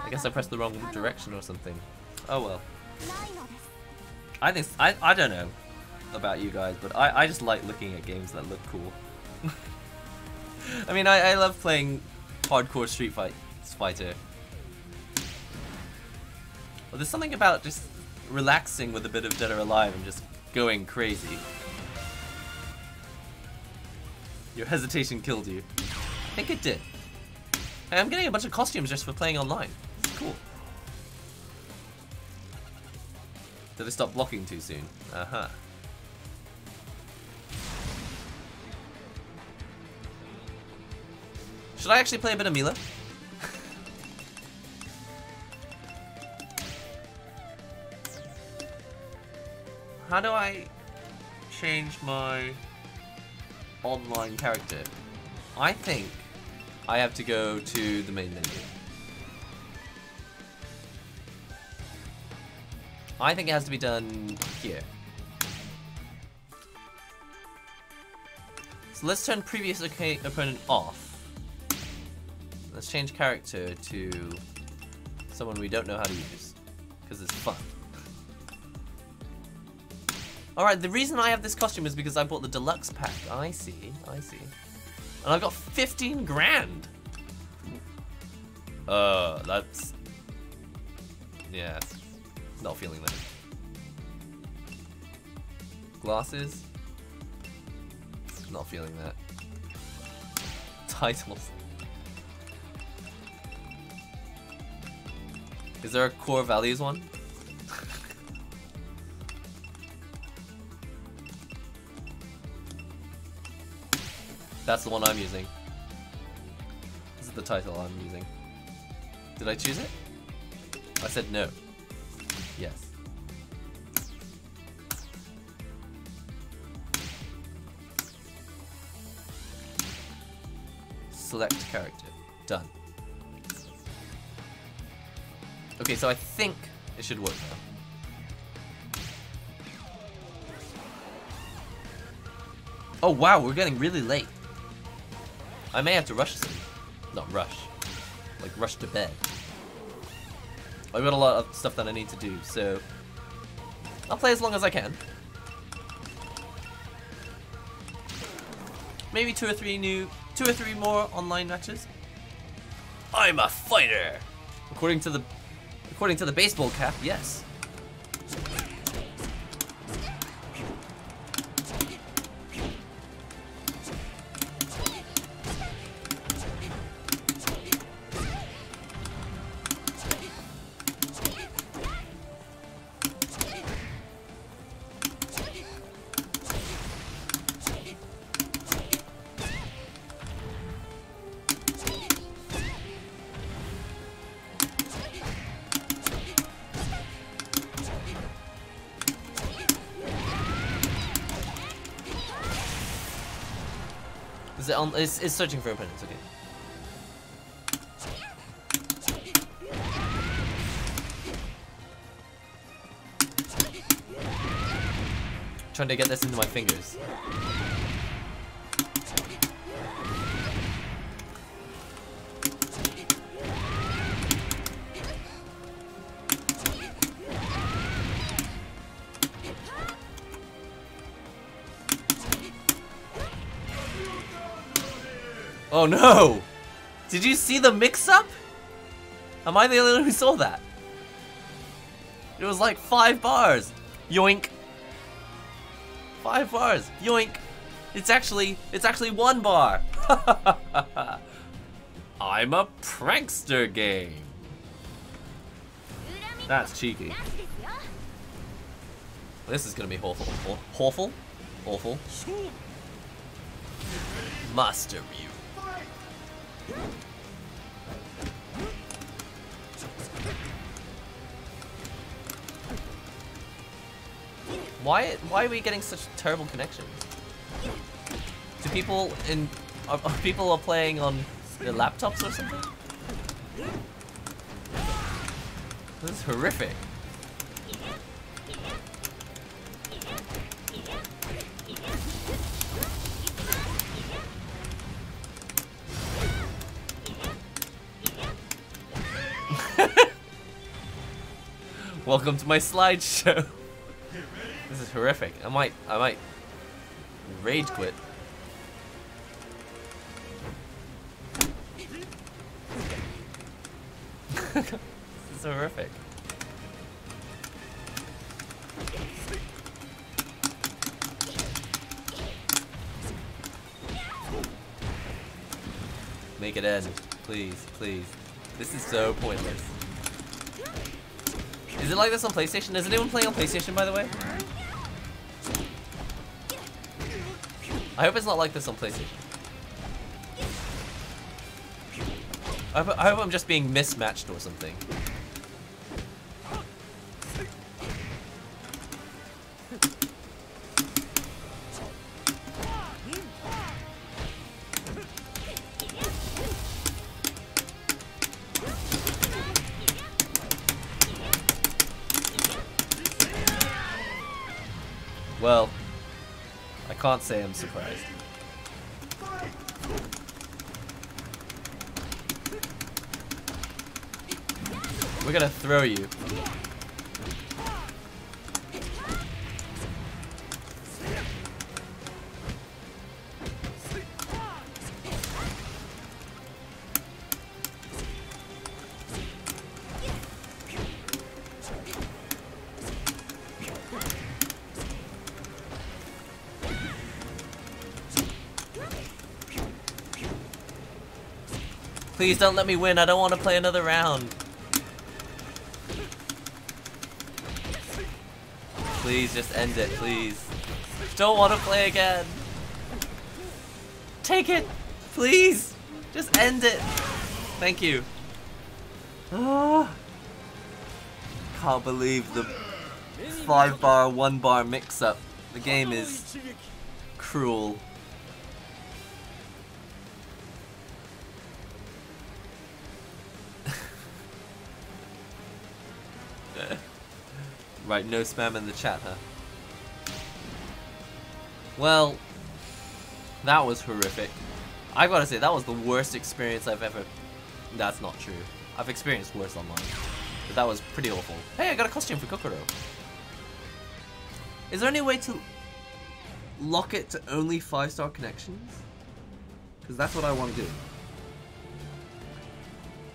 I guess I pressed the wrong direction or something. Oh well. I think I don't know about you guys, but I just like looking at games that look cool. I mean, I love playing hardcore Street Fighter. Well, there's something about just relaxing with a bit of Dead or Alive and just going crazy. Your hesitation killed you. I think it did. Hey, I'm getting a bunch of costumes just for playing online. It's cool. Did I stop blocking too soon? Uh-huh. Should I actually play a bit of Mila? How do I change my online character? I think I have to go to the main menu. I think it has to be done here. So let's turn previous opponent off. Let's change character to someone we don't know how to use, because it's fun. Alright, the reason I have this costume is because I bought the deluxe pack. I see, I see. And I've got 15 grand! That's... yeah, not feeling that. Glasses? Not feeling that. Titles. Is there a core values one? That's the one I'm using. This is the title I'm using. Did I choose it? I said no. Yes. Select character. Done. Okay, so I think it should work now. Oh wow, we're getting really late. I may have to rush some. Not rush. Like rush to bed. I've got a lot of stuff that I need to do, so I'll play as long as I can. Maybe two or three more online matches. I'm a fighter! According to the baseball cap, yes. Is it on? It's searching for opponents. Okay. Trying to get this into my fingers. Oh no! Did you see the mix-up? Am I the only one who saw that? It was like 5 bars. Yoink. 5 bars. Yoink. It's actually 1 bar. I'm a prankster game. That's cheeky. This is gonna be awful. Awful? Awful. Master Ryu. Why are we getting such terrible connections? Do people are people playing on their laptops or something? This is horrific. Welcome to my slideshow. This is horrific. I might rage quit. This is horrific. Make it end. Please, please. This is so pointless. Is it like this on PlayStation? Is anyone playing on PlayStation, by the way? I hope it's not like this on PlayStation. I hope I'm just being mismatched or something. Well, I can't say I'm surprised. We're gonna throw you. Please don't let me win. I don't want to play another round. Please just end it, please. Don't want to play again. Take it, please. Just end it. Thank you. Oh, can't believe the 5-bar, 1-bar mix-up. The game is cruel. Right, no spam in the chat, huh? Well, that was horrific. I gotta say, that was the worst experience I've ever... That's not true. I've experienced worse online. But that was pretty awful. Hey, I got a costume for Kokoro. Is there any way to lock it to only 5-star connections? Because that's what I want to do.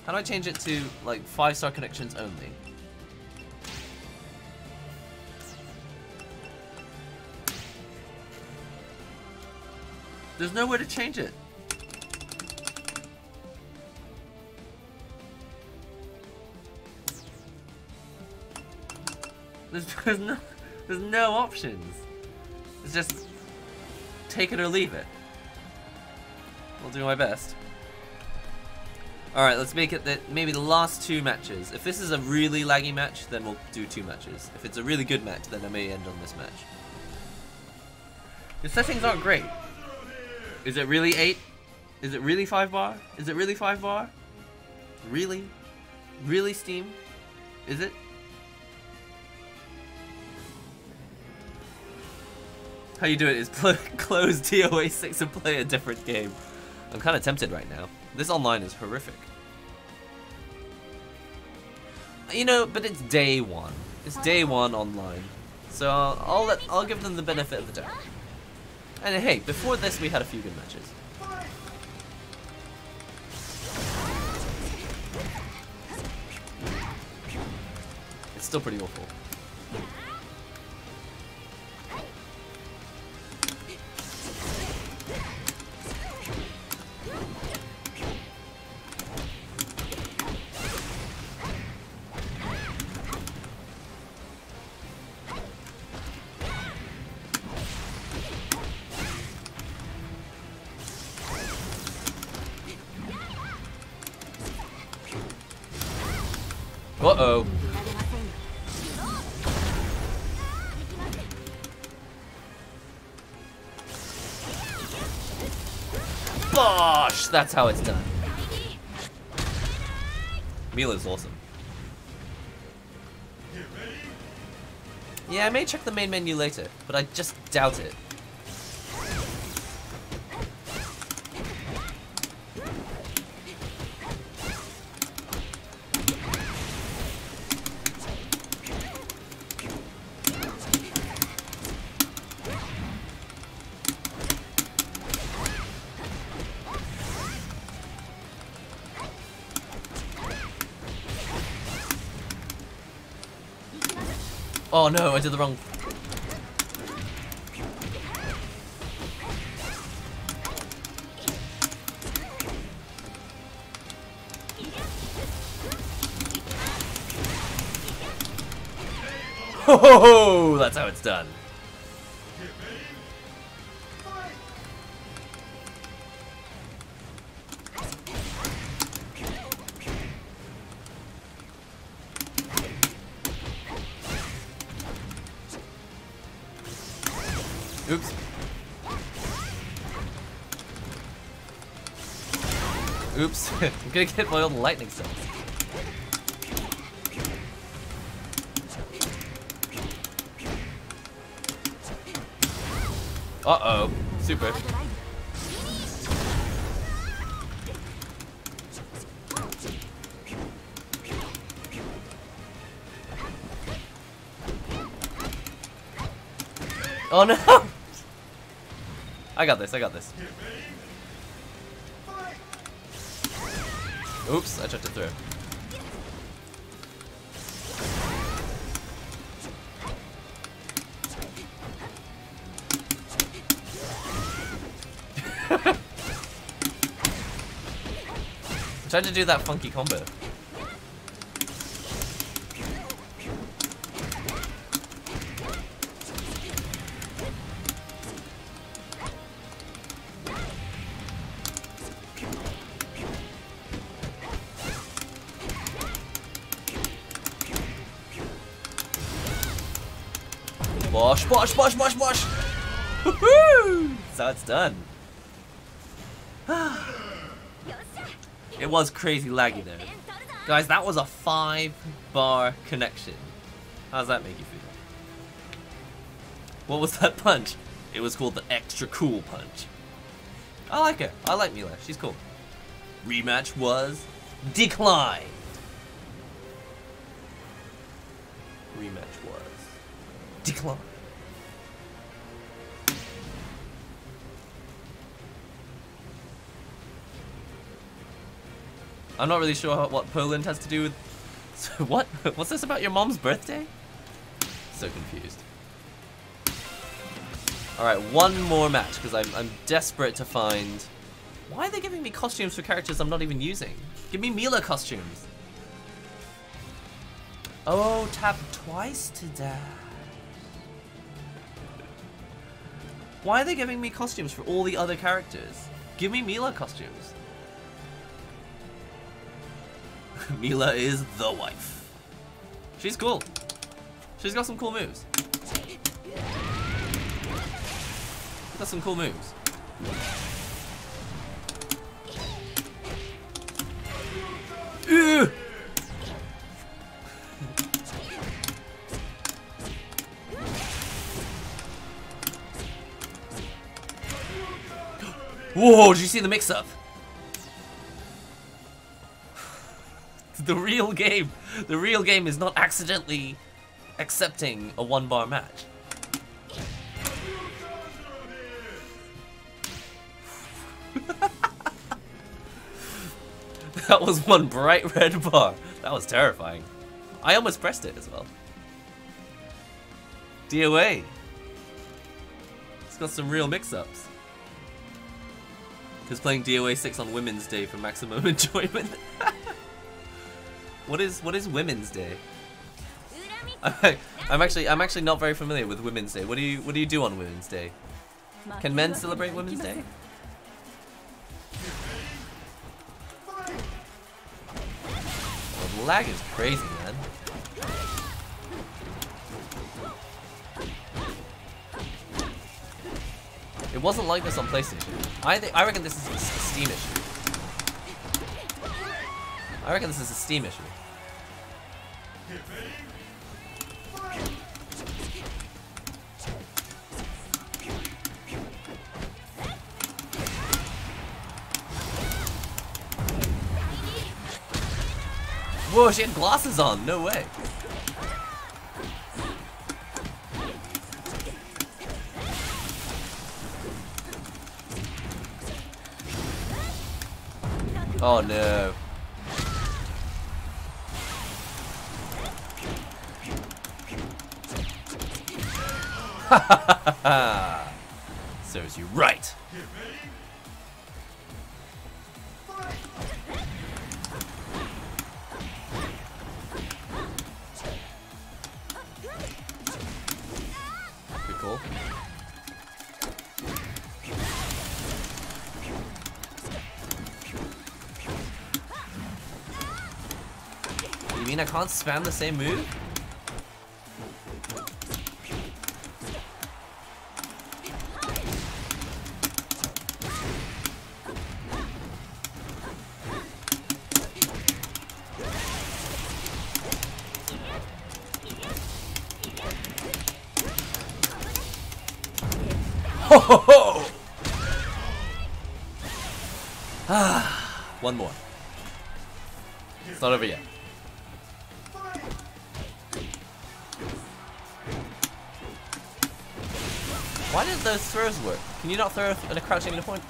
How do I change it to, like, 5-star connections only? There's no way to change it. There's no options. It's just take it or leave it. I'll do my best. Alright, let's make it that maybe the last 2 matches. If this is a really laggy match, then we'll do 2 matches. If it's a really good match, then I may end on this match. The settings aren't great. Is it really 8? Is it really 5-bar? Is it really 5-bar? Really? Really, Steam? Is it? How you do it is close DOA6 and play a different game. I'm kind of tempted right now. This online is horrific. You know, but it's day 1. It's day 1 online. So I'll give them the benefit of the doubt. And hey, before this we had a few good matches. It's still pretty awful. Uh-oh. Bosh! That's how it's done. Mila's awesome. Yeah, I may check the main menu later, but I just doubt it. Oh no, I did the wrong. Ho ho ho! That's how it's done. Oops. Oops. I'm gonna get my own lightning cells. Uh-oh. Super. Oh no! I got this, I got this. Oops, I chucked it through. I tried to do that funky combo. Bosh, bosh, bosh, bosh, bosh! Woohoo! So it's done. It was crazy laggy though. Guys, that was a 5-bar connection. How does that make you feel? What was that punch? It was called the extra cool punch. I like her. I like Mila. She's cool. Rematch was declined. Rematch was declined. I'm not really sure what Poland has to do with... So what? What's this about your mom's birthday? So confused. Alright, one more match, because I'm desperate to find... Why are they giving me costumes for characters I'm not even using? Give me Mila costumes. Oh, tap twice to dash. Why are they giving me costumes for all the other characters? Give me Mila costumes. Mila is the wife. She's cool. She's got some cool moves. Got some cool moves. Ew. Whoa, did you see the mix-up? The real game is not accidentally accepting a 1-bar match. That was one bright red bar. That was terrifying. I almost pressed it as well. DOA. It's got some real mix-ups. Because playing DOA6 on Women's Day for maximum enjoyment. What is Women's Day? I'm actually not very familiar with Women's Day. What do you do on Women's Day? Can men celebrate Women's Day? Oh, the lag is crazy, man. It wasn't like this on PlayStation. I reckon this is a Steam issue. I reckon this is a Steam issue. Whoa, she had glasses on. No way. Oh no. Serves you right. Get ready. Fight! Good call. You mean I can't spam the same move? Ho ho ho! Ah, one more. It's not over yet. Why did those throws work? Can you not throw a crouching opponent?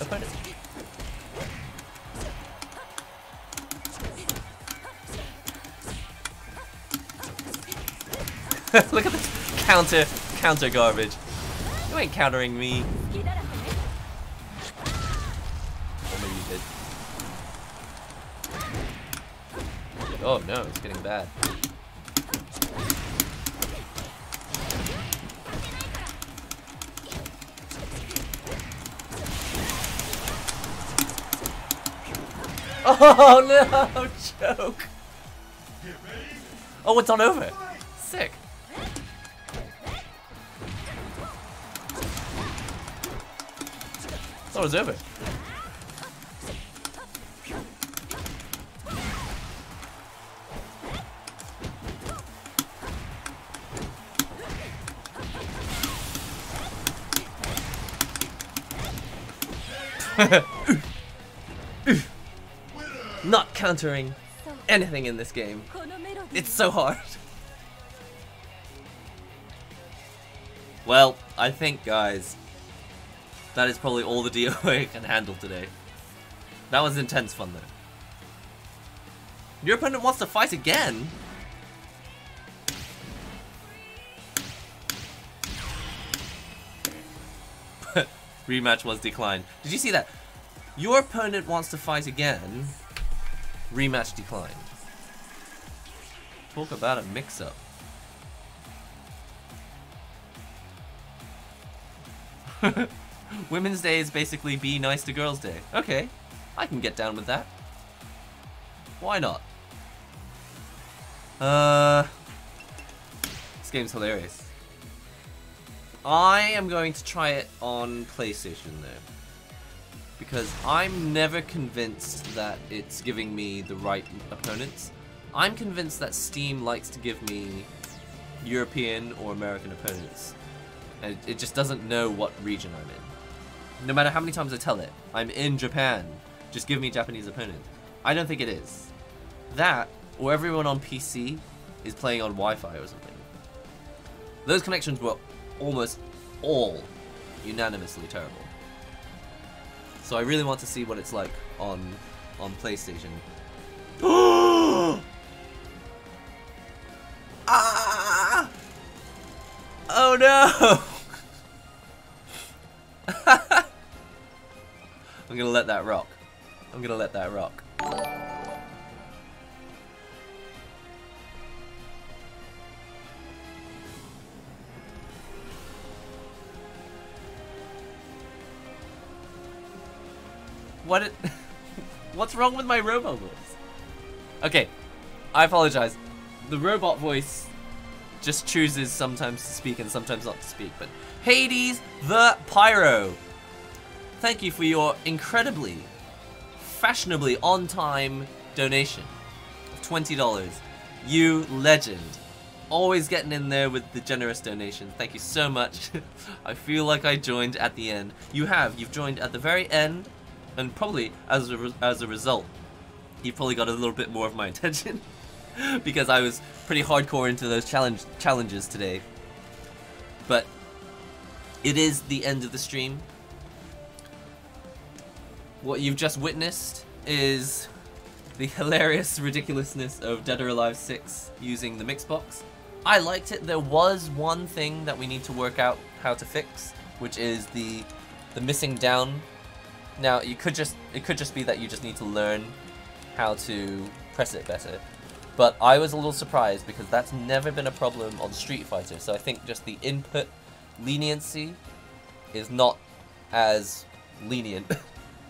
Look at this counter garbage. You ain't countering me. Or maybe you did. Oh no, it's getting bad. Oh no, joke. Oh, it's on over. Sick. Thought it was over. Not countering anything in this game. It's so hard. Well, I think, guys, that is probably all the DOA can handle today. That was intense fun, though. Your opponent wants to fight again? Rematch was declined. Did you see that? Your opponent wants to fight again. Rematch declined. Talk about a mix-up. Women's Day is basically Be Nice to Girls Day. Okay, I can get down with that. Why not? This game's hilarious. I am going to try it on PlayStation though, because I'm never convinced that it's giving me the right opponents. I'm convinced that Steam likes to give me European or American opponents, and it just doesn't know what region I'm in. No matter how many times I tell it, I'm in Japan, just give me Japanese opponent. I don't think it is. That, or everyone on PC is playing on Wi-Fi or something. Those connections were almost all unanimously terrible. So I really want to see what it's like on PlayStation. Ah! Oh no! I'm gonna let that rock. I'm gonna let that rock. What's wrong with my robot voice? Okay, I apologize. The robot voice just chooses sometimes to speak and sometimes not to speak, but Hades the Pyro, thank you for your incredibly, fashionably on-time donation of $20. You legend. Always getting in there with the generous donations. Thank you so much. I feel like I joined at the end. You've joined at the very end, and probably as a result, you've probably got a little bit more of my attention because I was pretty hardcore into those challenges today. But it is the end of the stream. What you've just witnessed is the hilarious ridiculousness of Dead or Alive 6 using the Mixbox. I liked it. There was one thing that we need to work out how to fix, which is the missing down. Now it could just be that you just need to learn how to press it better. But I was a little surprised because that's never been a problem on Street Fighter. So I think just the input leniency is not as lenient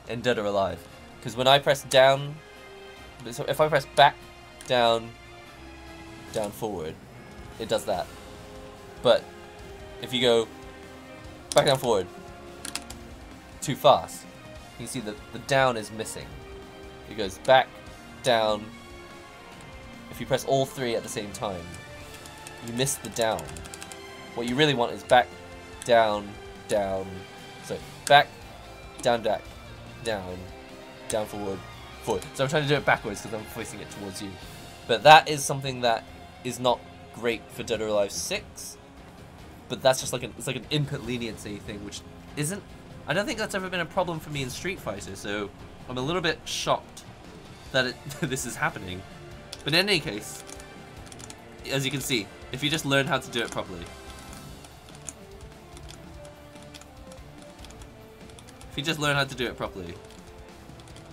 in Dead or Alive. Because when I press down, so if I press back, down, down, forward, it does that. But if you go back, down, forward too fast, you can see that the down is missing. It goes back, down. If you press all three at the same time, you miss the down. What you really want is back, down, down. So back, down, down, down, forward, forward. So I'm trying to do it backwards because I'm facing it towards you. But that is something that is not great for Dead or Alive 6. But that's just like it's like an input leniency thing, which isn't. I don't think that's ever been a problem for me in Street Fighter. So I'm a little bit shocked that this is happening. But in any case, as you can see, if you just learn how to do it properly,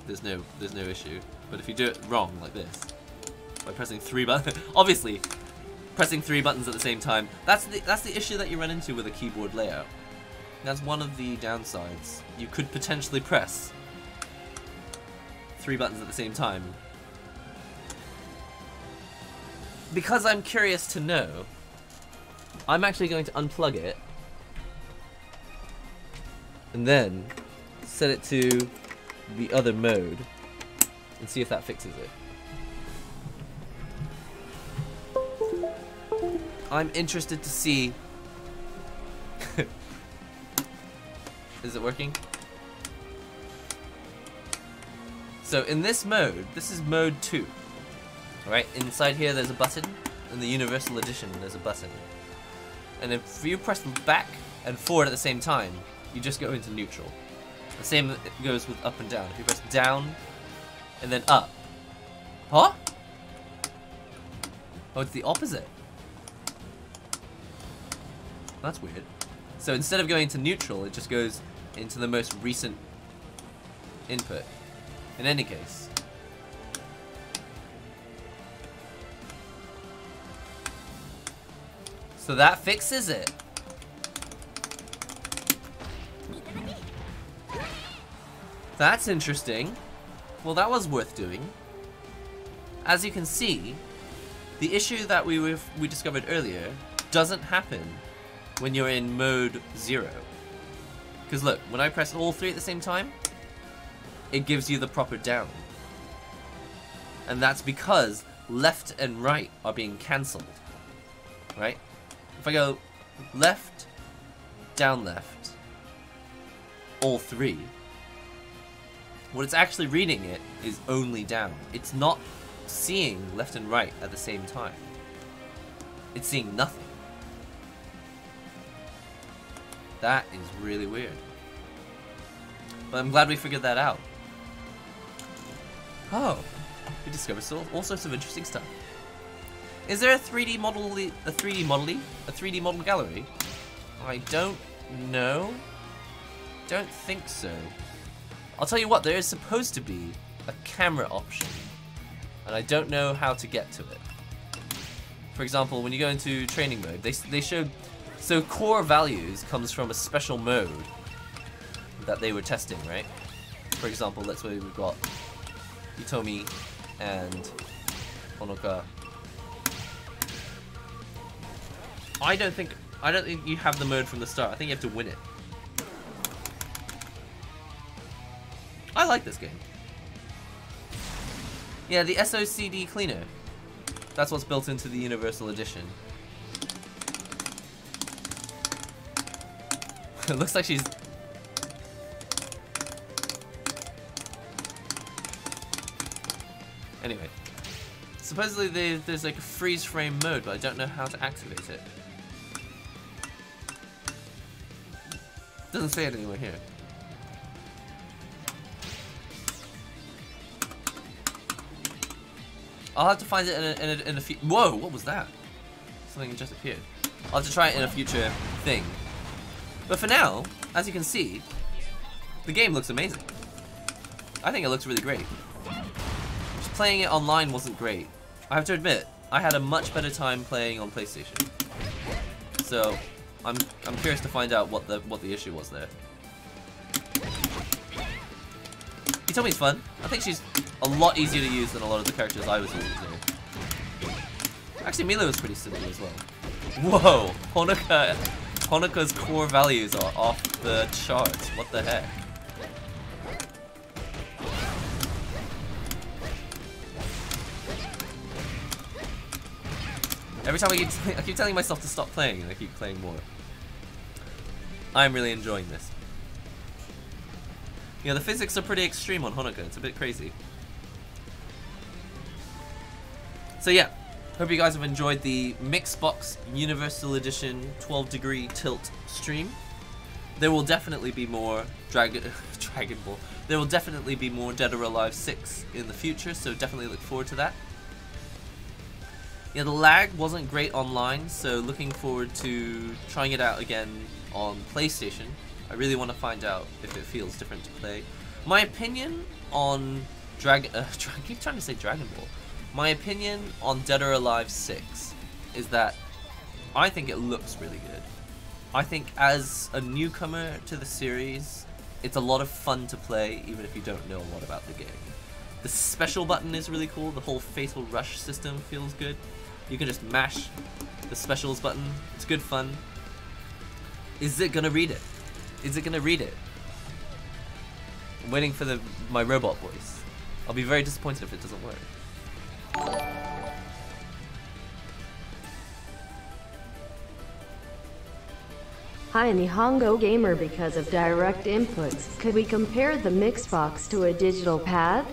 there's no issue. But if you do it wrong like this, by pressing 3 buttons, obviously, pressing 3 buttons at the same time, that's the issue that you run into with a keyboard layout. That's one of the downsides. You could potentially press 3 buttons at the same time. Because I'm curious to know, I'm actually going to unplug it and then set it to the other mode and see if that fixes it. I'm interested to see. Is it working? So in this mode, this is mode 2. Alright, inside here there's a button. In the Universal Edition there's a button. And if you press back and forward at the same time, you just go into neutral. The same goes with up and down. If you press down and then up. Huh? Oh, it's the opposite. That's weird. So instead of going to neutral, it just goes into the most recent input. In any case. So that fixes it. That's interesting. Well, that was worth doing. As you can see, the issue that we discovered earlier doesn't happen when you're in mode 0. Because look, when I press all 3 at the same time, it gives you the proper down. And that's because left and right are being cancelled. Right? If I go left, down, left, all 3, what it's actually reading it is only down. It's not seeing left and right at the same time. It's seeing nothing. That is really weird. But I'm glad we figured that out. Oh, we discovered all sorts of interesting stuff. Is there a 3D model gallery? I don't know. Don't think so. I'll tell you what, there is supposed to be a camera option, and I don't know how to get to it. For example, when you go into training mode, they showed. So core values comes from a special mode that they were testing, right? For example, let's say we've got Hitomi and Honoka. I don't think you have the mode from the start. I think you have to win it. I like this game. Yeah, the SOCD cleaner. That's what's built into the Universal Edition. It looks like she's... Anyway. Supposedly there's like a freeze frame mode, but I don't know how to activate it. Doesn't say it anywhere here. I'll have to find it in a few... Whoa, what was that? something just appeared. I'll have to try it in a future thing. But for now, as you can see, the game looks amazing. I think it looks really great. Just playing it online wasn't great. I have to admit, I had a much better time playing on PlayStation. So, I'm curious to find out what the issue was there. You tell me it's fun. I think she's a lot easier to use than a lot of the characters I was using. Actually, Mila was pretty simple as well. Whoa! Honoka's core values are off the charts. What the heck? Every time I keep telling myself to stop playing, and I keep playing more. I'm really enjoying this. Yeah, the physics are pretty extreme on Honoka. It's a bit crazy. So yeah, hope you guys have enjoyed the Mixbox Universal Edition 12-degree tilt stream. There will definitely be more Dragon Ball. There will definitely be more Dead or Alive 6 in the future, so definitely look forward to that. Yeah, the lag wasn't great online, so looking forward to trying it out again on PlayStation. I really want to find out if it feels different to play. My opinion on I keep trying to say Dragon Ball. My opinion on Dead or Alive 6 is that I think it looks really good. I think as a newcomer to the series, it's a lot of fun to play even if you don't know a lot about the game. The special button is really cool. The whole Fatal Rush system feels good. You can just mash the specials button. It's good fun. Is it gonna read it? Is it gonna read it? I'm waiting for my robot voice. I'll be very disappointed if it doesn't work. Hi Nihongo Gamer, because of direct inputs, could we compare the Mixbox to a digital pad?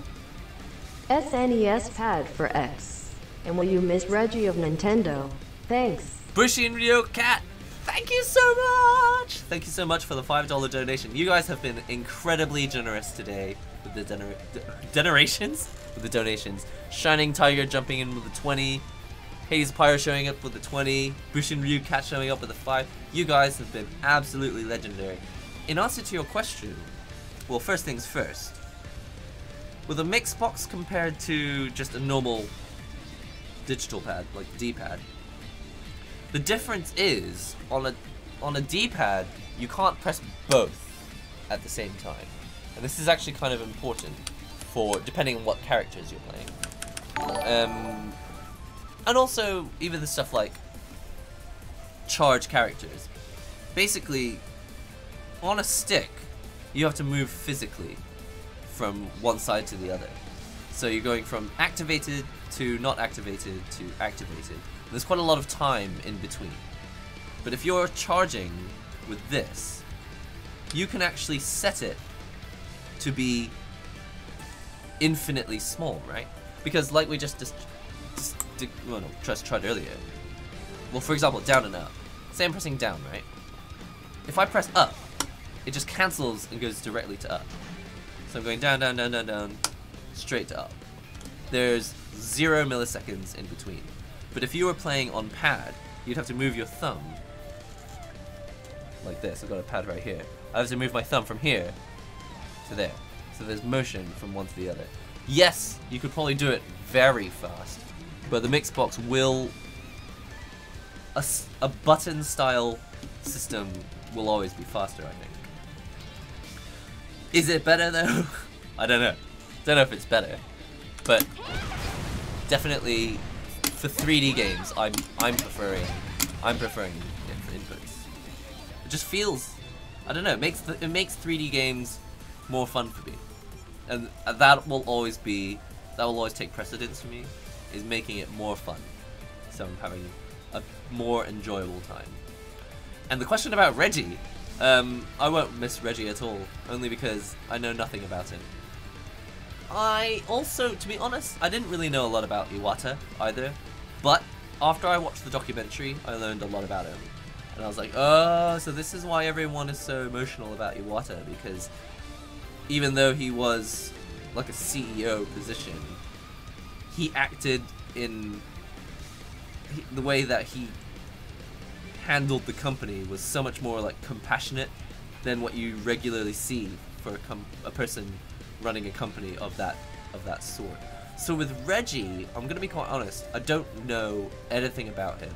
SNES pad for X. And will you miss Reggie of Nintendo? Thanks. Bushin Ryo Cat, thank you so much! Thank you so much for the $5 donation. You guys have been incredibly generous today with the with the donations. Shining Tiger jumping in with a 20. Haze Pyre showing up with a 20. Bushin Ryu Cat showing up with a 5. You guys have been absolutely legendary. In answer to your question, well, first things first. With a Mixbox compared to just a normal digital pad, like D-pad, the difference is on a D-pad you can't press both at the same time, and this is actually kind of important for depending on what characters you're playing, and also even the stuff like charge characters. Basically, on a stick you have to move physically from one side to the other. So you're going from activated to not activated to activated. There's quite a lot of time in between. But if you're charging with this, you can actually set it to be infinitely small, right? Because like we just tried earlier. Well, for example, down and up. Say I'm pressing down, right? If I press up, it just cancels and goes directly to up. So I'm going down, down, down, down, down, straight to up. There's 0 milliseconds in between. But if you were playing on pad, you'd have to move your thumb like this. I've got a pad right here. I have to move my thumb from here to there. So there's motion from one to the other. Yes, you could probably do it very fast, but the Mixbox will... A button style system will always be faster, I think. Is it better though? I don't know. Don't know if it's better. But definitely for 3D games, I'm preferring inputs. It just feels, I don't know, it makes 3D games more fun for me, and that will always take precedence for me, is making it more fun. So I'm having a more enjoyable time. And the question about Reggie, I won't miss Reggie at all, only because I know nothing about him. I also, to be honest, I didn't really know a lot about Iwata either, but after I watched the documentary, I learned a lot about him. And I was like, oh, so this is why everyone is so emotional about Iwata, because even though he was like a CEO position, he acted in the way that he handled the company was so much more like compassionate than what you regularly see for a person running a company of that sort. So with Reggie, I'm gonna be quite honest, I don't know anything about him.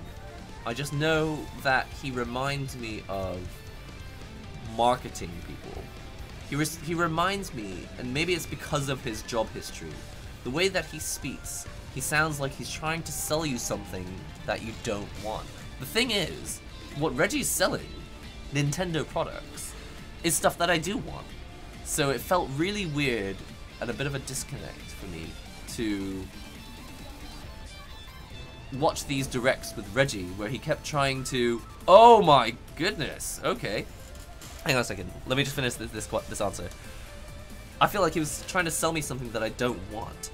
I just know that he reminds me of marketing people. He reminds me, and maybe it's because of his job history, the way that he speaks, he sounds like he's trying to sell you something that you don't want. The thing is, what Reggie's selling, Nintendo products, is stuff that I do want. So it felt really weird and a bit of a disconnect for me to watch these directs with Reggie where he kept trying to... Oh my goodness, okay. Hang on a second, let me just finish this answer. I feel like he was trying to sell me something that I don't want.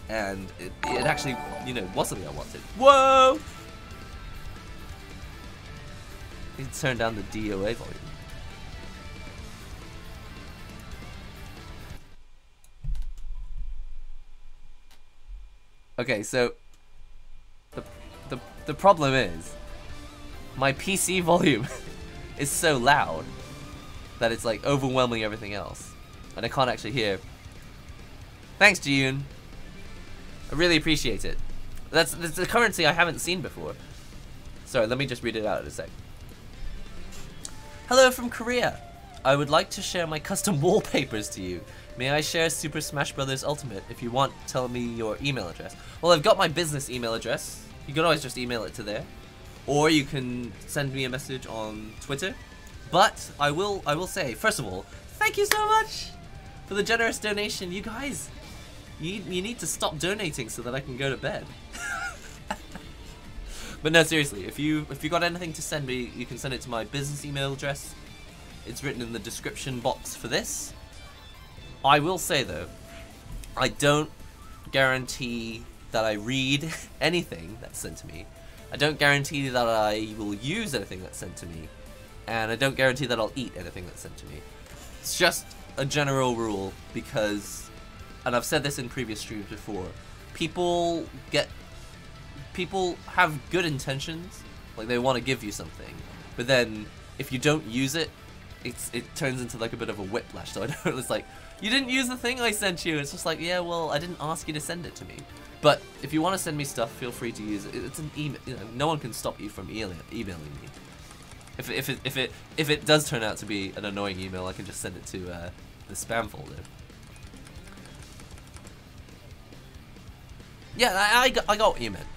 And it actually, you know, was something I wanted. Whoa! He turned down the DOA volume. Okay, so the problem is my PC volume is so loud that it's like overwhelming everything else, and I can't actually hear. Thanks, Jiyun. I really appreciate it. That's a currency I haven't seen before. Sorry, let me just read it out in a sec. Hello from Korea. I would like to share my custom wallpapers to you. May I share Super Smash Bros. Ultimate? If you want, tell me your email address. Well, I've got my business email address. You can always just email it to there. Or you can send me a message on Twitter. But I will say, first of all, thank you so much for the generous donation. You guys, you need to stop donating so that I can go to bed. But no, seriously, if you got anything to send me, you can send it to my business email address. It's written in the description box for this. I will say though, I don't guarantee that I read anything that's sent to me. I don't guarantee that I will use anything that's sent to me. And I don't guarantee that I'll eat anything that's sent to me. It's just a general rule because, and I've said this in previous streams before, people have good intentions, like they want to give you something, but then if you don't use it, it turns into like a bit of a whiplash. So I don't, it's like, you didn't use the thing I sent you. It's just like, yeah, well, I didn't ask you to send it to me. But if you want to send me stuff, feel free to use it. It's an email. You know, no one can stop you from emailing me. If it does turn out to be an annoying email, I can just send it to the spam folder. Yeah, I got what you meant.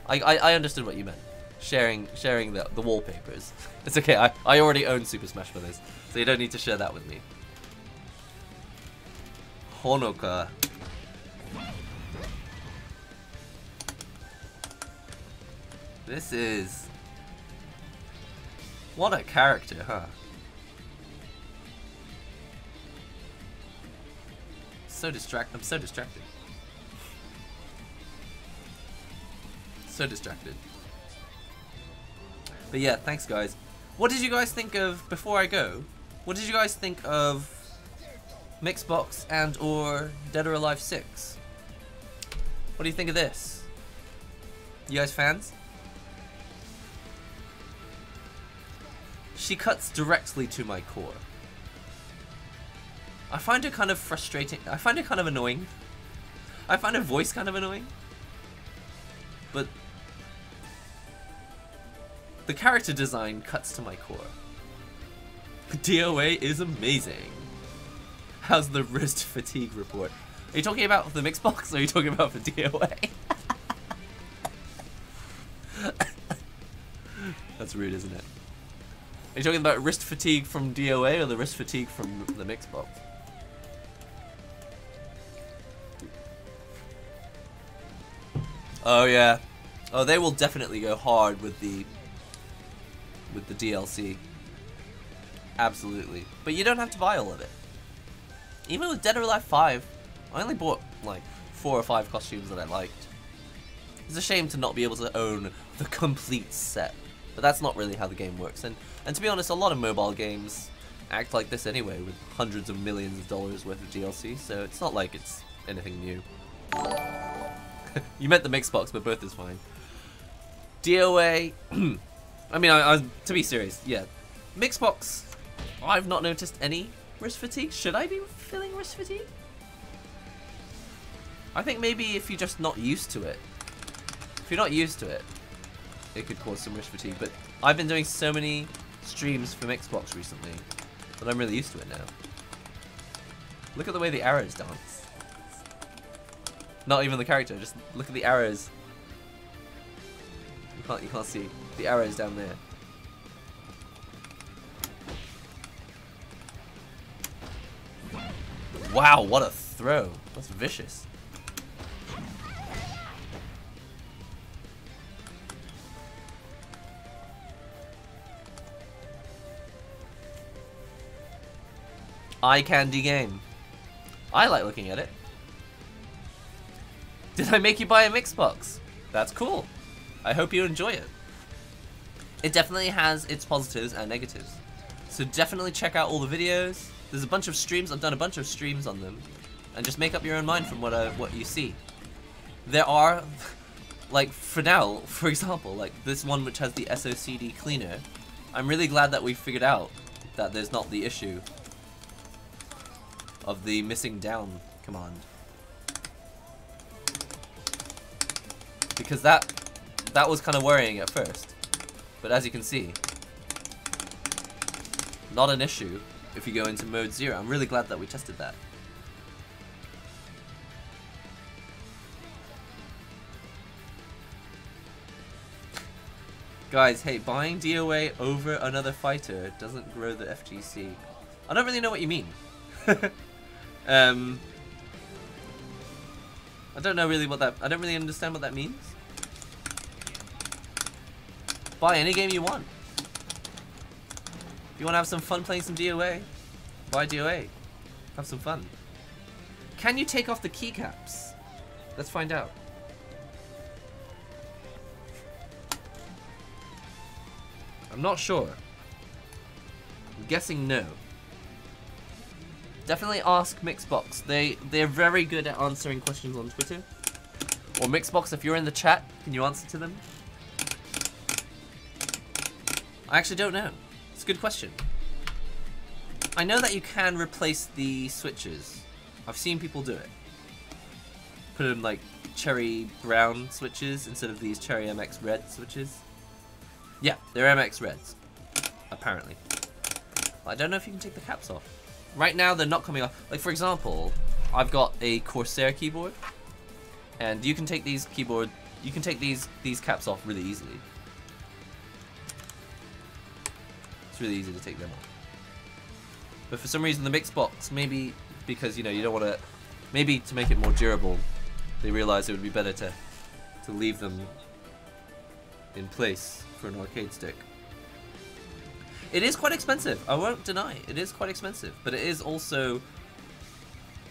I understood what you meant. Sharing the wallpapers. It's okay. I already own Super Smash Bros. So you don't need to share that with me. Honoka. This is... What a character, huh? I'm so distracted. So distracted. But yeah, thanks guys. What did you guys think of, before I go, what did you guys think of Mixbox and or Dead or Alive 6? What do you think of this? You guys fans? She cuts directly to my core. I find her kind of frustrating. I find her kind of annoying. I find her voice kind of annoying. But the character design cuts to my core. DOA is amazing. How's the wrist fatigue report? Are you talking about the Mixbox or are you talking about the DOA? That's rude, isn't it? Are you talking about wrist fatigue from DOA or the wrist fatigue from the Mixbox? Oh yeah. Oh, they will definitely go hard with the DLC. Absolutely. But you don't have to buy all of it. Even with Dead or Alive 5, I only bought like 4 or 5 costumes that I liked. It's a shame to not be able to own the complete set. But that's not really how the game works. And to be honest, a lot of mobile games act like this anyway, with hundreds of millions of dollars worth of DLC, so it's not like it's anything new. You meant the Mixbox, but both is fine. DOA. I mean, to be serious, yeah. Mixbox, I've not noticed any wrist fatigue. Should I be feeling wrist fatigue? I think maybe if you're just not used to it. If you're not used to it, it could cause some wrist fatigue. But I've been doing so many streams from Xbox recently that I'm really used to it now. Look at the way the arrows dance. Not even the character, just look at the arrows. You can't see the arrows down there. Wow, what a throw. That's vicious. Eye candy game. I like looking at it. Did I make you buy a Mixbox? That's cool. I hope you enjoy it. It definitely has its positives and negatives. So definitely check out all the videos. There's a bunch of streams. I've done a bunch of streams on them. And just make up your own mind from what you see. There are, like for now, for example, like this one which has the SOCD cleaner. I'm really glad that we figured out that there's not the issue of the missing down command. Because that was kind of worrying at first. But as you can see, not an issue if you go into mode 0. I'm really glad that we tested that. Guys, hey, buying DOA over another fighter doesn't grow the FGC. I don't really know what you mean. I don't know really what that. I don't really understand what that means. Buy any game you want. If you want to have some fun playing some DOA, buy DOA. Have some fun. Can you take off the keycaps? Let's find out. I'm not sure. I'm guessing no. Definitely ask Mixbox. They're very good at answering questions on Twitter. Or Mixbox, if you're in the chat, can you answer to them? I actually don't know. It's a good question. I know that you can replace the switches. I've seen people do it. Put in like cherry brown switches instead of these cherry MX red switches. Yeah, they're MX reds, apparently. I don't know if you can take the caps off. Right now, they're not coming off. Like, for example, I've got a Corsair keyboard, and you can take these these caps off really easily. It's really easy to take them off. But for some reason, the Mixbox, maybe because, you know, you don't want to, maybe to make it more durable, they realized it would be better to leave them in place for an arcade stick. It is quite expensive, I won't deny. It is quite expensive, but it is also,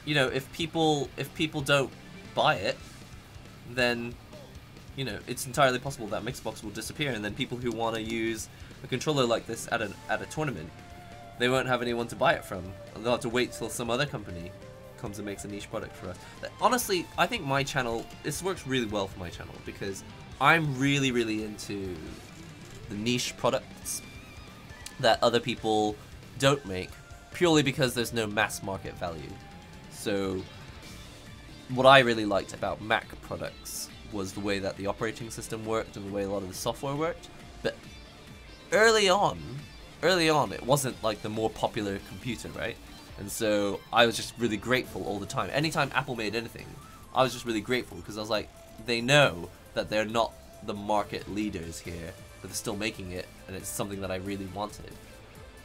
you know, if people don't buy it, then, you know, it's entirely possible that Mixbox will disappear, and then people who want to use a controller like this at a tournament, they won't have anyone to buy it from. They'll have to wait till some other company comes and makes a niche product for us. Honestly, I think my channel, this works really well for my channel, because I'm really, really into the niche products that other people don't make, purely because there's no mass market value. So what I really liked about Mac products was the way that the operating system worked and the way a lot of the software worked. But early on it wasn't like the more popular computer, right? And so I was just really grateful all the time. Anytime Apple made anything, I was just really grateful, because I was like, they know that they're not the market leaders here, but they're still making it, and it's something that I really wanted.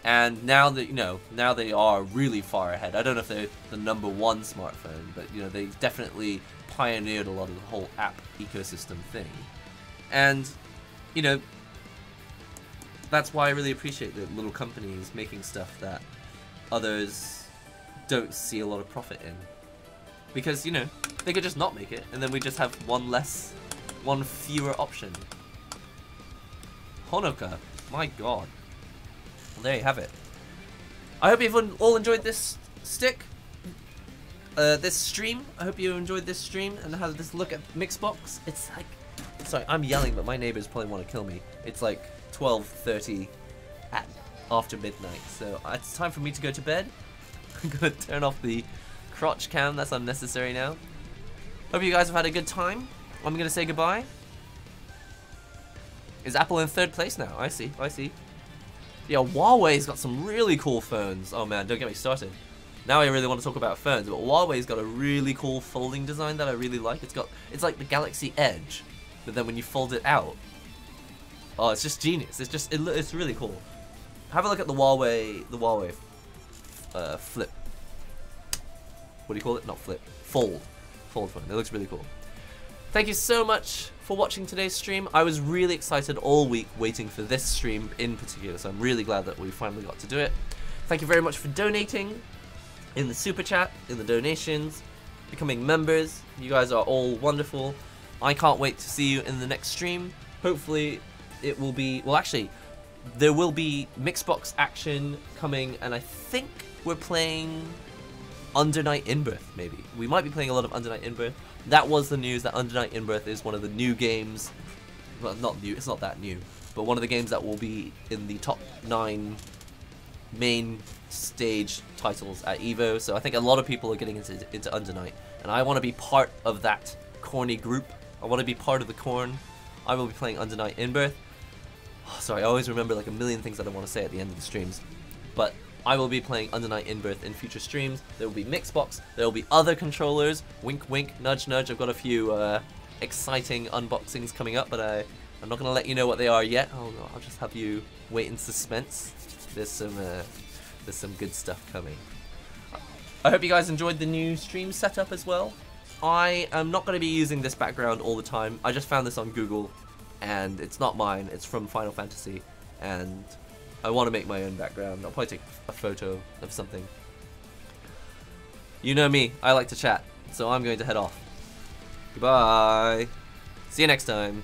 And now that, you know, now they are really far ahead. I don't know if they're the #1 smartphone, but, you know, they definitely pioneered a lot of the whole app ecosystem thing. And, you know, that's why I really appreciate the little companies making stuff that others don't see a lot of profit in. Because, you know, they could just not make it, and then we just have one fewer option. Honoka, my god. Well, there you have it. I hope you've all enjoyed this this stream. I hope you enjoyed this stream and had this look at Mixbox. It's sorry, I'm yelling, but my neighbors probably want to kill me. It's like 12:30 after midnight, so it's time for me to go to bed. I'm gonna turn off the crotch cam. That's unnecessary now. Hope you guys have had a good time. I'm gonna say goodbye. Is Apple in 3rd place now? I see. I see. Yeah, Huawei's got some really cool phones. Oh man, don't get me started. Now I really want to talk about phones, but Huawei's got a really cool folding design that I really like. It's like the Galaxy Edge, but then when you fold it out, oh, it's just genius. It's really cool. Have a look at the Huawei Flip. What do you call it? Not Flip. Fold phone. It looks really cool. Thank you so much for watching today's stream. I was really excited all week waiting for this stream in particular, so I'm really glad that we finally got to do it. Thank you very much for donating in the super chat, in the donations, becoming members. You guys are all wonderful. I can't wait to see you in the next stream. Hopefully it will be, well actually, there will be Mixbox action coming, and I think we're playing Under Night In-Birth, maybe. We might be playing a lot of Under Night In-Birth. That was the news, that Under Night In-Birth is one of the new games. Well, not new, it's not that new, but one of the games that will be in the top 9 main stage titles at EVO. So I think a lot of people are getting into Under Night, and I want to be part of that corny group. I want to be part of the corn. I will be playing Under Night In-Birth. Oh, sorry, I always remember like a million things that I want to say at the end of the streams, but I will be playing Under Night In-Birth in future streams. There will be Mixbox, there will be other controllers, wink wink, nudge nudge. I've got a few exciting unboxings coming up, but I'm not going to let you know what they are yet. I'll just have you wait in suspense. There's some good stuff coming. I hope you guys enjoyed the new stream setup as well. I am not going to be using this background all the time. I just found this on Google, and it's not mine, it's from Final Fantasy, and I want to make my own background. I'll probably take a photo of something. You know me, I like to chat, so I'm going to head off. Goodbye. See you next time.